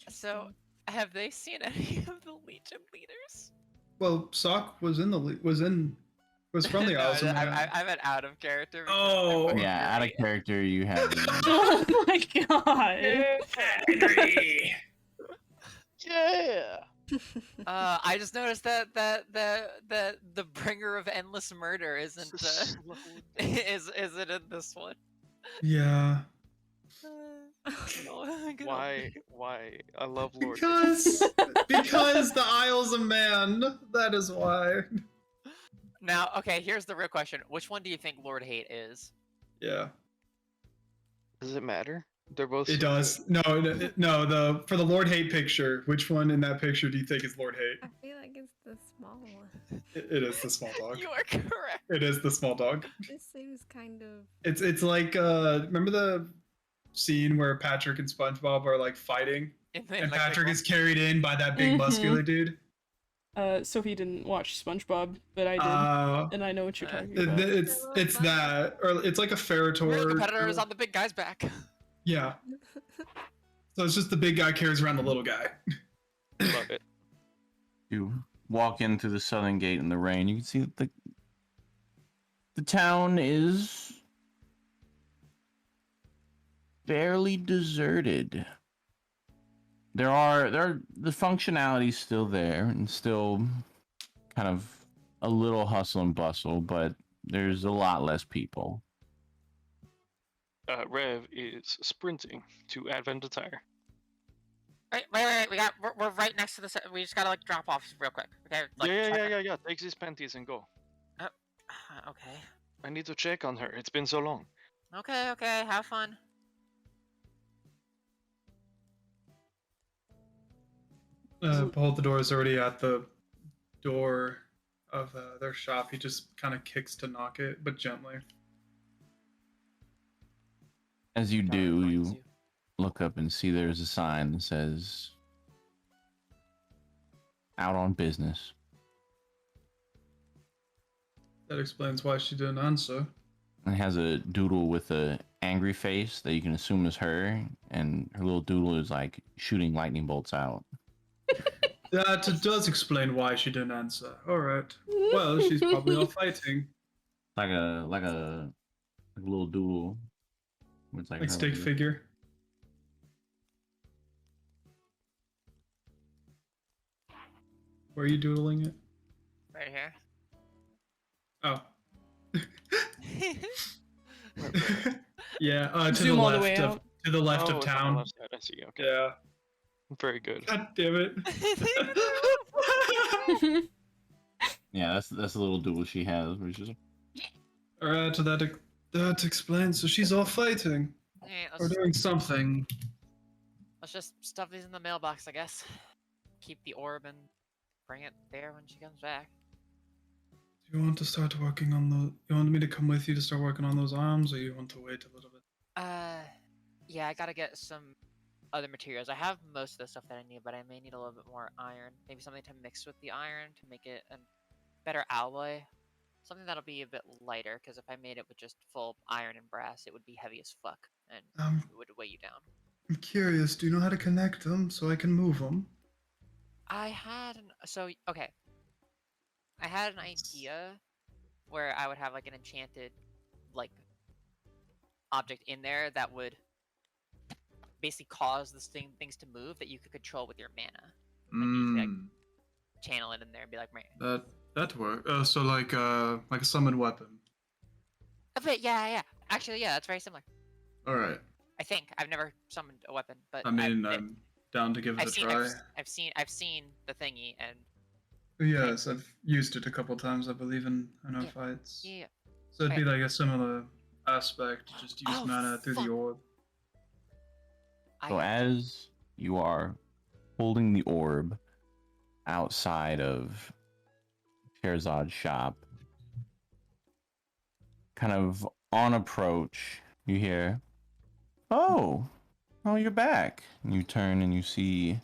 So, have they seen any of the Legion leaders? Well, Sock was in was from the No, Isles of Man. I'm an out of character. because Oh. I'm Yeah, out of great. character, you have. Oh my god. Henry! Yeah. I just noticed that the bringer of endless murder isn't isn't in this one. Yeah. Why? I love Lord. Because the Isles of Man. That is why. Now, okay, here's the real question: which one do you think Lord Hate is? Yeah. Does it matter? They're both. It does. No. For the Lord Hate picture, which one in that picture do you think is Lord Hate? I feel like it's the small one. It is the small dog. You are correct. It is the small dog. This seems kind of It's like remember the scene where Patrick and SpongeBob are like fighting, and like, Patrick is carried in by that big Mhm. muscular dude. Sophie didn't watch SpongeBob, but I did, and I know what you're talking about. It's that, or it's like a Ferritor. the competitor is on the big guy's back. Yeah. So it's just the big guy carries around the little guy. Love it. You walk in through the southern gate in the rain. You can see that the town is fairly deserted. There are the functionality's still there and still kind of a little hustle and bustle, but there's a lot less people. Rev is sprinting to Advent Attire. Wait. We're right next to the. We just gotta like drop off real quick. Okay. Like, Yeah. Take these panties and go. Okay. I need to check on her. It's been so long. Okay. Have fun. Behold, the door is already at the door of their shop. He just kind of kicks to knock it, but gently. As you do, Finds you look up and see there's a sign that says "Out on Business." That explains why she didn't answer. And it has a doodle with a angry face that you can assume is her, and her little doodle is like shooting lightning bolts out. That does explain why she didn't answer. All right. Well, she's probably all fighting. Like a little doodle. It's Like her stick with it. figure. Where are you doodling it? Right here. Oh. Yeah, to Zoom the all the left way of out. to the left Oh, of it's on the town. left side, I see. Okay. Yeah. Very good. God damn it. Yeah, that's a little doodle she has, where she's like, Alright, so that explains. So she's all fighting. Hey, Or doing something. let's just stuff these in the mailbox, I guess. Keep the orb and bring it there when she comes back. Do you want to start working on you want me to come with you to start working on those arms, or you want to wait a little bit? Yeah, I gotta get some other materials. I have most of the stuff that I need, but I may need a little bit more iron. Maybe something to mix with the iron to make it a better alloy. Something that'll be a bit lighter, because if I made it with just full iron and brass, it would be heavy as fuck, and it would weigh you down. I'm curious. Do you know how to connect them so I can move them? Okay. I had an idea where I would have like an enchanted like object in there that would basically cause things to move that you could control with your mana. Like you could channel it in there and be like, man. That work. So like a summon weapon. A bit, yeah. Actually, yeah, that's very similar. All right. I think I've never summoned a weapon, but I mean, I'm down to give it a try. I've seen the thingy, and Yes, I've used it a couple times, I believe, in our fights. yeah. So it'd be like a similar aspect, just use mana through the orb. So as you are holding the orb outside of Sherazad's shop, kind of on approach, you hear, "Oh, you're back." And you turn and you see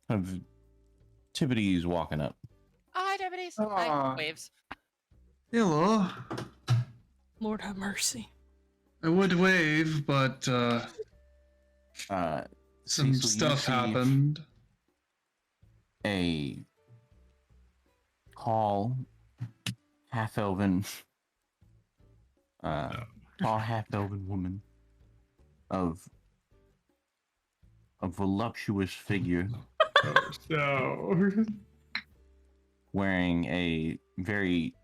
kind of Tibides walking up. Oh, hi, deputies. Aw. Hi, waves. Hello. Lord have mercy. I would wave, but some Cecil, you stuff see happened. A tall, half-elven, half-elven woman of a voluptuous figure Oh, no. wearing a very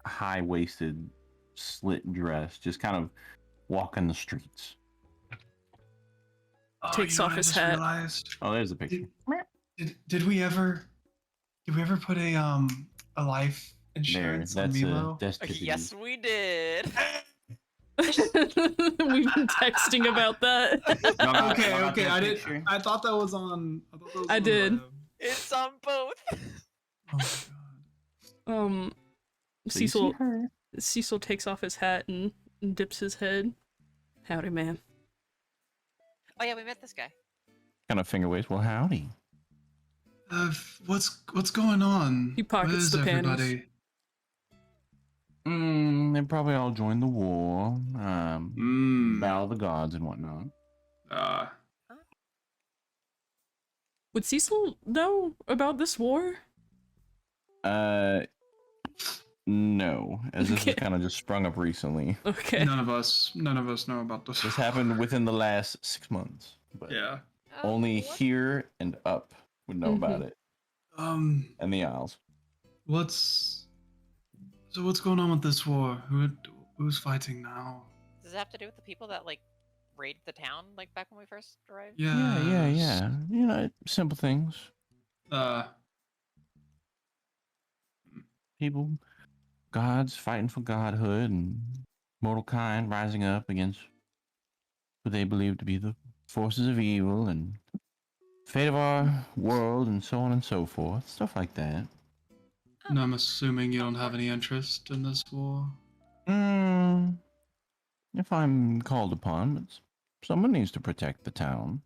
high-waisted slit dress, just kind of walking the streets. Takes you know off what I his just hat. realized? Oh, there's a picture. Did we ever put a life There, insurance on that's Milo? Tibides. Yes, we did. We've been texting about that. Okay. I thought that was on. I did. It's on both. Oh my god. So you see her. Cecil takes off his hat and dips his head. Howdy, man. Oh yeah, we met this guy. Kind of finger waves. Well, howdy. What's going on? He pockets Where's the panties. everybody? They probably all joined the war. Battle of the gods and whatnot. Would Cecil know about this war? No, as this has kind of just sprung up recently. Okay. None of us know about this. This happened within the last 6 months, but Yeah. only What? here and up would know about it, and the Isles. What's going on with this war? Who's fighting now? Does it have to do with the people that like raided the town like back when we first arrived? Yeah. You know, simple things. People, gods fighting for godhood, and mortal kind rising up against who they believe to be the forces of evil and fate of our world, and so on and so forth. Stuff like that. And I'm assuming you don't have any interest in this war. If I'm called upon, but someone needs to protect the town.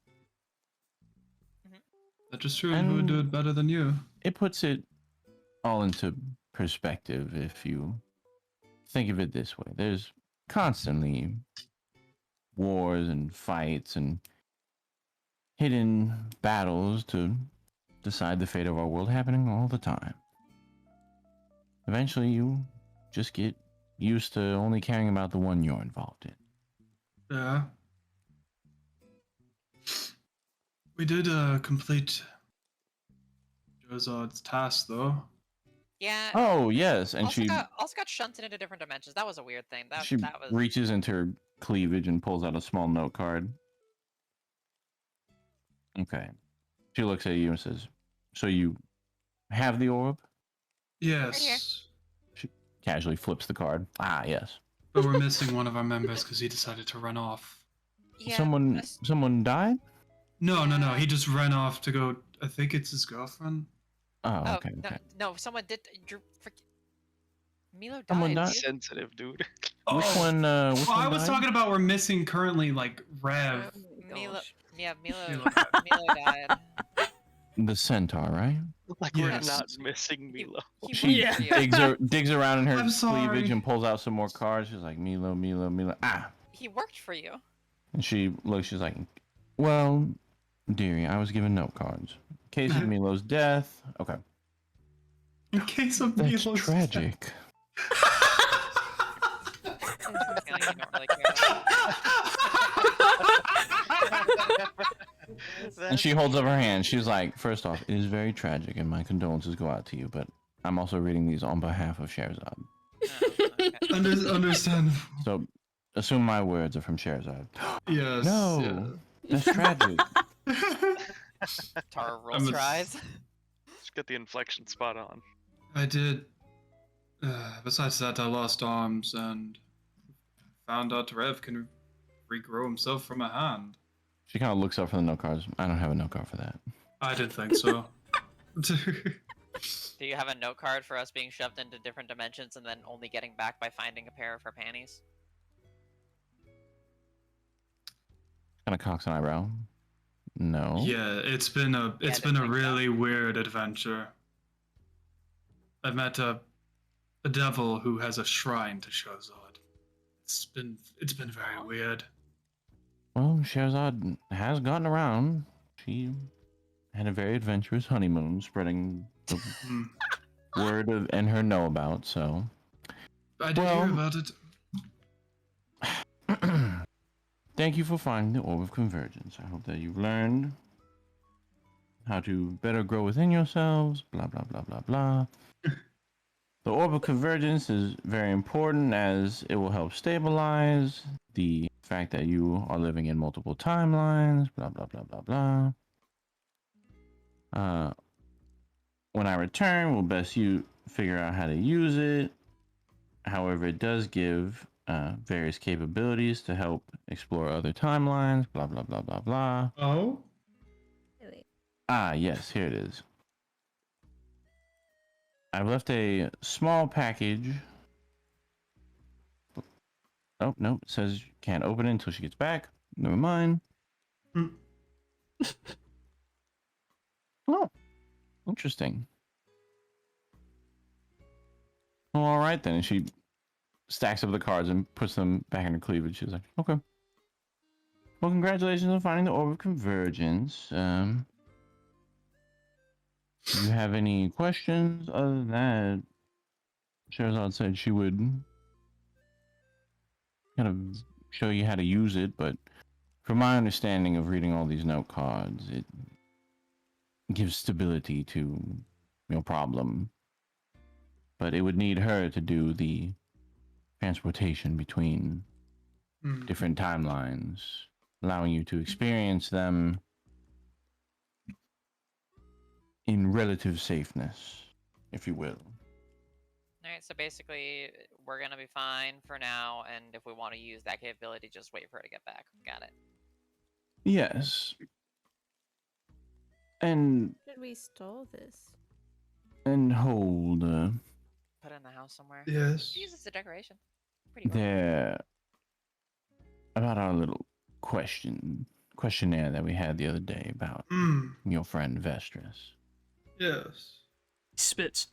That's just true. Who would do it better than you? It puts it all into perspective if you think of it this way. There's constantly wars and fights and hidden battles to decide the fate of our world happening all the time. Eventually, you just get used to only caring about the one you're involved in. Yeah. We did complete Jozard's task, though. Yeah. Oh, yes, and also she got shunted into different dimensions. That was a weird thing. That was reaches into her cleavage and pulls out a small note card. Okay. She looks at you and says, "So you have the orb?" Yes. She casually flips the card. Ah, yes. But we're missing one of our members because he decided to run off. yeah. Someone died? No. He just ran off to go. I think it's his girlfriend. Oh, okay. No, someone did. Milo died. Someone dude. died? Sensitive, dude. Which Oh, one? Which well, one I was died? talking about we're missing currently like Rev. Oh my Milo, gosh. yeah, Milo, Milo Milo died. The centaur, right? Like we're Yes. not missing He, Milo. he She worked for you. digs around in her I'm sorry. cleavage and pulls out some more cards. She's like, Milo, Milo, Milo. Ah! He worked for you. And she looks, she's like, well, dearie, I was given note cards. In case of Milo's death. Okay. In case of That's Milo's tragic. Acting like you don't really care. And she holds up her hand. She's like, first off, it is very tragic, and my condolences go out to you, but I'm also reading these on behalf of Sherazad. Oh, okay. Understand. So assume my words are from Sherazad. Yes. No, that's tragic. Tara rolls I'm a- her eyes. Just get the inflection spot on. I did. Besides that, I lost arms and found out Rev can regrow himself from a hand. She kind of looks up for the note cards. I don't have a note card for that. I didn't think so. Do you have a note card for us being shoved into different dimensions and then only getting back by finding a pair of her panties? Kind of cocks an eyebrow. No. Yeah, it's been a Yeah, I been didn't a think so. really weird adventure. I met a devil who has a shrine to Shazad. It's been very weird. Well, Sherazad has gotten around. She had a very adventurous honeymoon, spreading the Hmm. word of and her know about. So, I did Well- hear about it. thank you for finding the Orb of Convergence. I hope that you've learned how to better grow within yourselves. Blah blah blah blah blah. The Orb of Convergence is very important as it will help stabilize the fact that you are living in multiple timelines. Blah blah blah blah blah. When I return, we'll best you figure out how to use it. However, it does give various capabilities to help explore other timelines. Blah blah blah blah blah. Oh? Really? Ah, yes, here it is. I've left a small package. Oh, no, it says you can't open it until she gets back. Never mind. Hmm. Oh, interesting. Well, all right then. And she stacks up the cards and puts them back in her cleavage. She's like, okay. Well, congratulations on finding the Orb of Convergence. Do you have any questions other than that? Sherazad said she would kind of show you how to use it, but from my understanding of reading all these note cards, it gives stability to your problem. But it would need her to do the transportation between Hmm. different timelines, allowing you to experience them in relative safeness, if you will. Alright, so basically, we're gonna be fine for now, and if we want to use that capability, just wait for her to get back. Got it. Yes. And Should we store this? hold Put it in the house somewhere. Yes. Use it as a decoration. Pretty cool. there about our little questionnaire that we had the other day about Hmm. your friend Vestris. Yes. Spits.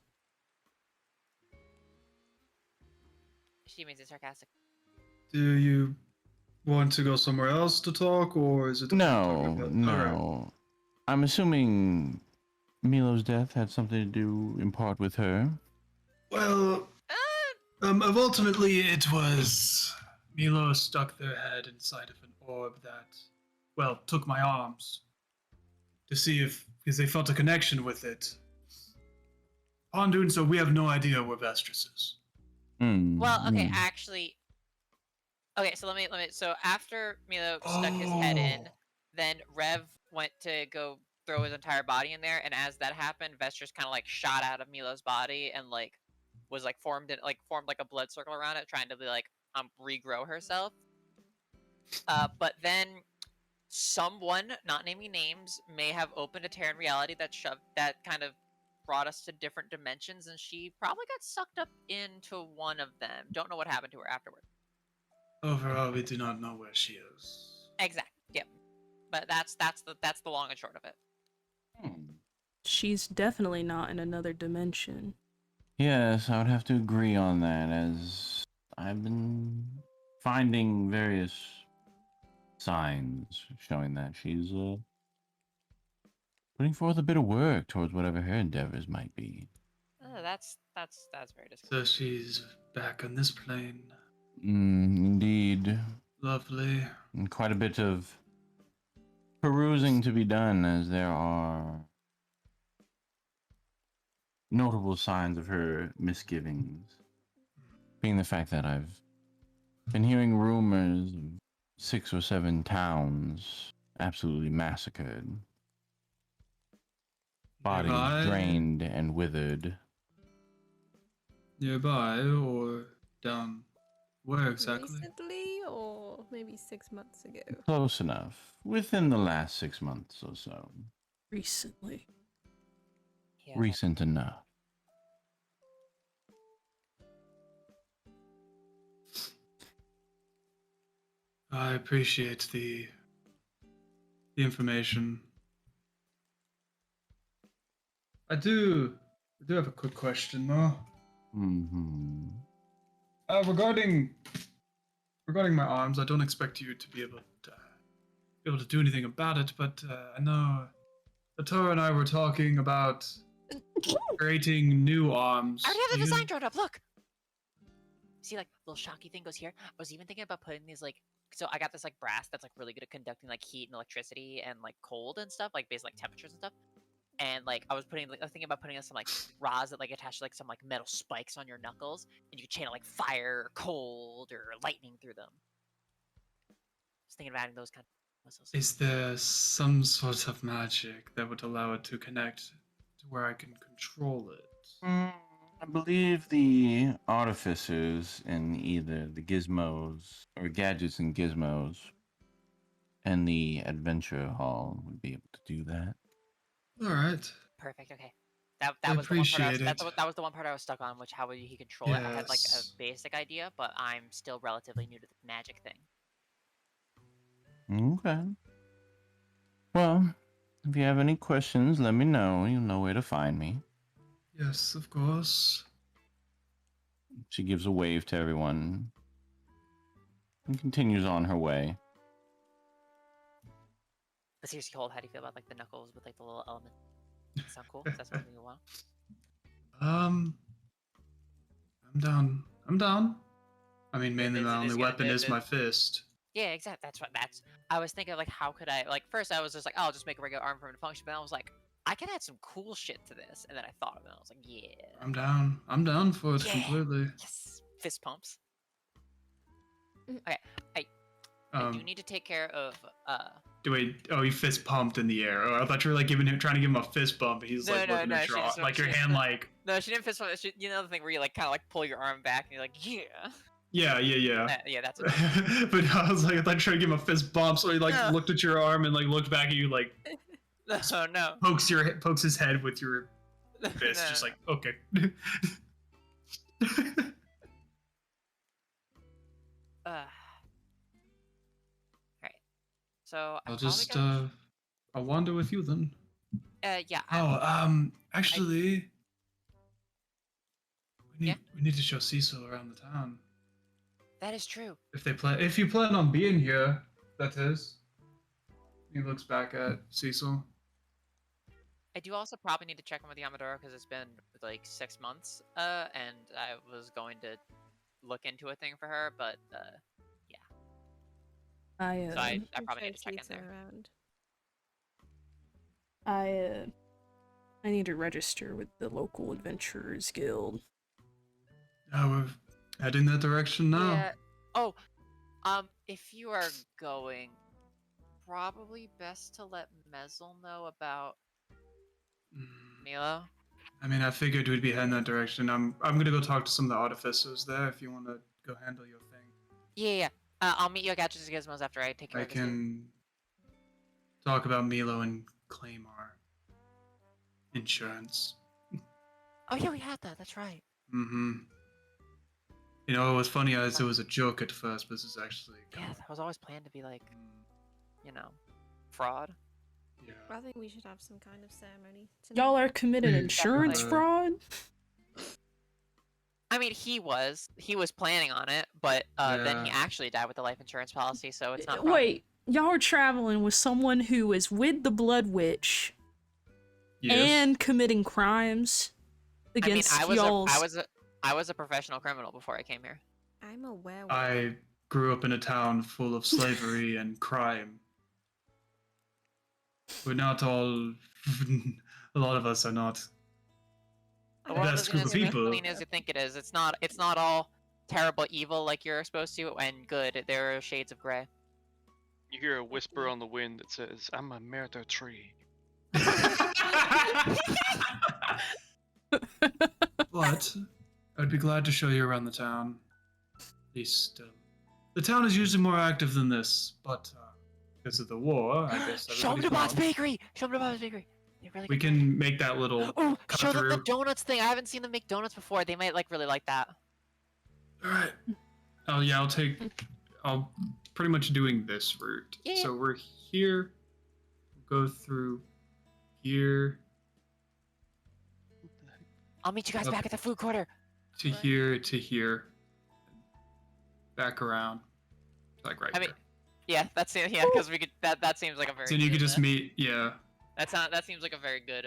She means it sarcastic. Do you want to go somewhere else to talk, or is it? No, Alright. no. I'm assuming Milo's death had something to do in part with her. Well, ultimately it was Milo stuck their head inside of an orb that, well, took my arms to see if, because they felt a connection with it. Upon doing so, we have no idea where Vestris is. Well, okay, Hmm. actually. Okay, so let me. So after Milo stuck his head in, Oh. then Rev went to go throw his entire body in there, and as that happened, Vestris kind of like shot out of Milo's body and like was like formed like a blood circle around it, trying to be like regrow herself. But then someone, not naming names, may have opened a tear in reality that kind of brought us to different dimensions, and she probably got sucked up into one of them. Don't know what happened to her afterward. Overall, we do not know where she is. Exactly. Yep. But that's the long and short of it. She's definitely not in another dimension. Yes, I would have to agree on that, as I've been finding various signs showing that she's putting forth a bit of work towards whatever her endeavors might be. That's very So disappointing. she's back on this plane. Indeed. Lovely. And quite a bit of perusing to be done, as there are notable signs of her misgivings. Being the fact that I've been hearing rumors of 6 or 7 towns absolutely massacred, bodies Nearby? drained and withered. Nearby or down? Where exactly? Recently, or maybe 6 months ago? Close enough. Within the last 6 months or so. Recently. Yeah. Recent enough. I appreciate the information. I do have a quick question though. Mm-hmm. Regarding my arms, I don't expect you to be able to do anything about it, but I know Atora and I were talking about creating new arms. I already have the Do you- design drawn up. Look. See, like little shocky thing goes here. I was even thinking about putting these like. So I got this like brass that's like really good at conducting like heat and electricity and like cold and stuff, like based like temperatures and stuff. And like I was thinking about putting some like rods that like attach like some like metal spikes on your knuckles, and you can channel like fire, or cold, or lightning through them. Just thinking of adding those kind of muscles. Is there some sort of magic that would allow it to connect to where I can control it? I believe the artificers in either the gizmos or gadgets and gizmos and the adventure hall would be able to do that. All right. Perfect. Okay. That I was the one part I was, appreciate it. that was the one part I was stuck on, which how would he control it? I had like a Yes. basic idea, but I'm still relatively new to the magic thing. Okay. Well, if you have any questions, let me know. You know where to find me. Yes, of course. She gives a wave to everyone and continues on her way. But seriously, Hold, how do you feel about like the knuckles with like the little element? Does that sound cool? Is that something you want? I'm down. I'm down. I mean, mainly my only weapon is my fist. Yeah, exactly. That's. I was thinking like, how could I like? First, I was just like, oh, I'll just make a regular arm for him to function. But I was like, I can add some cool shit to this. And then I thought of it. I was like, yeah. I'm down. I'm down for it Yeah. completely. Yes. Fist pumps. Mm. Okay. I do need to take care of. Wait. Oh, you fist pumped in the air. Oh, I thought you were like trying to give him a fist bump. And he's like looking at your she just- like your she hand just- like. No, she didn't fist pump. You know the thing where you like kind of like pull your arm back and you're like, yeah. Yeah. Yeah, that's what. But I was like, I thought you were trying to give him a fist bump, so he like No. looked at your arm and like looked back at you, like No. pokes his head with your fist, No. just like okay. Right. So I'll I just probably got. I'll wander with you then. Yeah. Actually, Yeah? we need to show Cecil around the town. That is true. If you plan on being here, that is. He looks back at Cecil. I do also probably need to check in with Yamadora because it's been like 6 months. And I was going to look into a thing for her, but yeah. I So I probably need to check in there. Around. I need to register with the local adventurers guild. We're heading that direction now. Yeah. Oh, if you are going, probably best to let Mezel know about Milo. I mean, I figured we'd be heading that direction. I'm gonna go talk to some of the artificers there if you want to go handle your thing. Yeah. I'll meet you at Gadgets and Gizmos after I take care I of this. Here. can talk about Milo and claim our insurance. Oh yeah, we had that. That's right. Mm-hmm. You know, it was funny as it was a joke at first, but this is actually. Yeah, that was always planned to be like, Mm, you know, fraud. yeah. I think we should have some kind of ceremony. Y'all are committing Mm, insurance definitely. fraud? I mean, he was planning on it, but then he Yeah. actually died with the life insurance policy, so it's not a problem. Wait, y'all are traveling with someone who is with the Blood Witch Yes. and committing crimes I mean, against I y'all's. was a professional criminal before I came here. I'm a werewolf. I grew up in a town full of slavery and crime. We're not all. A lot of us are not. I The don't world Best isn't group of as people. clean as you think it is. It's not all terrible evil like you're supposed to, and good. There are shades of gray. You hear a whisper on the wind that says, "I'm a murder tree." But I'd be glad to show you around the town. At least the town is usually more active than this, but because of the war, I guess Show them everybody's to Bob's gone. Bakery. Show them to Bob's Bakery. They're really We good. can make that little Oh, cut show them the through. donuts thing. I haven't seen them make donuts before. They might really like that. All right. Oh yeah, I'll pretty much doing this route. Yeah. So we're here. Go through here I'll meet you guys Up. back at the food quarter. to Right. here to here. Back around. Like right I mean, there. yeah, that's it. Yeah, because we could. That seems like a very. So you good, could just meet, yeah, That seems like a very good.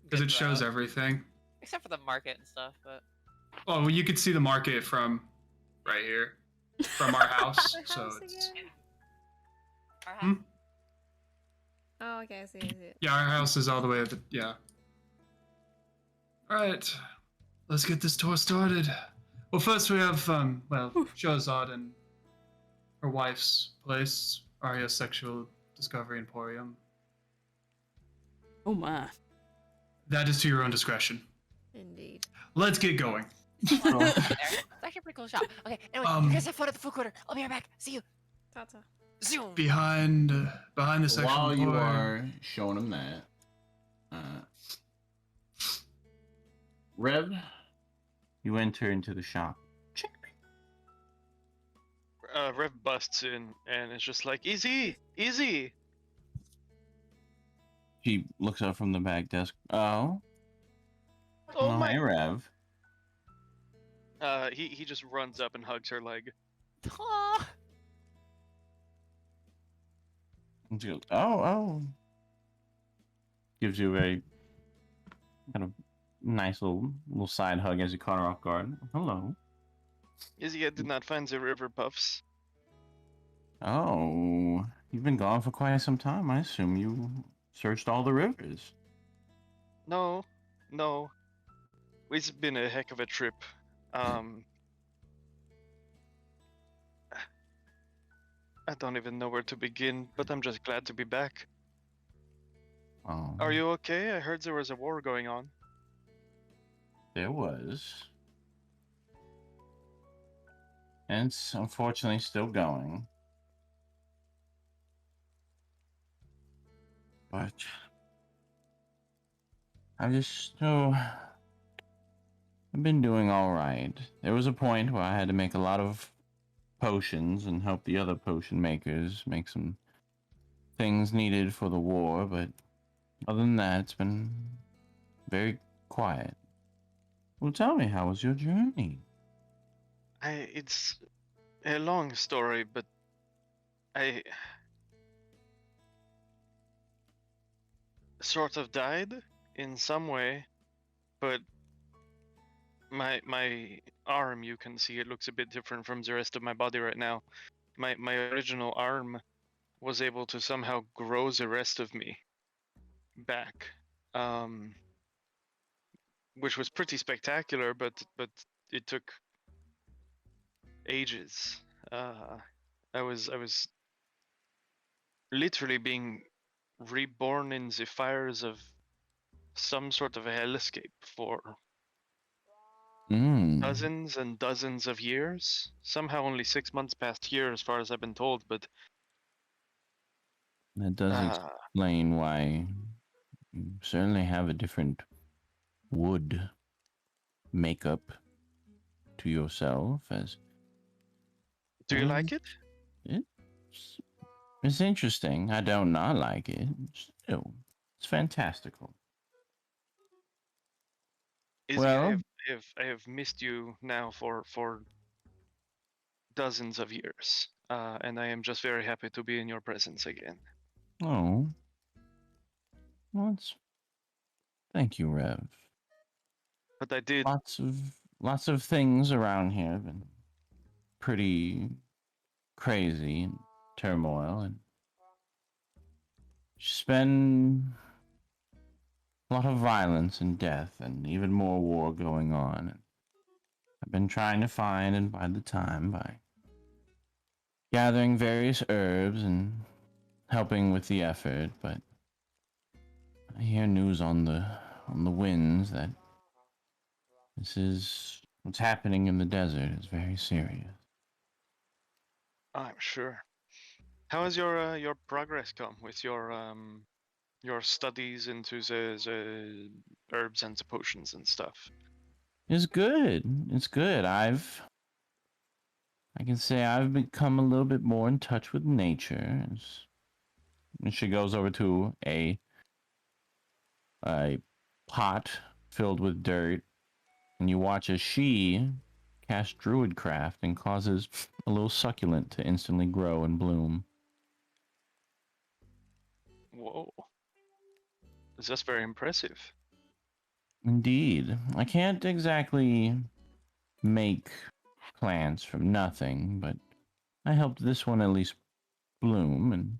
because good it shows route. everything. Except for the market and stuff, but. Oh, well, you could see the market from right here, from our house. The So house it's again? Hmm? Oh, okay, I see it. yeah, our house is all the way at the yeah. All right, let's get this tour started. Well, first we have Shahzad and her wife's place, Arya's Sexual Discovery Emporium. Oh my. That is to your own discretion. Indeed. Let's get going. There. It's actually a pretty cool shop. Okay, anyway, you guys have fun at the food quarter. I'll be right back. See you. Tata. Zoom. Behind the Sexual While you Emporium. are showing him that, Rev, you enter into the shop. Rev busts in and it's just like, "Easy, easy." She looks up from the back desk. Oh, Oh hi, my! Rev. He just runs up and hugs her leg. Aw. And she goes, oh. Gives you a very kind of nice little side hug as you caught her off guard. Hello. Izzy, I did not find the river puffs. Oh, you've been gone for quite some time. I assume you searched all the rivers. No. It's been a heck of a trip. I don't even know where to begin, but I'm just glad to be back. Oh, Are you okay? I heard there was a war going on. there was. And it's unfortunately still going. But I've been doing all right. There was a point where I had to make a lot of potions and help the other potion makers make some things needed for the war, but other than that, it's been very quiet. Well, tell me, how was your journey? It's a long story, but I sort of died in some way, but my arm, you can see it looks a bit different from the rest of my body right now. My original arm was able to somehow grow the rest of me back, which was pretty spectacular, but it took ages. I was literally being reborn in the fires of some sort of a hellscape for dozens and dozens of years. Somehow only 6 months past here, as far as I've been told, but That does explain why you certainly have a different wood makeup to yourself as Do you like it? it's, it's interesting. I don't not like it. Still, it's fantastical. Izzy, Well, I have missed you now for dozens of years, and I am just very happy to be in your presence again. oh, well, thank you, Rev. But I did. Lots of things around here have been pretty crazy and turmoil, and it's been a lot of violence and death, and even more war going on. And I've been trying to find and buy the time by gathering various herbs and helping with the effort, but I hear news on the winds that this is what's happening in the desert is very serious. I'm sure. How has your progress come with your studies into the herbs and the potions and stuff? It's good. It's good. I can say I've become a little bit more in touch with nature. And she goes over to a pot filled with dirt, and you watch as she casts druidcraft and causes a little succulent to instantly grow and bloom. Whoa, that's very impressive. Indeed, I can't exactly make plants from nothing, but I helped this one at least bloom, and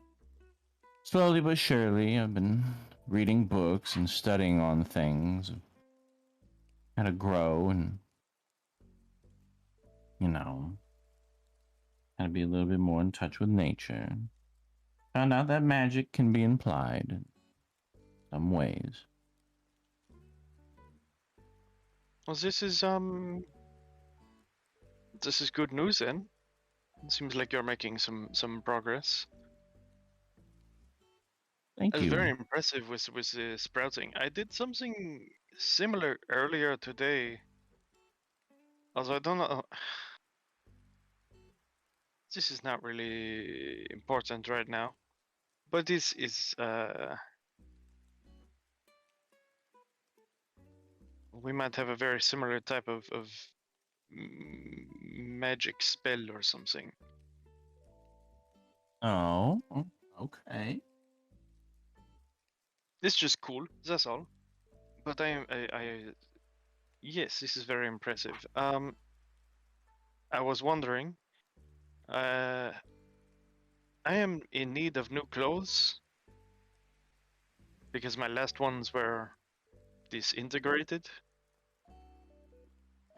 slowly but surely I've been reading books and studying on things, how to grow and, you know, how to be a little bit more in touch with nature. Found out that magic can be implied in some ways. Well, this is good news then. It seems like you're making some progress. Thank It's very you. impressive with the sprouting. I did something similar earlier today. Although I don't know. This is not really important right now. But this is we might have a very similar type of magic spell or something. Oh, okay. It's just cool, that's all. But I yes, this is very impressive. I was wondering, uh, I am in need of new clothes because my last ones were disintegrated.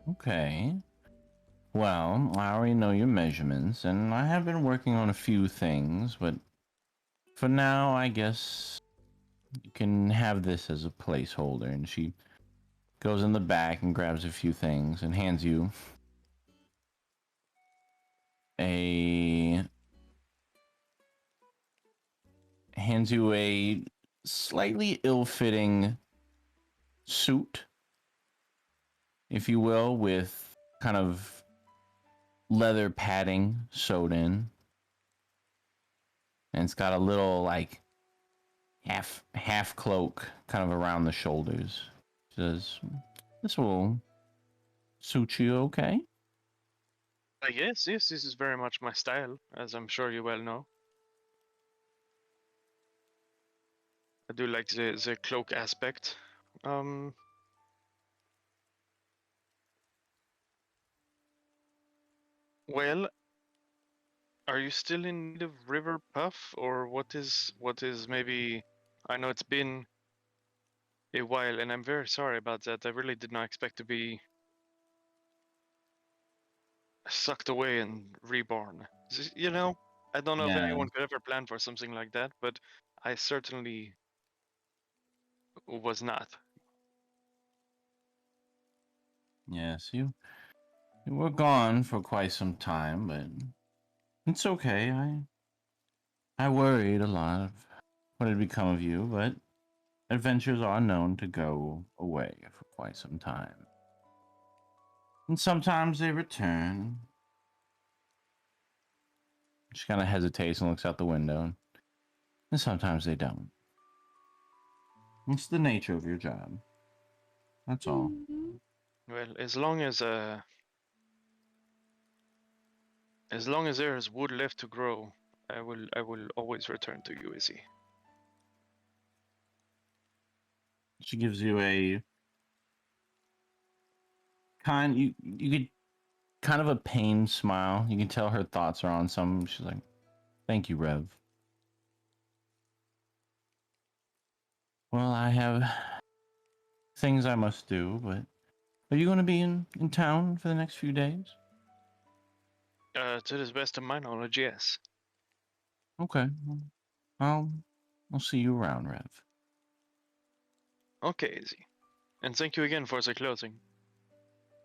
Okay. Well, I already know your measurements, and I have been working on a few things, but for now, I guess you can have this as a placeholder. And she goes in the back and grabs a few things and a hands you a slightly ill-fitting suit, if you will, with kind of leather padding sewed in, and it's got a little like half cloak kind of around the shoulders. She says, "This will suit you, okay?" Yes, yes, this is very much my style, as I'm sure you well know. I do like the cloak aspect. Well, are you still in need of River Puff, or what is maybe? I know it's been a while, and I'm very sorry about that. I really did not expect to be sucked away and reborn. You know, I don't know if Yeah. anyone could ever plan for something like that, but I certainly was not. Yes, you were gone for quite some time, but it's okay. I worried a lot of what had become of you, but adventures are known to go away for quite some time. And sometimes they return. She kind of hesitates and looks out the window. And sometimes they don't. It's the nature of your job. That's all. Well, as long as there is wood left to grow, I will always return to you, Izzy. She gives you a you get kind of a pained smile. You can tell her thoughts are on some. She's like, "Thank you, Rev." Well, I have things I must do, but are you going to be in town for the next few days? To the best of my knowledge, yes. Okay. Well, I'll see you around, Rev. Okay, Izzy. And thank you again for the clothing.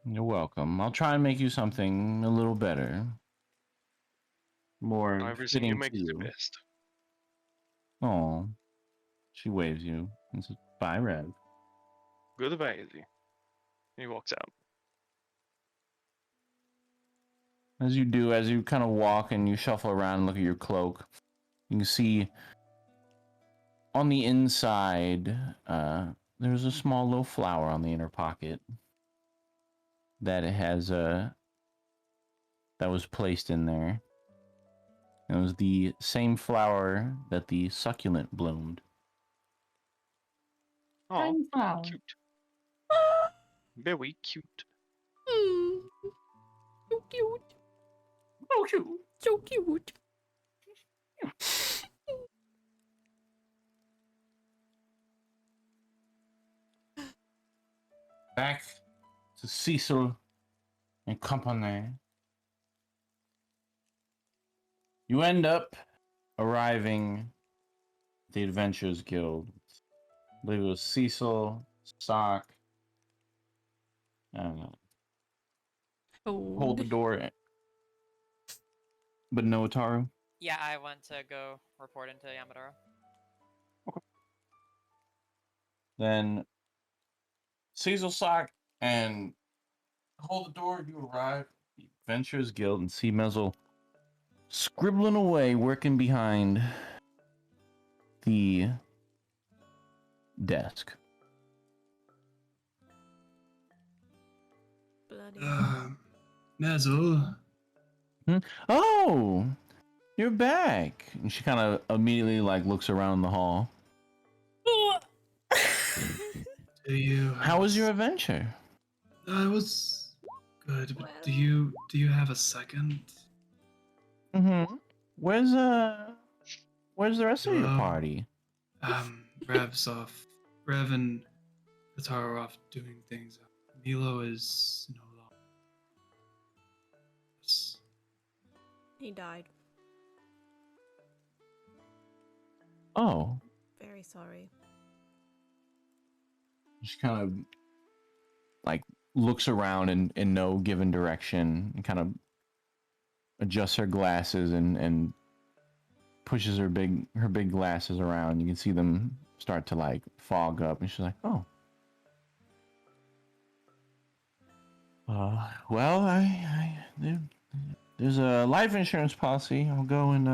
You're welcome. I'll try and make you something a little better. More Everything you fitting make to is the you. best. Oh, she waves you and says, "Bye, Rev." Goodbye, Izzy. He walks out. As you do, as you kind of walk and you shuffle around and look at your cloak, you can see on the inside, there's a small little flower on the inner pocket that it has that was placed in there. It was the same flower that the succulent bloomed. Oh, Flower. cute. Very cute. So cute. Oh, cute. So cute. Back to Cecil and company. You end up arriving at the Adventurers Guild. I believe it was Cecil, Sock, hold the door, but no Ataru. Yeah, I went to go report into Yamadoro. Then Cecil, Sock, and hold the door. You arrive at the Adventurers Guild and see Mezzle scribbling away, working behind the desk. Bloody. Mezzle. Oh, you're back. And she kind of immediately looks around the hall. Do you? How was your adventure? It was good, but Well. do you have a second? Mm-hmm. Where's the rest of your Hello? party? Rev's off. Rev and Qatar are off doing things. Milo is no longer. He died. Oh, Very sorry. she kind of looks around in no given direction and kind of adjusts her glasses and pushes her big glasses around. You can see them start to fog up, and she's like, "Oh, well, there's a life insurance policy. I'll go and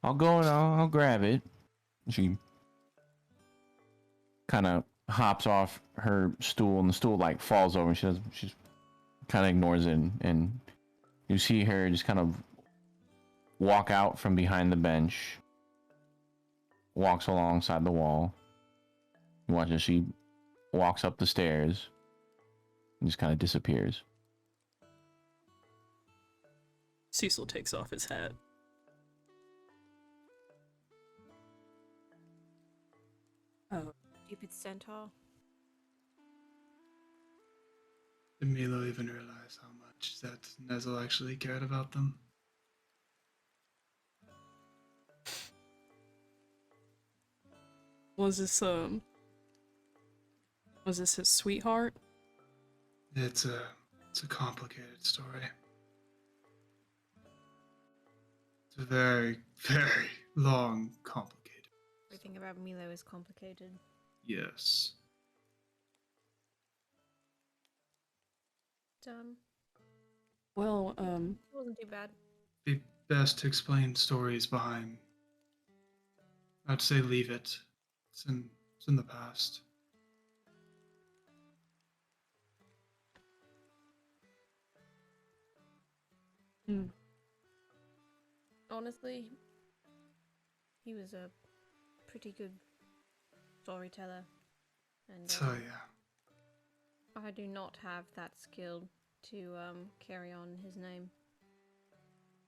I'll grab it." She kind of hops off her stool, and the stool falls over, and she's kind of ignores it, and you see her just kind of walk out from behind the bench, walks alongside the wall. You watch as she walks up the stairs and just kind of disappears. Cecil takes off his hat. Oh. Stupid centaur. Did Milo even realize how much that Nezel actually cared about them? Was this his sweetheart? It's a complicated story. It's a very, very long, complicated. Everything about Milo is complicated. Yes. Well, it wasn't too bad. Be best to explain stories behind. I'd say leave it. It's in the past. hmm. Honestly, he was a pretty good storyteller, and So yeah. I do not have that skill to carry on his name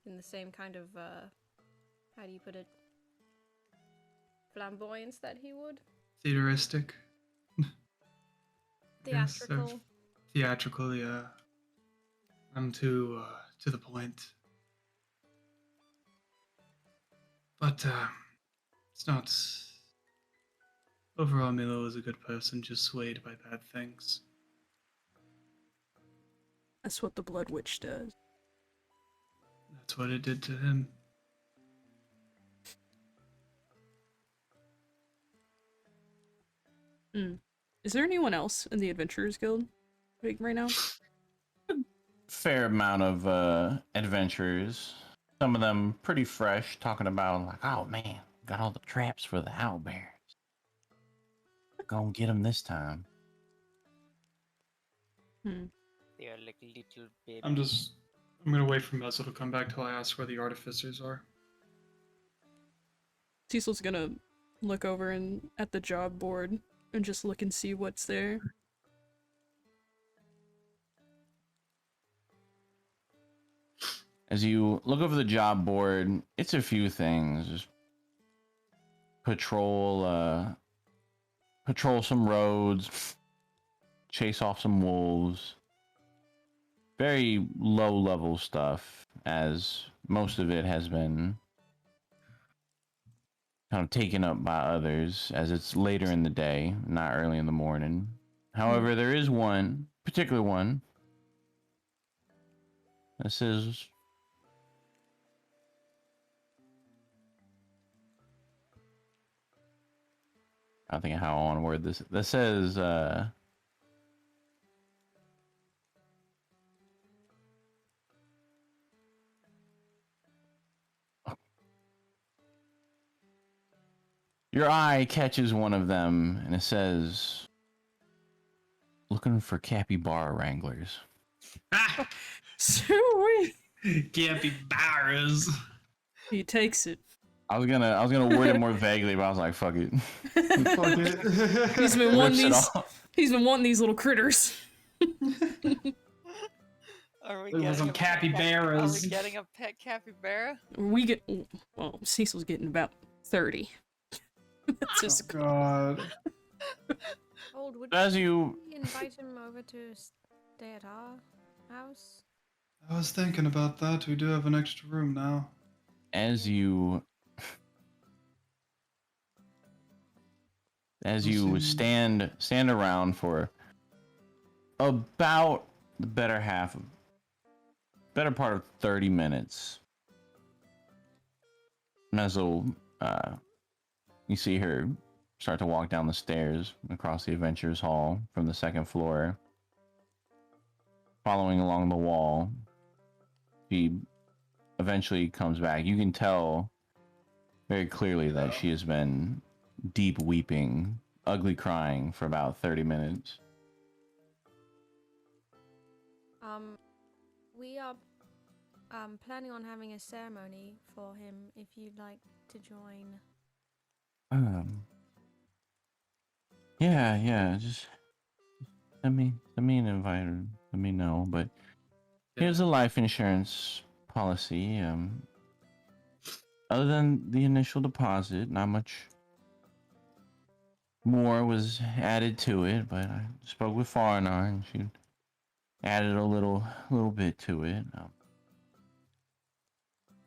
in the same kind of how do you put it, flamboyance that he would. Theateristic. Yes, or Theatrical. theatrical, yeah. I'm too to the point. But it's not. Overall, Milo was a good person, just swayed by bad things. That's what the Blood Witch does. That's what it did to him. Hmm. Is there anyone else in the Adventurers Guild right now? Fair amount of adventurers. Some of them pretty fresh, talking about like, oh man, got all the traps for the owlbears. Gonna get them this time. Hmm. They are like little baby. I'm gonna wait for Muzzle to come back till I ask where the artificers are. Cecil's gonna look over and at the job board and just look and see what's there. As you look over the job board, it's a few things. Just patrol some roads, chase off some wolves. Very low level stuff, as most of it has been kind of taken up by others, as it's later in the day, not early in the morning. However, there is one particular one that says, I think how I want to word this. That says, your eye catches one of them, and it says, looking for capybara wranglers. Ah! Sweet. Capybaras. He takes it. I was gonna word it more vaguely, but I was like, fuck it. Fuck it. He's been wanting Rips it these. off. He's been wanting these little critters. Are we There was getting some a pet capybaras. Are we getting a pet capybara? We get. Well, Cecil's getting about 30. That's Oh his. God. Old, would As you we invite him over to stay at our house? I was thinking about that. We do have an extra room now. as you stand around for about the better part of 30 minutes. Mezzle, you see her start to walk down the stairs across the Adventurers Hall from the second floor. Following along the wall, she eventually comes back. You can tell very clearly that she has been deep weeping, ugly crying for about 30 minutes. We are planning on having a ceremony for him if you'd like to join. Yeah, just send me an invite or let me know. But here's a life insurance policy. Other than the initial deposit, not much more was added to it, but I spoke with Farinar and she added a little bit to it.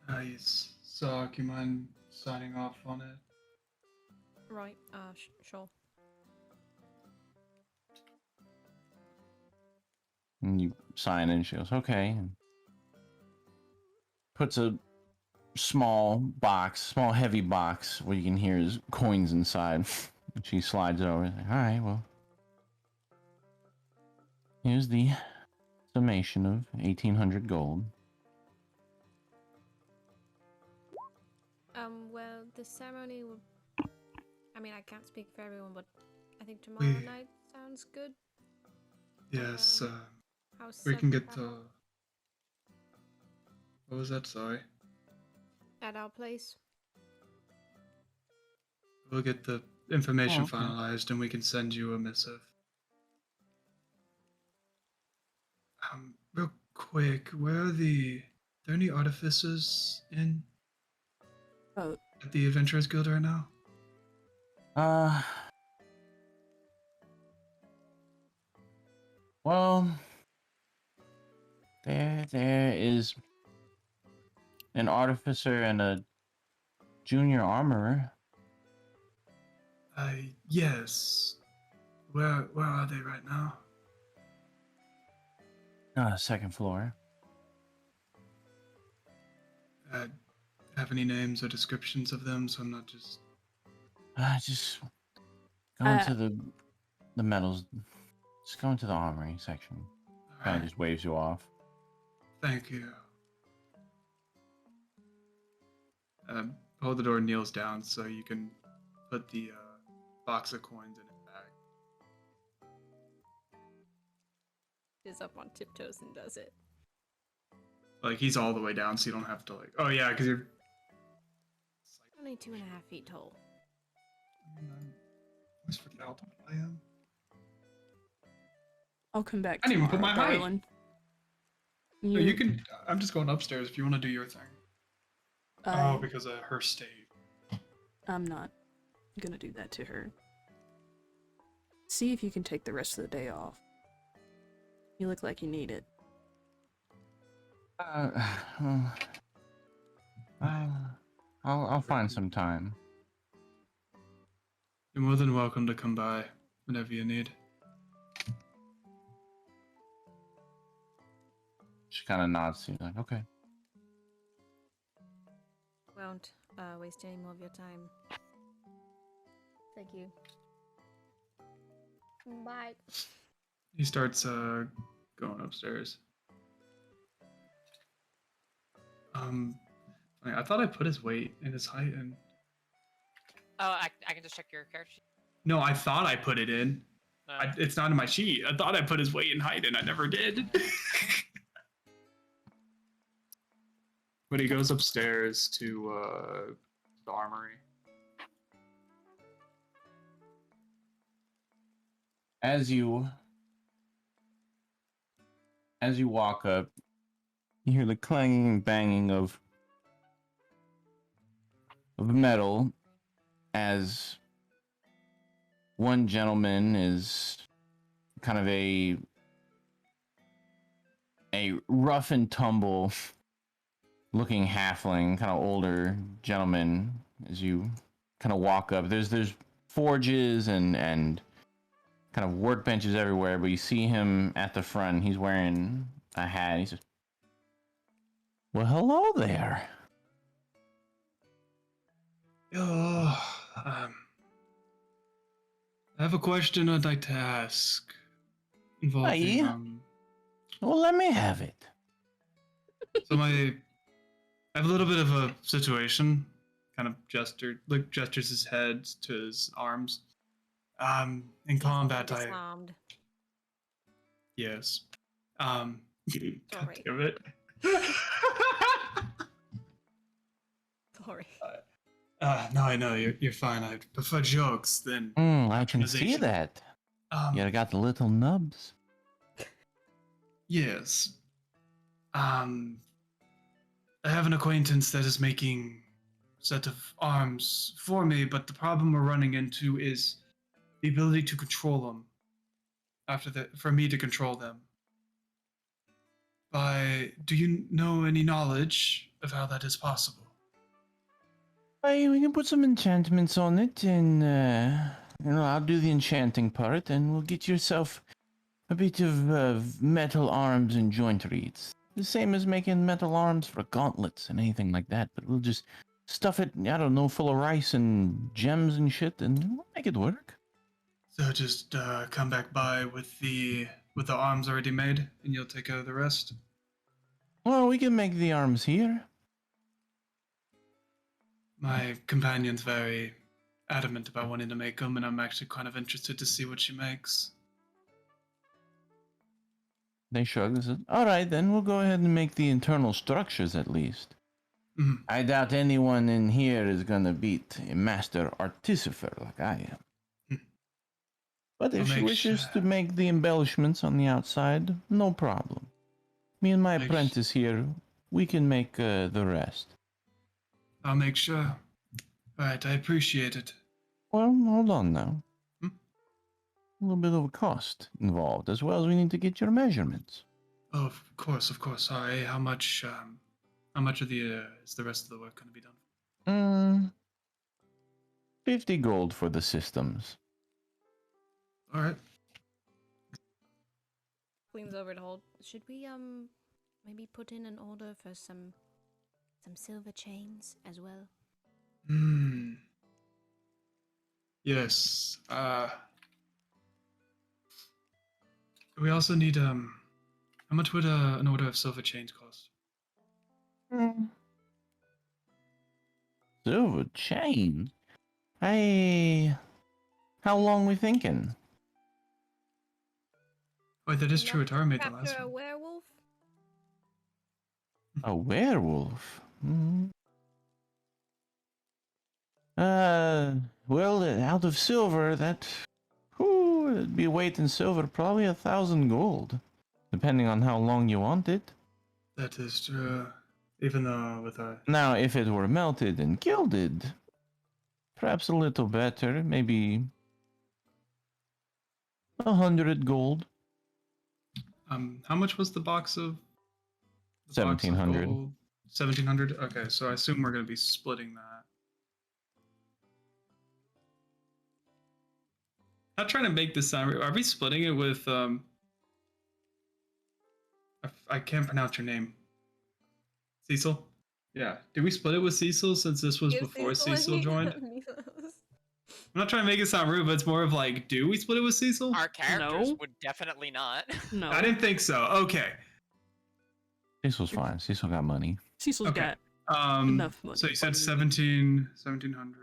Nice. Sock, you mind signing off on it? Right. Sure. And you sign in, she goes, okay. And puts a small heavy box where you can hear his coins inside. And she slides it over. Like, all right, well, here's the summation of 1,800 gold. Well, the ceremony will. I mean, I can't speak for everyone, but I think tomorrow We- night sounds good. Yes, How's we can get Sugma the. What was that? Sorry. at our place? We'll get the information Oh, okay. finalized and we can send you a missive. Real quick, where are there any artificers in Oh, at the Adventurers Guild right now? Well, there is an artificer and a junior armorer. Yes. Where are they right now? Second floor. Have any names or descriptions of them so I'm not just. Just go into the metals. Just go into the armory section. Kind of Alright, just waves you off. thank you. Hold the door, kneels down so you can put the box of coins in his bag. Is up on tiptoes and does it. Like he's all the way down, so you don't have to like. Oh yeah, because you're. Only 2.5 feet tall. I always forget how tall I am. I'll come back I didn't even tomorrow, put my height. darling. No, you can. I'm just going upstairs if you want to do your thing. I- Because of her state. I'm not gonna do that to her. See if you can take the rest of the day off. You look like you need it. I'll find some time. You're more than welcome to come by whenever you need. She kind of nods to you, like, okay. Won't waste any more of your time. Thank you. Bye. He starts going upstairs. I thought I put his weight and his height in. Oh, I can just check your character sheet. No, I thought I put it in. It's not in my sheet. I thought I put his weight and height in. I never did. But he goes upstairs to the armory. As you walk up, you hear the clanging and banging of metal as one gentleman is kind of a rough and tumble looking halfling, kind of older gentleman. As you kind of walk up, there's forges and kind of workbenches everywhere, but you see him at the front. He's wearing a hat. And he says, "Well, hello there." I have a question I'd like to ask involving Aye. Well, let me have it. So I have a little bit of a situation. Kind of gestures his head to his arms. In combat, Disarmed. yes. God Sorry. damn it. Sorry. No, I know you're fine. I prefer jokes than I can see patronization. that. You got the little nubs. Yes. I have an acquaintance that is making a set of arms for me, but the problem we're running into is the ability to control them. For me to control them. Do you know any knowledge of how that is possible? We can put some enchantments on it, and I'll do the enchanting part, and we'll get yourself a bit of metal arms and jointery. It's the same as making metal arms for gauntlets and anything like that, but we'll just stuff it, I don't know, full of rice and gems and shit, and we'll make it work. So just come back by with the with the arms already made, and you'll take care of the rest. Well, we can make the arms here. My companion's very adamant about wanting to make them, and I'm actually kind of interested to see what she makes. They shrugged and said, all right, then we'll go ahead and make the internal structures at least. Mhm. I doubt anyone in here is gonna beat a master artificer like I am. Hmm. But if I'll she make wishes sure. to make the embellishments on the outside, no problem. Me and my Make apprentice here, we can make the rest. I'll make sure. Alright, I appreciate it. Well, hold on now. Hmm? A little bit of a cost involved, as well as we need to get your measurements. Oh, of course, of course. Sorry, how much of the, is the rest of the work going to be done? 50 gold for the systems. Alright. Leans over to hold. Should we maybe put in an order for some silver chains as well? Yes. We also need, how much would an order of silver chains cost? Silver chain? Hey, how long we thinking? Wait, that is true. Enough to Atara made the capture last a one. werewolf? A werewolf? Well, out of silver, it'd be weight in silver, probably 1,000 gold, depending on how long you want it. That is true. Even though with a... Now, if it were melted and gilded, perhaps a little better, maybe 100 gold. How much was the box of... 1,700. 1,700? Okay, so I assume we're going to be splitting that. Not trying to make this sound... Are we splitting it with, I can't pronounce your name. Cecil? Yeah. Did we split it with Cecil since this was before Cecil joined? I'm not trying to make it sound rude, but it's more of like, do we split it with Cecil? Our characters No. would definitely not. No. I didn't think so. Okay. Cecil's fine. Cecil got money. Cecil's Okay. got enough money. So you said 1,700.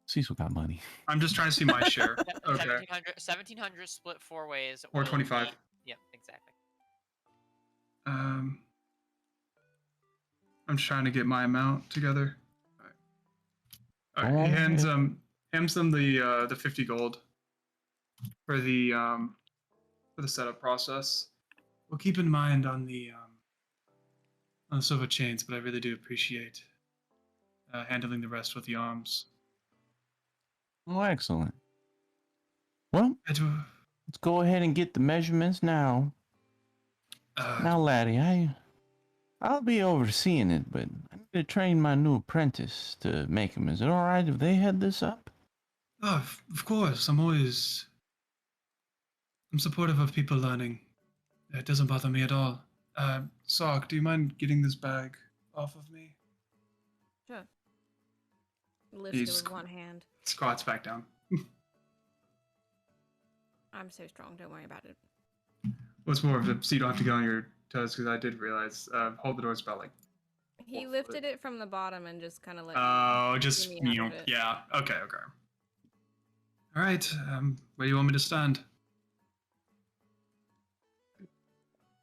Cecil got money. I'm just trying to see my share. Okay. 1,700 split 4 ways. Or will 25. be- Yep, exactly. I'm just trying to get my amount together. All right. He Alright. hands them the 50 gold for the setup process. We'll keep in mind on the silver chains, but I really do appreciate handling the rest with the arms. Oh, excellent. Well, I do. let's go ahead and get the measurements now. Now, laddie, I'll be overseeing it, but I need to train my new apprentice to make them. Is it all right if they head this up? Oh, of course. I'm supportive of people learning. It doesn't bother me at all. Sock, do you mind getting this bag off of me? Sure. Lifts it He's- with one hand. Squats back down. I'm so strong, don't worry about it. What's more of it, so you don't have to go on your toes, because I did realize hold the door's about like. He 4 lifted foot. it from the bottom and just kind of let Oh, me just give me half of it. yeah. Okay. All right. Where do you want me to stand?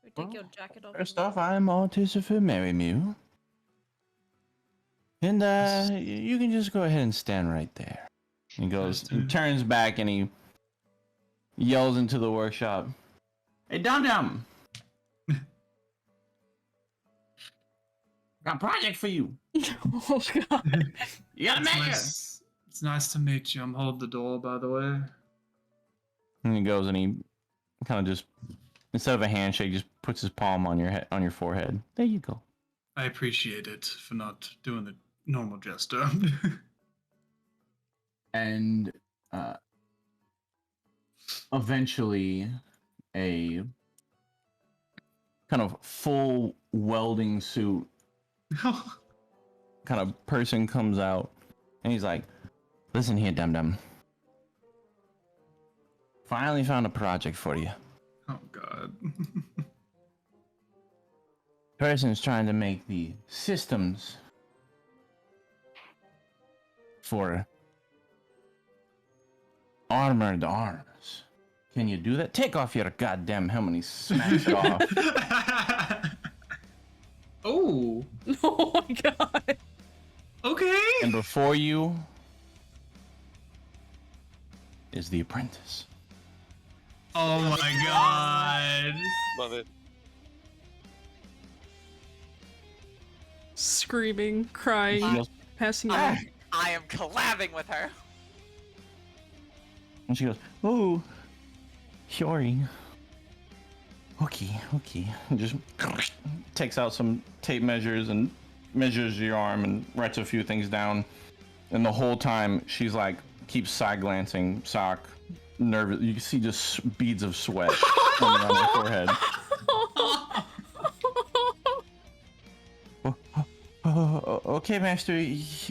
We take your jacket off. First off, I'm Artificer Merrymew. And you can just go ahead and stand right there. He goes, he turns back and he yells into the workshop. Hey, Dum. Got a project for you. Oh god. You gotta measure. It's nice to meet you. I'm holding the door, by the way. And he goes and he kind of just, instead of a handshake, just puts his palm on your head, on your forehead. There you go. I appreciate it for not doing the normal gesture. And eventually a kind of full welding suit kind of person comes out and he's like, listen here, Dum. Finally found a project for you. Oh god. Person's trying to make the systems for armored arms. Can you do that? Take off your goddamn helmet. He smacks it off. Oh, Oh my god. okay. And before you is the apprentice. Oh my god. Love it. Screaming, crying, She goes, passing "Ah!" out. I am collabing with her. And she goes, "Oh, sorry. Okay. And just takes out some tape measures and measures your arm and writes a few things down. And the whole time she's like, keeps side glancing, sock, nervous. You can see just beads of sweat coming on her forehead. Okay, Master,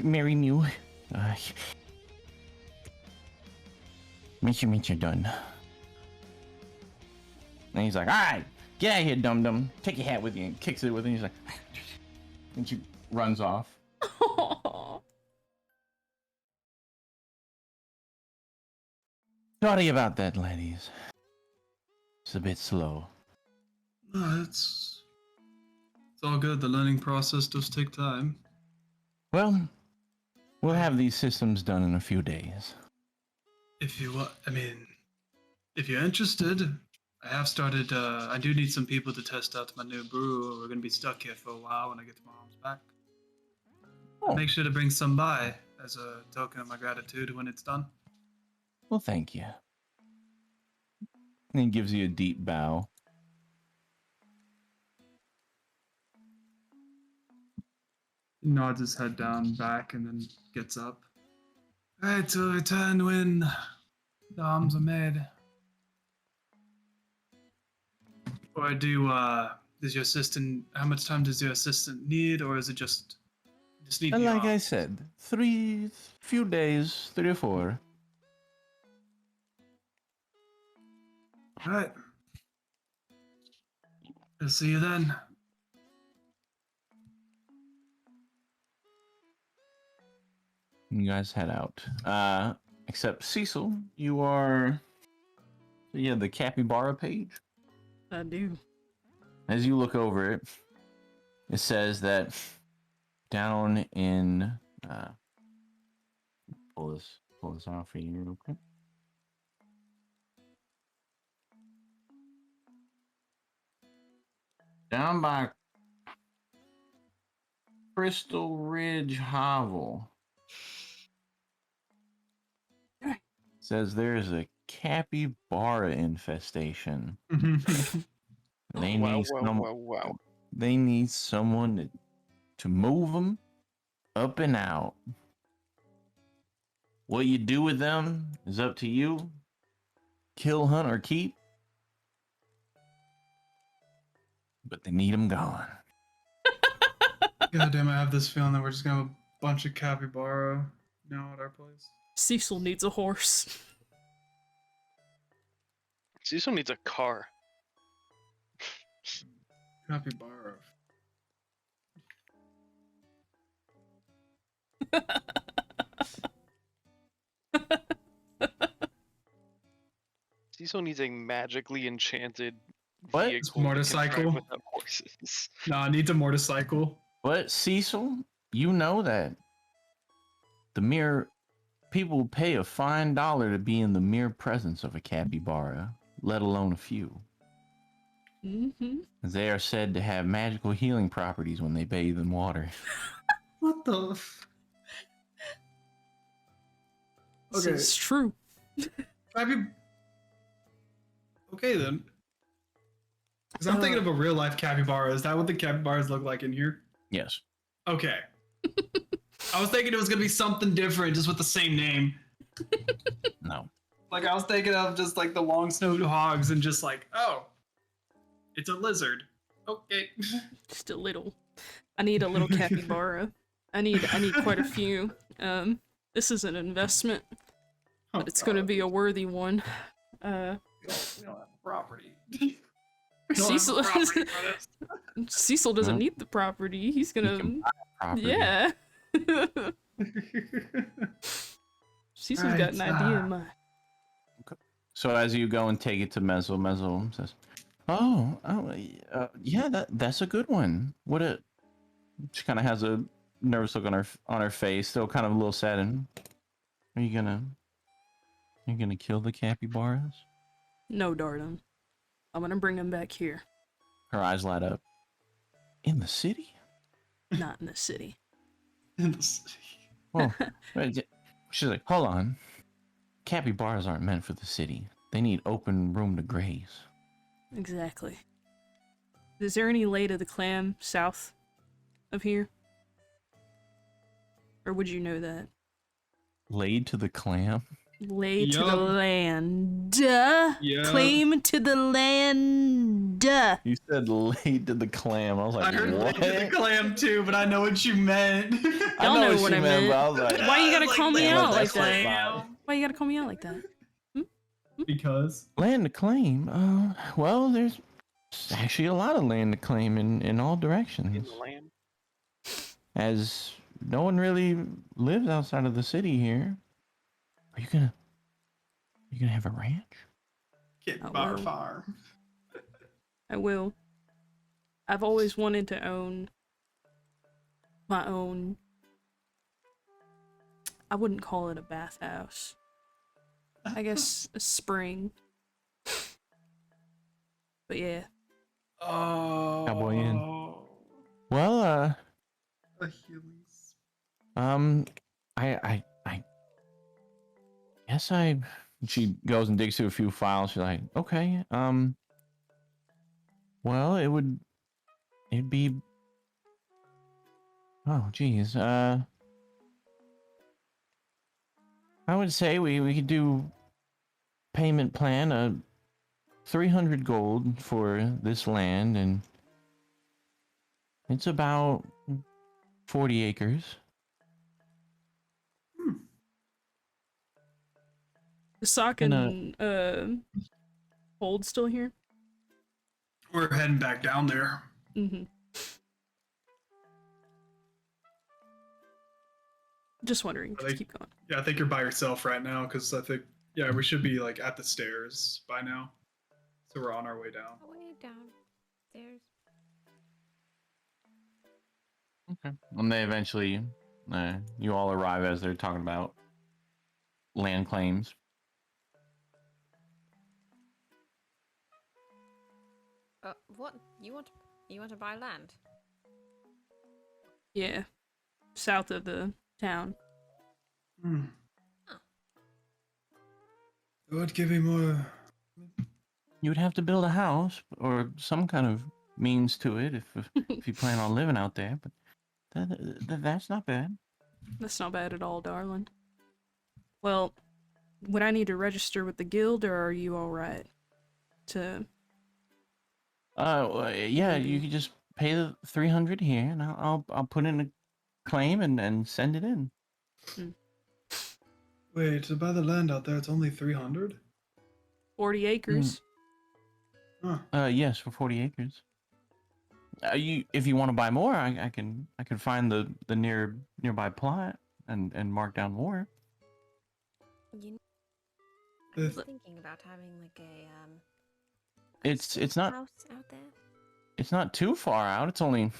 marry me. Measurements are done. And he's like, all right, get out of here, dum-dum. Take your hat with you, and kicks it with him. He's like, and she runs off. Sorry about that, ladies. It's a bit slow. No, it's all good. The learning process does take time. Well, we'll have these systems done in a few days. If you want, I mean, if you're interested, I have started. I do need some people to test out my new brew. We're gonna be stuck here for a while when I get to my mom's back. Oh, Make sure to bring some by as a token of my gratitude when it's done. well, thank you. And he gives you a deep bow. He nods his head down back and then gets up. Alright, to return when the arms are made. Or does your assistant, how much time does your assistant need, or is it just need And the like I arms? said, few days, 3 or 4. Alright. I'll see you then. You guys head out. Except Cecil, you are. So you have the capybara page. I do. As you look over it, it says that down in pull this out for you real quick. Down by Crystal Ridge Hovel. Says there's a capybara infestation. They need Wow. They need someone to move them up and out. What you do with them is up to you. Kill, hunt, or keep. But they need them gone. God damn, I have this feeling that we're just gonna have a bunch of capybara now at our place. Cecil needs a horse. Cecil needs a car. Capybara. Cecil needs a magically enchanted What? vehicle that can Motorcycle? drive without horses. Nah, needs a motorcycle. But Cecil, you know that the mere people pay a fine dollar to be in the mere presence of a capybara, let alone a few. Mm-hmm. They are said to have magical healing properties when they bathe in water. What the? This Okay. is true. Okay then. Because I'm thinking of a real life capybara. Is that what the capybaras look like in here? Yes. Okay. I was thinking it was gonna be something different, just with the same name. No. Like I was thinking of just like the long-snowed hogs, and just like, oh, it's a lizard. Okay. Just a little. I need a little capybara. I need quite a few. This is an investment, but it's gonna be a worthy one. We don't have a property. Cecil, Property for this. Cecil doesn't Well, need the property. He's You gonna, can buy property. yeah. Cecil's got an Right, idea in mind. So as you go and take it to Mezzo, Mezzo says, yeah, that's a good one. What a... She kind of has a nervous look on her face, still kind of a little sad. And are you gonna kill the capybaras? No, darling. I'm gonna bring him back here. Her eyes light up. In the city? Not in the city. In the city. Well, she's like, hold on. Capybaras aren't meant for the city. They need open room to graze. Exactly. Is there any lay to the clam south of here? Or would you know that? Laid to the clam? Lay to the Yup. land. Yup. Claim to the land. You said laid to the clam. I was like, I heard what? the clam too, but I know what you meant. I Y'all know what she I meant, meant. but I was like, Why you gotta Like, call me land out to like the that? clam. Why you gotta call me out like that? Because land to claim? Well, there's actually a lot of land to claim in all In directions. the land. As no one really lives outside of the city here. Are you gonna have a ranch? Kid Oh, Bar well. Farm. I will. I've always wanted to own my own. I wouldn't call it a bathhouse. I guess a spring. But yeah, Oh. Cowboy Inn. Well, Achilles. I guess she goes and digs through a few files. She's like, okay, well, it'd be, oh, geez, I would say we could do payment plan, 300 gold for this land, and it's about 40 acres. is Sock and Hold still here? We're heading back down there. Mm-hmm. Just wondering. I Just think- keep going. Yeah, I think you're by yourself right now, because I think, yeah, we should be like at the stairs by now. So we're on our way down. Way downstairs. Okay. And they eventually, you all arrive as they're talking about land claims. What? You want to buy land? Yeah, south of the town. Hmm. Oh. It would give me more. You would have to build a house or some kind of means to it if you plan on living out there, but that's not bad. That's not bad at all, darling. Well, would I need to register with the guild, or are you alright to... Yeah, you could just pay the 300 here, and I'll put in a claim and send it in. Wait, to buy the land out there, it's only 300? 40 acres? Huh. Yes, for 40 acres. If you want to buy more, I can find the nearby plot and mark down more. I was If- thinking about having like a It's not house out there. it's not too far out. It's only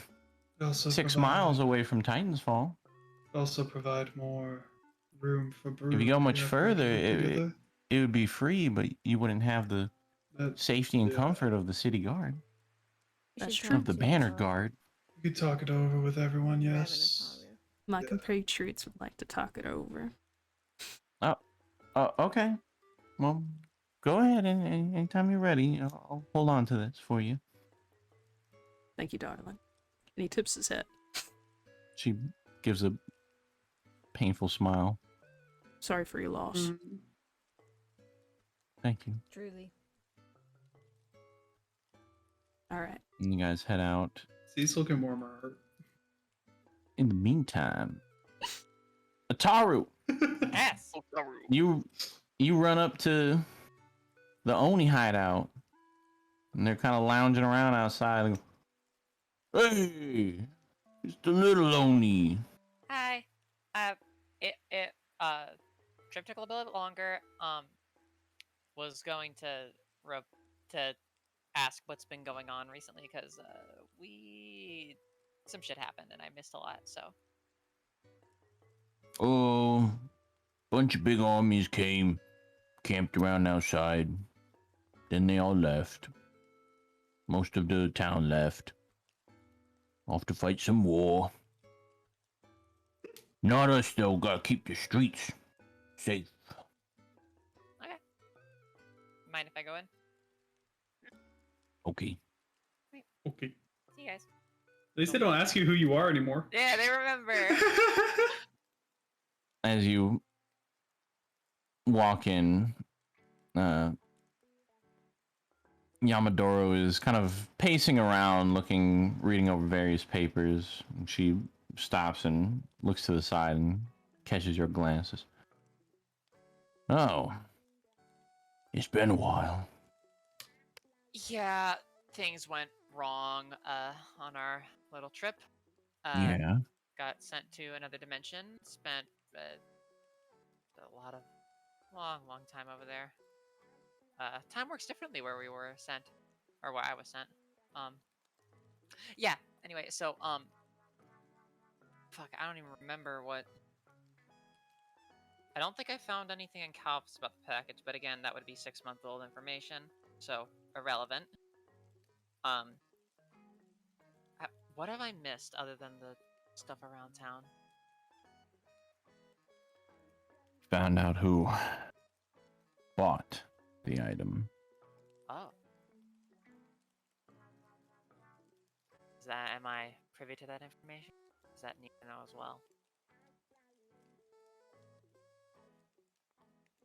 Also 6 provide- miles away from Titanfall. Also provide more room for If brewing. you go much if we further, get together. it would be free, but you wouldn't have the That- safety and yeah. comfort of the city guard, We That's should true. of the talk to, banner guard. We could talk it over with everyone, Raven and yes. Taru. My Yeah. compatriots would like to talk it over. Okay. Well, go ahead and anytime you're ready, I'll hold on to this for you. Thank you, darling. And he tips his head. She gives a painful smile. Sorry for your loss. Mm. Thank you. Truly. Alright. And you guys head out. Cecil can warm her heart. In the meantime, Ataru, Yes. you run up to the Oni hideout and they're kind of lounging around outside. Hey, it's the little Oni. Hi. It trip took a little bit longer. Was going to to ask what's been going on recently because some shit happened and I missed a lot. So Oh, bunch of big armies came, camped around outside. Then they all left. Most of the town left. Off to fight some war. Not us, though. Gotta keep the streets safe. okay. Mind if I go in? Okay. Okay. See you guys. At least they don't ask you who you are anymore. Yeah, they remember. As you walk in, Yamadoro is kind of pacing around, reading over various papers. She stops and looks to the side and catches your glances. Oh, it's been a while. Yeah, things went wrong on our little trip. Yeah. Got sent to another dimension. Spent a long time over there. Time works differently where we were sent, or where I was sent. Yeah. Anyway, so fuck, I don't even remember what. I don't think I found anything in Calps about the package, but again, that would be 6-month-old information, so irrelevant. What have I missed other than the stuff around town? Found out who bought the item. Oh. Am I privy to that information? Does that need to know as well?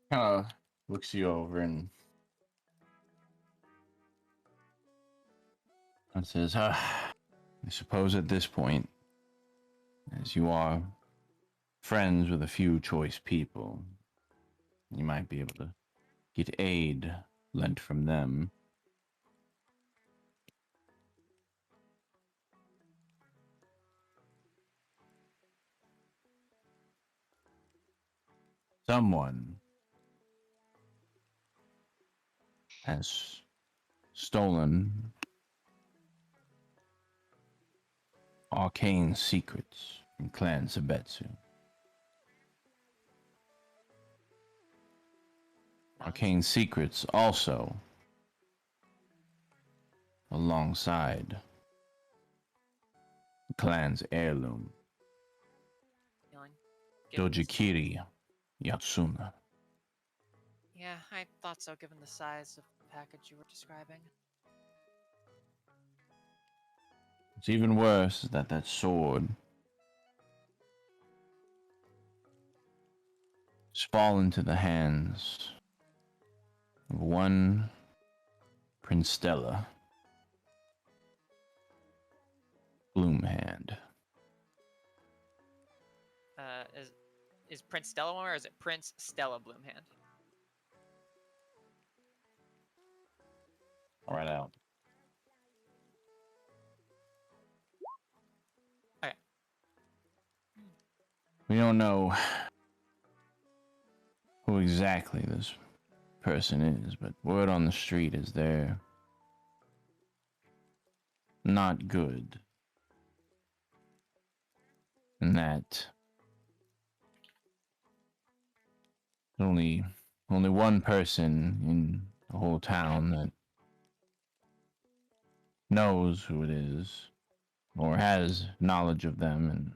Kind of looks you over and says, I suppose at this point, as you are friends with a few choice people, you might be able to get aid lent from them. Someone has stolen arcane secrets from Clan Sabetsu. Arcane secrets also alongside the clan's heirloom, Feeling? Given the Dojikiri Yatsuna. Yeah, I thought so given the size of the package you were describing. What's even worse is that sword has fallen into the hands of one Prince Stella Bloomhand. Is Prince Stella one or is it Prince Stella Bloomhand? All right, out. Okay. We don't know who exactly this person is, but word on the street is they're not good. And that only one person in the whole town that knows who it is or has knowledge of them, and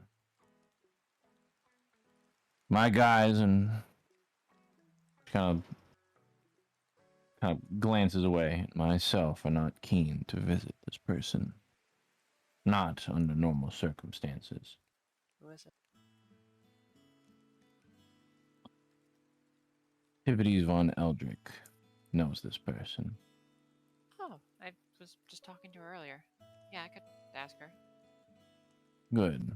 my guys and kind of glances away. Myself are not keen to visit this person. Not under normal circumstances. Who is it? Tivities von Eldrick knows this person. Oh, I was just talking to her earlier. Yeah, I could ask her. Good.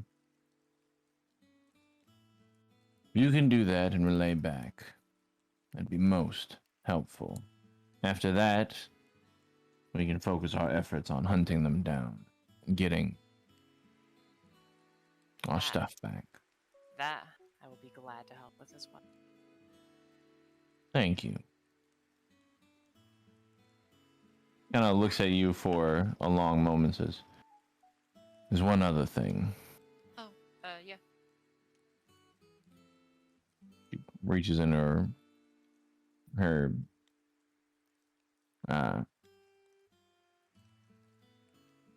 You can do that and relay back. That'd be most helpful. After that, we can focus our efforts on hunting them down and getting our Ah. stuff back. That I will be glad to help with as well. Thank you. Kind of looks at you for a long moment, says, "There's one other thing." Yeah. She reaches in her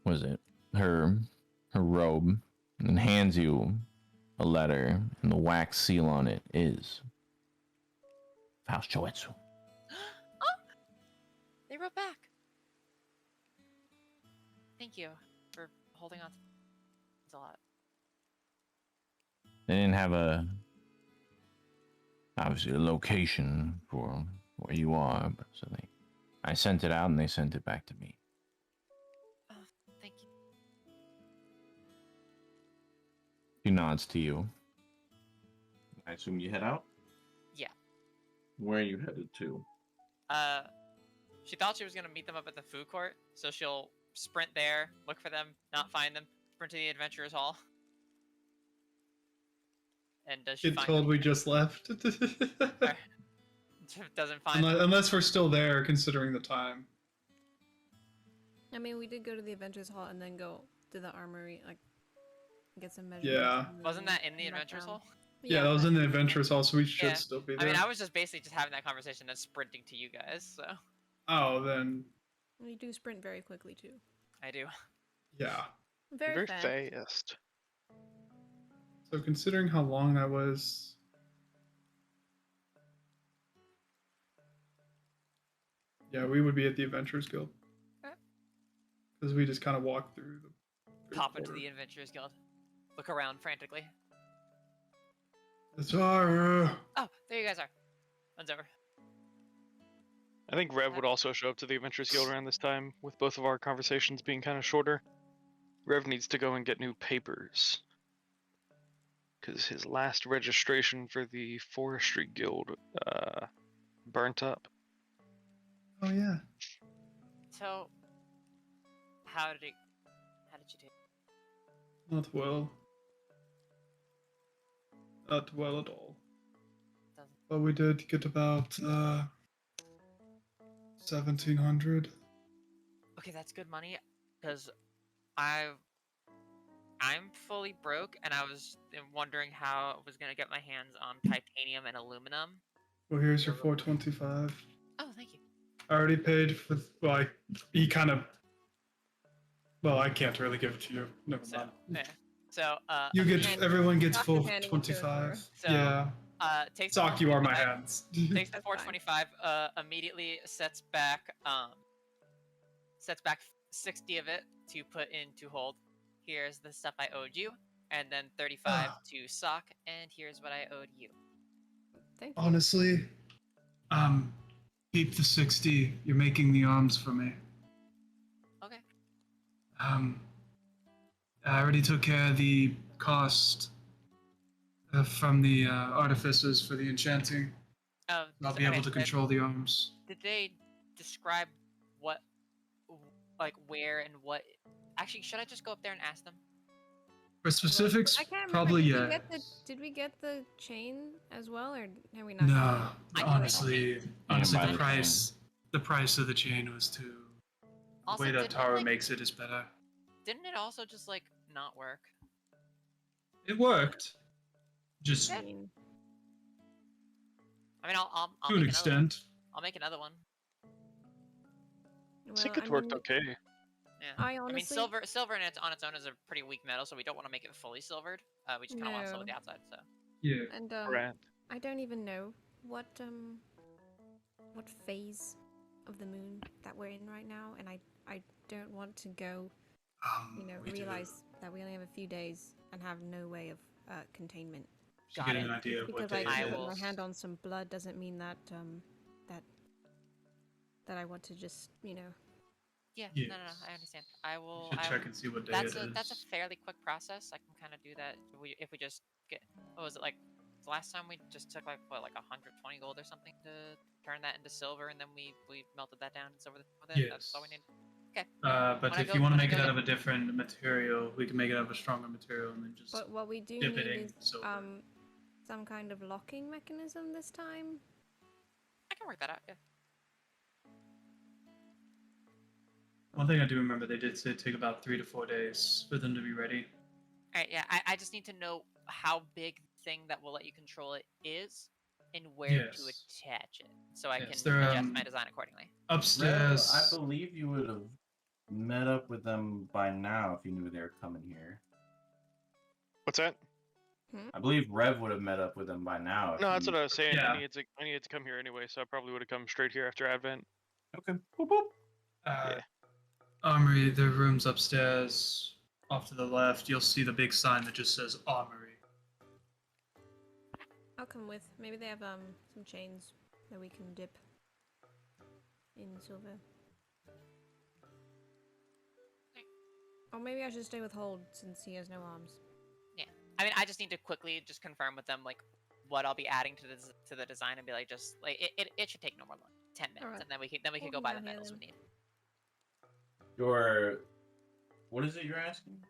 what is it? Her robe, and hands you a letter, and the wax seal on it is Faust Choetsu. Oh! They wrote back. Thank you for holding on to it's a lot. They didn't have obviously a location for where you are, but so I sent it out and they sent it back to me. Oh, thank you. She nods to you. I assume you head out? Yeah. Where are you headed to? She thought she was gonna meet them up at the food court, so she'll sprint there, look for them, not find them, sprint to the Adventurers Hall. And does she Get find told them? we just left. Doesn't find them. Unless we're still there, considering the time. I mean, we did go to the Adventures Hall and then go to the armory, like, get some measurements. Yeah. and Wasn't then that in the come back Adventurers down. Hall? Yeah, that was in the but- Adventurers Hall, so we should Yeah. still be I there. mean, I was just basically just having that conversation and sprinting to you guys, so Oh, then You do sprint very quickly too. I do. yeah. Very, fast. fast. So considering how long that was, yeah, we would be at the Adventurers Guild. Okay. Because we just kind of walked through the. Pop into the Adventurers Guild. Look around frantically. It's our. Oh, there you guys are. One's over. I think Rev would also show up to the Adventurers Guild around this time, with both of our conversations being kind of shorter. Rev needs to go and get new papers. Because his last registration for the Forestry Guild burnt up. Oh yeah. So, how did you do? Not well. Not well at all. Doesn't. But we did get about 1,700. Okay, that's good money, because I'm fully broke, and I was wondering how I was gonna get my hands on titanium and aluminum. Well, here's your 425. Oh, thank you. I already paid for. Well, he kind of. Well, I can't really give it to you. Never So, mind. yeah. So, You get. hand- Everyone gets Doc full is handing it to us, 25. So- Yeah. takes Sock, you are my 425, hands. Takes the That's fine. 425. Immediately sets back 60 of it to put into hold. Here's the stuff I owed you, and then 35 Ah. to Sock, and here's what I owed you. Thank you. Honestly, keep the 60. You're making the arms for me. Okay. I already took care of the cost from the artificers for the enchanting. I'll be able to control the arms. Did they describe what, like, where and what? Actually, should I just go up there and ask them? For specifics, I can't remember. probably Did we get the chain as well, or have we not? No, I can honestly, buy the the price of the chain was too. The Also, way that didn't it, Tara like- makes it is better. Didn't it also just like not work? It worked, just I mean, I mean, I'll to make an another one. extent. I'll make another one. I think well, it worked mean, okay. Yeah. I I mean, honestly, silver on its own is a pretty weak metal, so we don't want to make it fully silvered. We just kind of want to silver No. the outside. So Yeah. and Right. I don't even know what phase of the moon that we're in right now, and I don't want to go, We do. realize that we only have a few days and have no way of containment. To Got get it. an idea of what Because day I I it put will- my is. hand on some blood doesn't mean that that I want to just yeah, Yes. no, I understand. I will. You should I check will- and see what day that's it a is. that's a fairly quick process. I can kind of do that if we just get. What was it like? The last time we just took like 120 gold or something to turn that into silver, and then we melted that down and silver with it. That's all we Yes. need. Okay. But When I if go- you want to when I make it go out get- of a different material, we can make it out of a stronger material and then just But what we do dip it need in is silver. some kind of locking mechanism this time. I can work that out. Yeah. One thing I do remember, they did say it'd take about 3 to 4 days for them to be ready. All right. Yeah. I just need to know how big the thing that will let you control it is, and where to Yes. attach it, so I Yes, can they're, adjust my design accordingly. Upstairs. Rev, I believe you would have met up with them by now if you knew they were coming here. What's that? I believe Rev would have met up with them by now. No, that's what I was saying. Yeah. I needed to come here anyway, so I probably would have come straight here after Advent. Okay. Boop, boop. Yeah. Armory, the room's upstairs. Off to the left, you'll see the big sign that just says Armory. I'll come with. Maybe they have some chains that we can dip in silver. Or maybe I should stay with Hold since he has no arms. I mean, I just need to quickly just confirm with them like what I'll be adding to the design, and be like, just like it should take no more than 10 minutes, Alright. and then we can Hold go me buy the down here metals then. we need. What is it you're asking?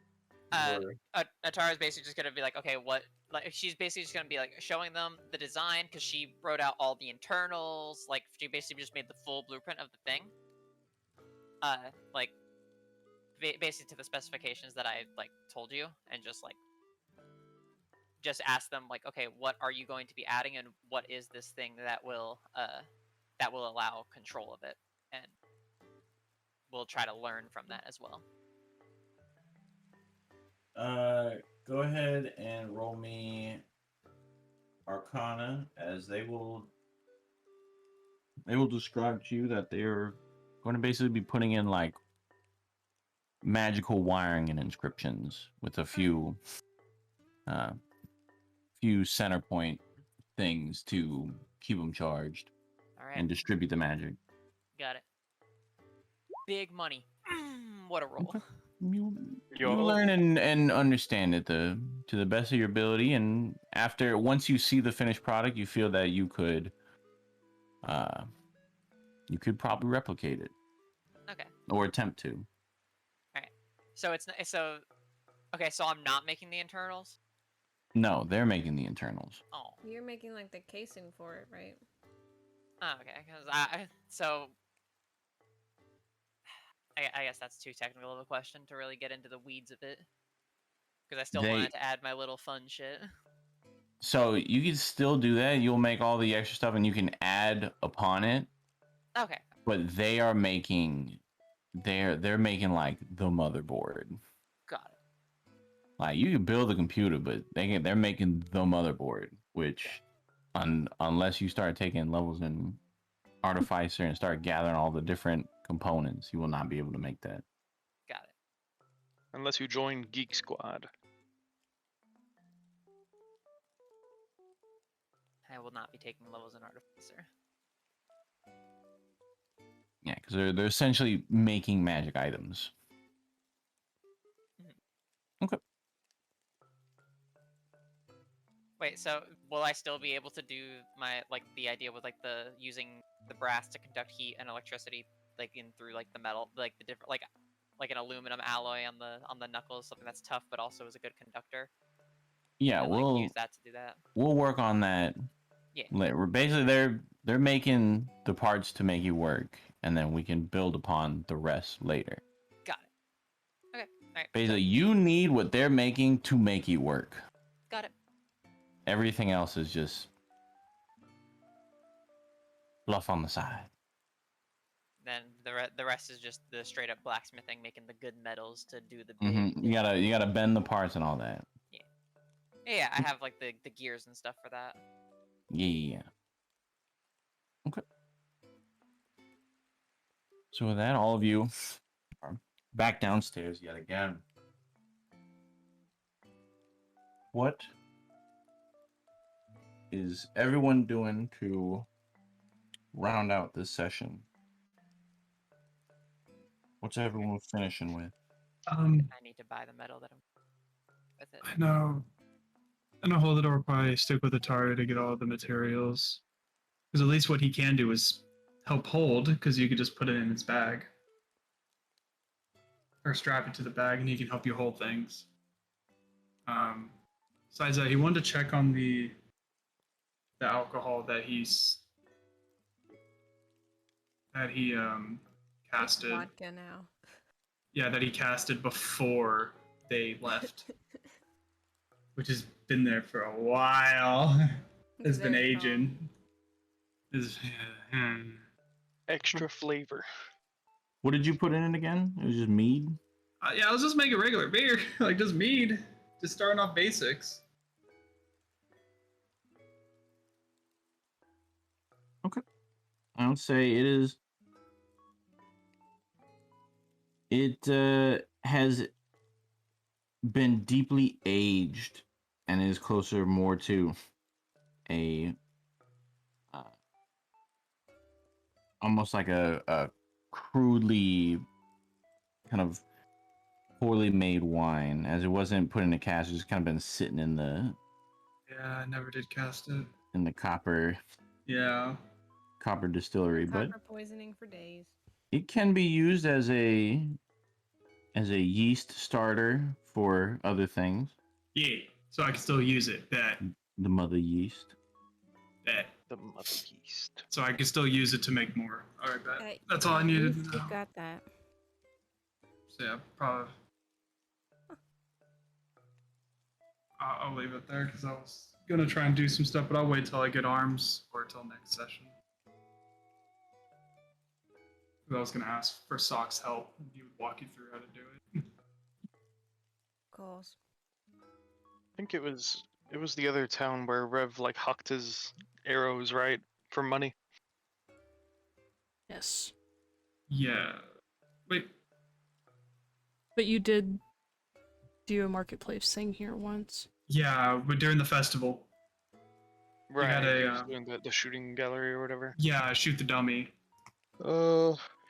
Atara's basically just gonna be like, okay, what? Like, she's basically just gonna be like showing them the design because she wrote out all the internals. Like, she basically just made the full blueprint of the thing. Like, basically to the specifications that I like told you, and just ask them like, okay, what are you going to be adding, and what is this thing that will allow control of it, and we'll try to learn from that as well. Go ahead and roll me Arcana, as they will describe to you that they're going to basically be putting in like magical wiring and inscriptions with a few center point things to keep them charged All right, and distribute the magic. got it. Big money. What a roll. Okay. You Yo. learn and understand it to the best of your ability, and once you see the finished product, you feel that you could probably replicate it. Okay. Or attempt to. So okay. So I'm not making the internals. No, they're making the internals. Oh. You're making like the casing for it, right? Oh, okay. Because I guess that's too technical of a question to really get into the weeds of it. Because I still wanted to add my little fun shit. So you can still do that. You'll make all the extra stuff, and you can add upon it. Okay. But they're making like the motherboard. Got it. Like, you can build a computer, but they're making the motherboard, which unless you start taking levels in Artificer and start gathering all the different components, you will not be able to make that. Got it. Unless you join Geek Squad. I will not be taking levels in Artificer. Yeah, because they're essentially making magic items. Okay. Wait, so will I still be able to do my the idea with the using the brass to conduct heat and electricity in through the metal, the different like an aluminum alloy on the knuckles, something that's tough but also is a good conductor? Yeah, And, we'll use that to do that. We'll work on that. Yeah. Later. Basically, they're making the parts to make it work, and then we can build upon the rest later. Got it. Okay. All right. Basically, you need what they're making to make it work. Got it. Everything else is just fluff on the side. Then the rest is just the straight up blacksmithing, making the good metals to do the big. You gotta bend the parts and all that. Yeah, I have the gears and stuff for that. Yeah. Okay. So with that, all of you are back downstairs yet again. What is everyone doing to round out this session? What's everyone finishing with? I need to buy the metal that I'm with it. I know. I know Hold It will probably stick with Atari to get all the materials. Because at least what he can do is help Hold, because you could just put it in his bag. or strap it to the bag, and he can help you hold things. Besides that, he wanted to check on the alcohol that he casted. Vodka now. Yeah, that he casted before they left, which has been there for a while. It's been Very aging. Is Extra flavor. What did you put in it again? It was just mead? yeah, let's just make a regular beer, like just mead, just starting off basics. Okay. I would say it is. It has been deeply aged and is closer more to a almost like a crudely kind of poorly made wine, as it wasn't put in a cask. It's kind of been sitting in the Yeah, I never did cast it. copper Yeah. distillery, but Copper poisoning for days. it can be used as a yeast starter for other things. Yeah. So I can still use it. Bet. The mother yeast. Bet. The mother yeast. So I can still use it to make more. All right, bet. Okay, That's all I needed. You got that. So yeah, probably. I'll leave it there because I was gonna try and do some stuff, but I'll wait till I get arms or till next session. I was gonna ask for Sock's help, and he would walk you through how to do it. Of course. I think it was the other town where Rev like hucked his arrows, right? For money. Yes. Yeah. Wait. But you did do a marketplace thing here once. Yeah, but during the festival. Right. had a, he was doing the shooting gallery or whatever. Yeah, shoot the dummy.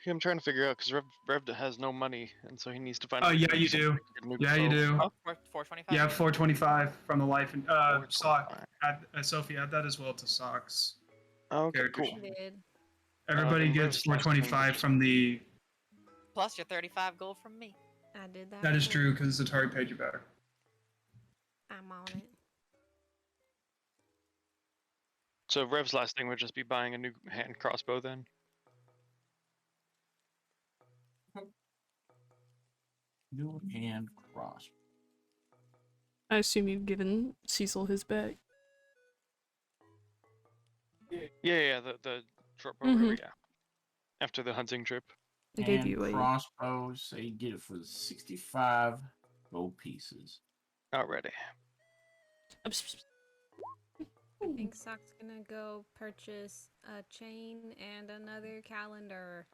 Yeah, I'm trying to figure out because Rev has no money, and so he needs to find. Oh a way yeah, to you some do. new Yeah, you bow. do. Oh, 425. Yeah, 425 from the life and Sock 425. had Sophie had that as well to Sock's. Oh, okay, Character cool. She did. Everybody then gets Rev's last thing was 425 just- from the. Plus your 35 gold from me. I did that. That is before. true because Atari paid you better. I'm on it. So Rev's last thing would just be buying a new hand crossbow then. New hand cross. I assume you've given Cecil his bag. Yeah, the short bow, Mhm. whatever, yeah. After the hunting trip. I gave And you a crossbow, so you get it for 65 gold pieces. Already. I think Sock's gonna go purchase a chain and another calendar.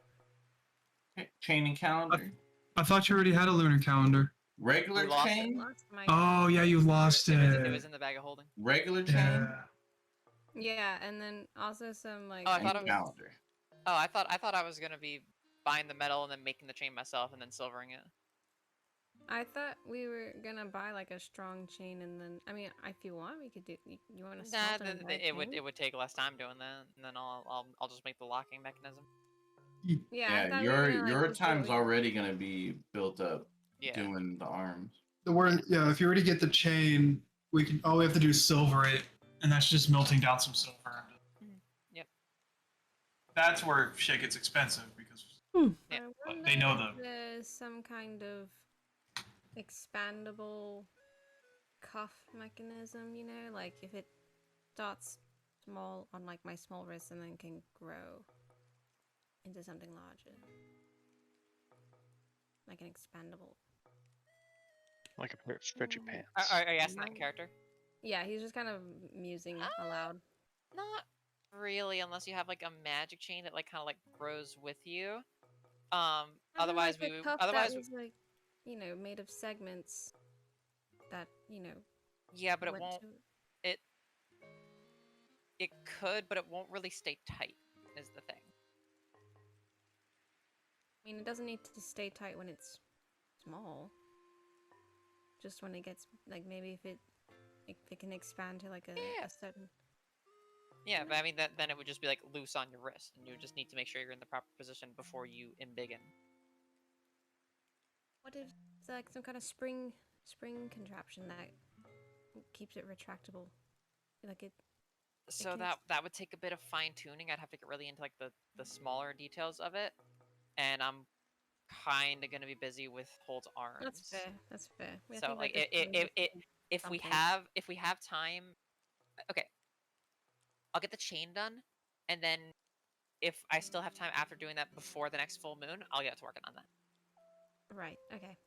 Okay, chain and calendar. I thought you already had a lunar calendar. Regular We lost it. chain? Lost my Oh yeah, you lost It it. was in the bag of holding. Regular chain? Yeah. Yeah, and then also some like. Oh, I And thought it was- calendar. Oh, I thought I was gonna be buying the metal and then making the chain myself and then silvering it. I thought we were gonna buy like a strong chain and then. I mean, if you want, we could do. You want to Nah, smelt and buy a it would chain? take less time doing that, and then I'll just make the locking mechanism. Yeah, I Yeah, thought we were gonna, like, your just do time's it. already gonna be built up Yeah. doing the arms. The word, yeah. If you already get the chain, we can. All we have to do is silver it, and that's just melting down some silver. Yep. That's where shit gets expensive because. Yeah, I but they know wonder them. if there's some kind of expandable cuff mechanism, you know, like if it starts small on like my small wrist and then can grow into something larger, like an expandable. Like a pair of stretchy pants. Are you asking that character? Yeah, he's just kind of musing aloud. Not really, unless you have like a magic chain that like kind of like grows with you. I mean, Otherwise like we a would. cuff Otherwise, that was like, you know, made of segments that, you know, yeah, but it went won't. to It could, but it won't really stay tight. Is the thing. I mean, it doesn't need to stay tight when it's small. Just when it gets like maybe if it can expand to like Yeah. a certain. Yeah, but I mean then it would just be like loose on your wrist, and you would just need to make sure you're in the proper position before you embiggen. What if it's like some kind of spring contraption that keeps it retractable? Like it. So can that would take a bit of fine tuning. I'd have to get really into like the smaller details of it, and I'm kind of gonna be busy with Hold's arms. That's fair. That's fair. I So think like that just if we something. have time, okay, I'll get the chain done, and then if I still have time after doing that before the next full moon, I'll get to working on that. Right. Okay.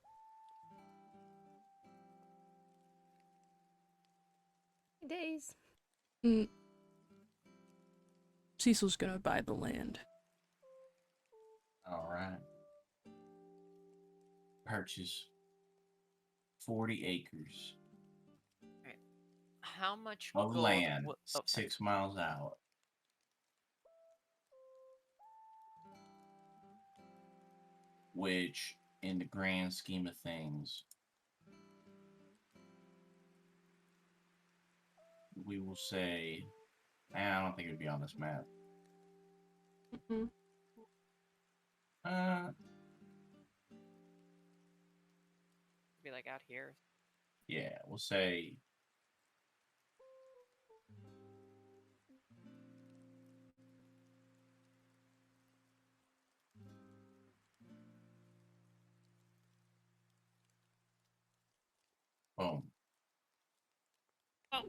Days. Mm. Cecil's gonna buy the land. All right. Purchase 40 acres How much of gold? land Oh, sorry. 6 miles out. Which, in the grand scheme of things, we will say, I don't think it would be on this map. Mm-hmm. Be like out here. Yeah, we'll say boom. Oh.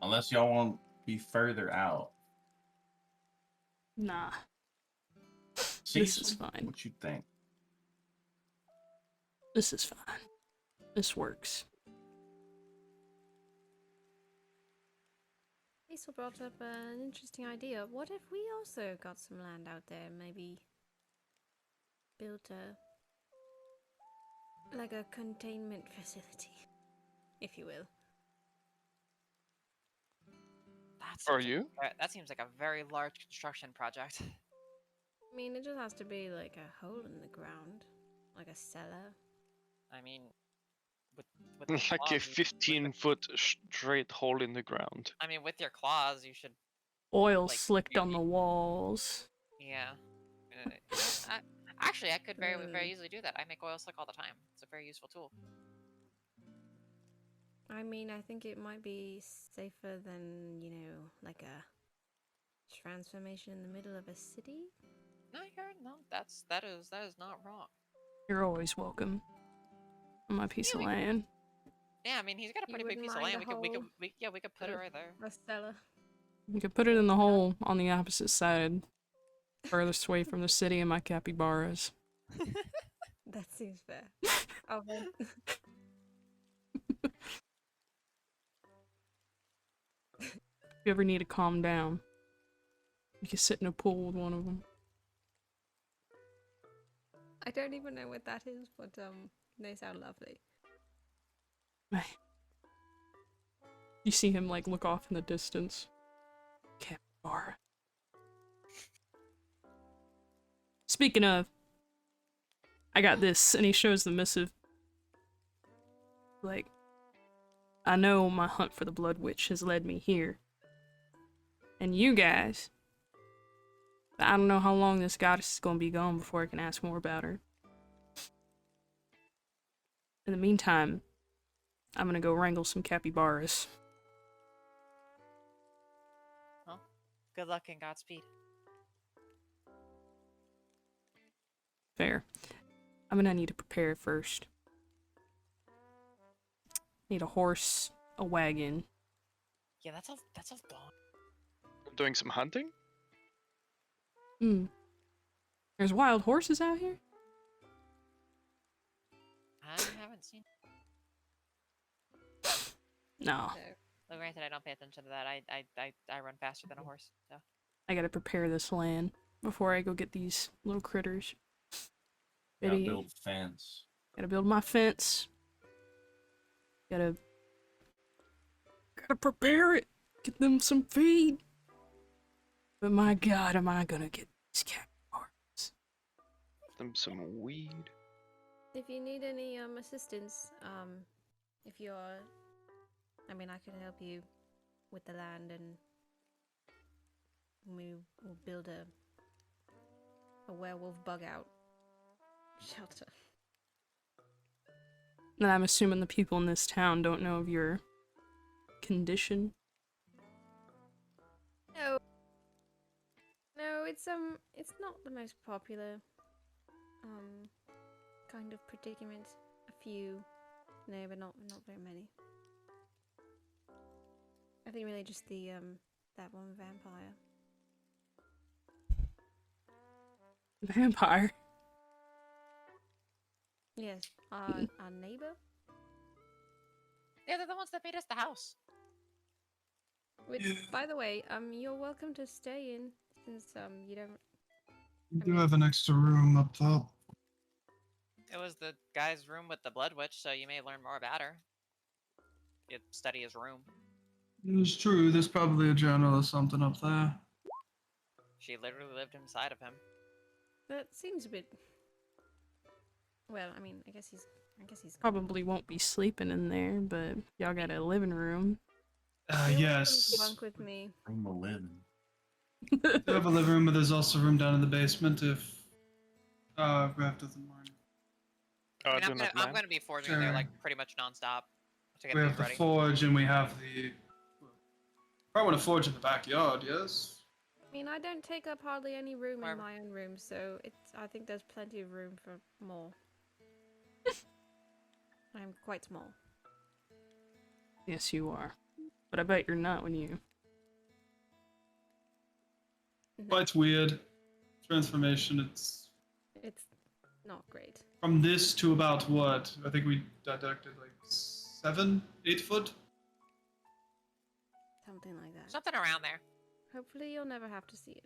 Unless y'all want to be further out. Nah. Cecil, This is fine. what you think? This is fine. This works. Cecil brought up an interesting idea. What if we also got some land out there? Maybe built a containment facility, if you will. That seems like a very large construction project. I mean, it just has to be like a hole in the ground, like a cellar. I mean, with the Like a claws, 15-foot straight hole in the ground. I mean, with your claws, you should. Oil Like, slicked on the walls. Yeah. Actually, I could very easily do that. I make oil slick all the time. It's a very useful tool. I mean, I think it might be safer than, like a transformation in the middle of a city. No, that is not wrong. You're always welcome on my piece of land. Yeah, I mean, he's got a pretty big piece of land. We could put it right there. A cellar. You could put it in the hole on the opposite side, furthest away from the city and my capybaras. That seems fair. Oh, then. If you ever need to calm down, you can sit in a pool with one of them. I don't even know what that is, but they sound lovely. You see him like look off in the distance. Capybara. Speaking of, I got this, and he shows the missive. Like, I know my hunt for the Blood Witch has led me here. And you guys, I don't know how long this goddess is gonna be gone before I can ask more about her. In the meantime, I'm gonna go wrangle some capybaras. Well, good luck and Godspeed. Fair. I'm gonna need to prepare first. Need a horse, a wagon. Yeah, that's a long. Doing some hunting? There's wild horses out here? I haven't seen. No. Well, granted, I don't pay attention to that. I run faster than a horse, so. I gotta prepare this land before I go get these little critters. Gotta build fence. Gotta build my fence. Gotta prepare it. Get them some feed. But my god, am I gonna get these capybaras. Them some weed. If you need any assistance, if you're, I mean, I can help you with the land and we will build a werewolf bug out shelter. And I'm assuming the people in this town don't know of your condition. No. No, it's not the most popular kind of predicament. A few, no, but not very many. I think really just the that one vampire. Vampire. Yes, our neighbor. Yeah, they're the ones that made us the house. Which, by the way, you're welcome to stay in since you don't. We I do mean- have an extra room up top. It was the guy's room with the blood witch, so you may learn more about her. You'd study his room. It's true. There's probably a journal or something up there. She literally lived inside of him. That seems a bit. Well, I mean, I guess he's. Probably won't be sleeping in there, but y'all got a living room. You're welcome to Yes. bunk with me. Room 11. We have a living room, but there's also room down in the basement if Graf doesn't mind. Oh, I mean, do I'm not gonna mind. be forging in there Sure. like pretty much nonstop to get We things have the ready. forge and we have the. Probably want to forge in the backyard, yes? I mean, I don't take up hardly any room Whatever. in my own room, so I think there's plenty of room for more. I'm quite small. Yes, you are. But I bet you're not when you... But it's weird. Transformation, it's It's not great. from this to about what? I think we deducted like 7, 8 foot? Something like that. Something around there. Hopefully you'll never have to see it.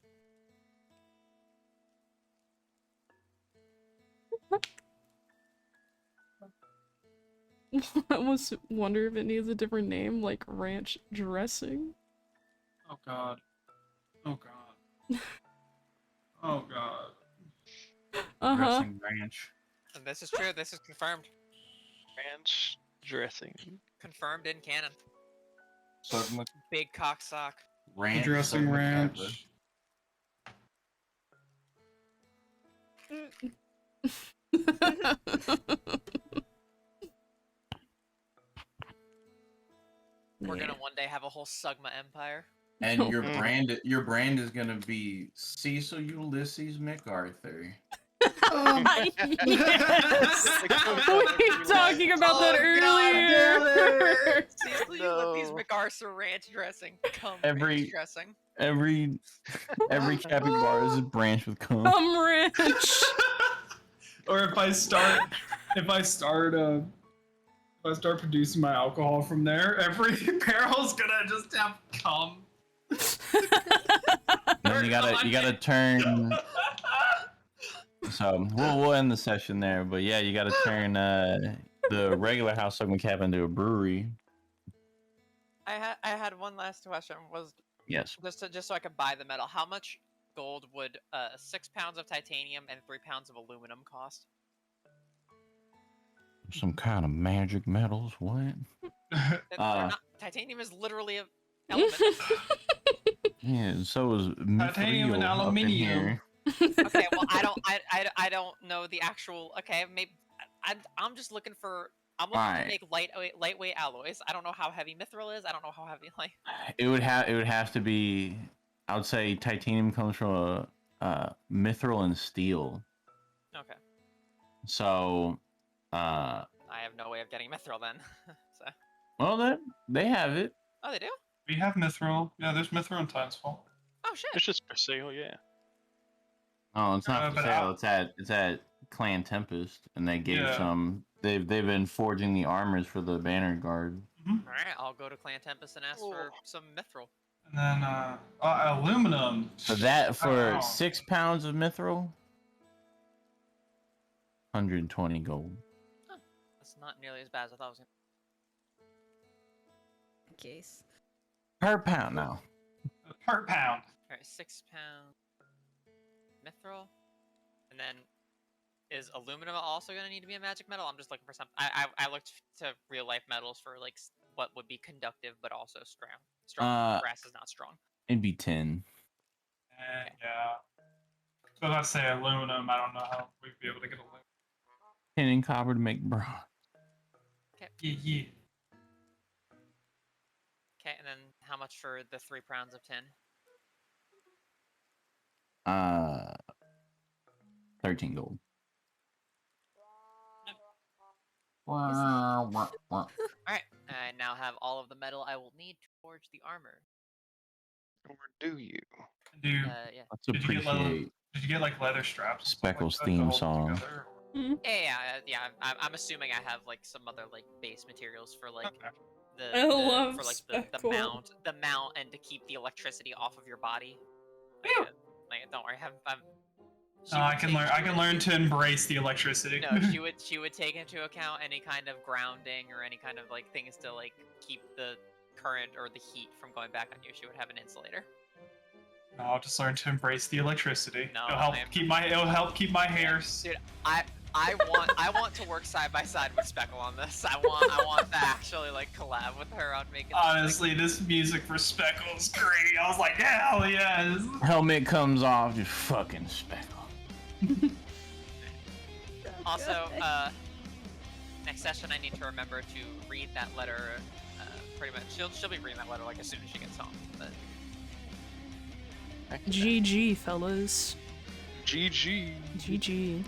I almost wonder if it needs a different name, like ranch dressing. Oh god. Oh god. Oh god. Uh-huh. Dressing ranch. And this is true. This is confirmed. Ranch dressing. Confirmed in canon. Sugma Big cock sock. ranch. Dressing Sugma ranch. We're Yeah. gonna one day have a whole Sugma empire. And your Mm. brand is gonna be Cecil Ulysses MacArthur. Yes! Like, oh, We were God, talking about that Oh, God earlier! Cecil No. Ulysses MacArthur ranch dressing. Come Every- ranch dressing. Every capybara is a branch with cum. Ranch! Or if I start producing my alcohol from there, every barrel's gonna just have cum. Then you gotta turn. So we'll end the session there, but yeah, you gotta turn the regular house Sugma Cap into a brewery. I had one last question. Was Yes. just so I could buy the metal. How much gold would 6 pounds of titanium and 3 pounds of aluminum cost? Some kind of magic metals. What? Titanium is literally an element. Yeah, and so is Titanium and mithril up in aluminium. here. Okay, well I don't know the actual. Okay, maybe I'm just looking for. I'm looking to Alright. make lightweight alloys. I don't know how heavy mithril is. I don't know how heavy like. It would have to be. I would say titanium comes from mithril and steel. Okay, So, I have no way of getting mithril then. So. well, they have it. Oh, they do. We have mithril. Yeah, there's mithril in Timesfall. Oh shit. It's just for sale, yeah. Oh, it's not for but sale. It's at Clan Tempest, and they gave Yeah. some. They've been forging the armors for the Banner Guard. All right, I'll go to Clan Tempest and ask for some mithril. And then aluminum. For that, for Oh. 6 pounds of mithril, 120 gold. That's not nearly as bad as I thought it was gonna. Case. Per pound now. Per pound. All right, 6 pound mithril, and then is aluminum also gonna need to be a magic metal? I'm just looking for something. I looked to real life metals for like what would be conductive but also strong. Brass is not strong. It'd be 10. And yeah. So let's say aluminum. I don't know how we'd be able to get aluminum. Tin and copper to make bronze. Yeah. Okay, and then how much for the 3 pounds of tin? 13 gold. Alright, I now have all of the metal I will need to forge the armor. Or do you? Dude, Yeah. Let's did you appreciate get like leather straps? and stuff Speckles' like that to theme hold it song. together? I'm assuming I have like some other like base materials for like Okay. I love for like Speckle. the mount, and to keep the electricity off of your body. Ew. Don't worry, I'm she I would can take- learn. she I can would- learn to embrace the electricity. No, she would take into account any kind of grounding or any kind of like things to like keep the current or the heat from going back on you. She would have an insulator. No, I'll just learn to embrace the electricity. No, it'll help I am- keep my. It'll help keep my hair. Dude, I want to work side by side with Speckle on this. I want to actually like collab with her on making. Honestly, this music for Speckle is great. I was like, hell yes. Helmet comes off, just fucking Speckle. Also, next session I need to remember to read that letter. Pretty much, she'll be reading that letter like as soon as she gets home. But GG, fellas. GG. GG.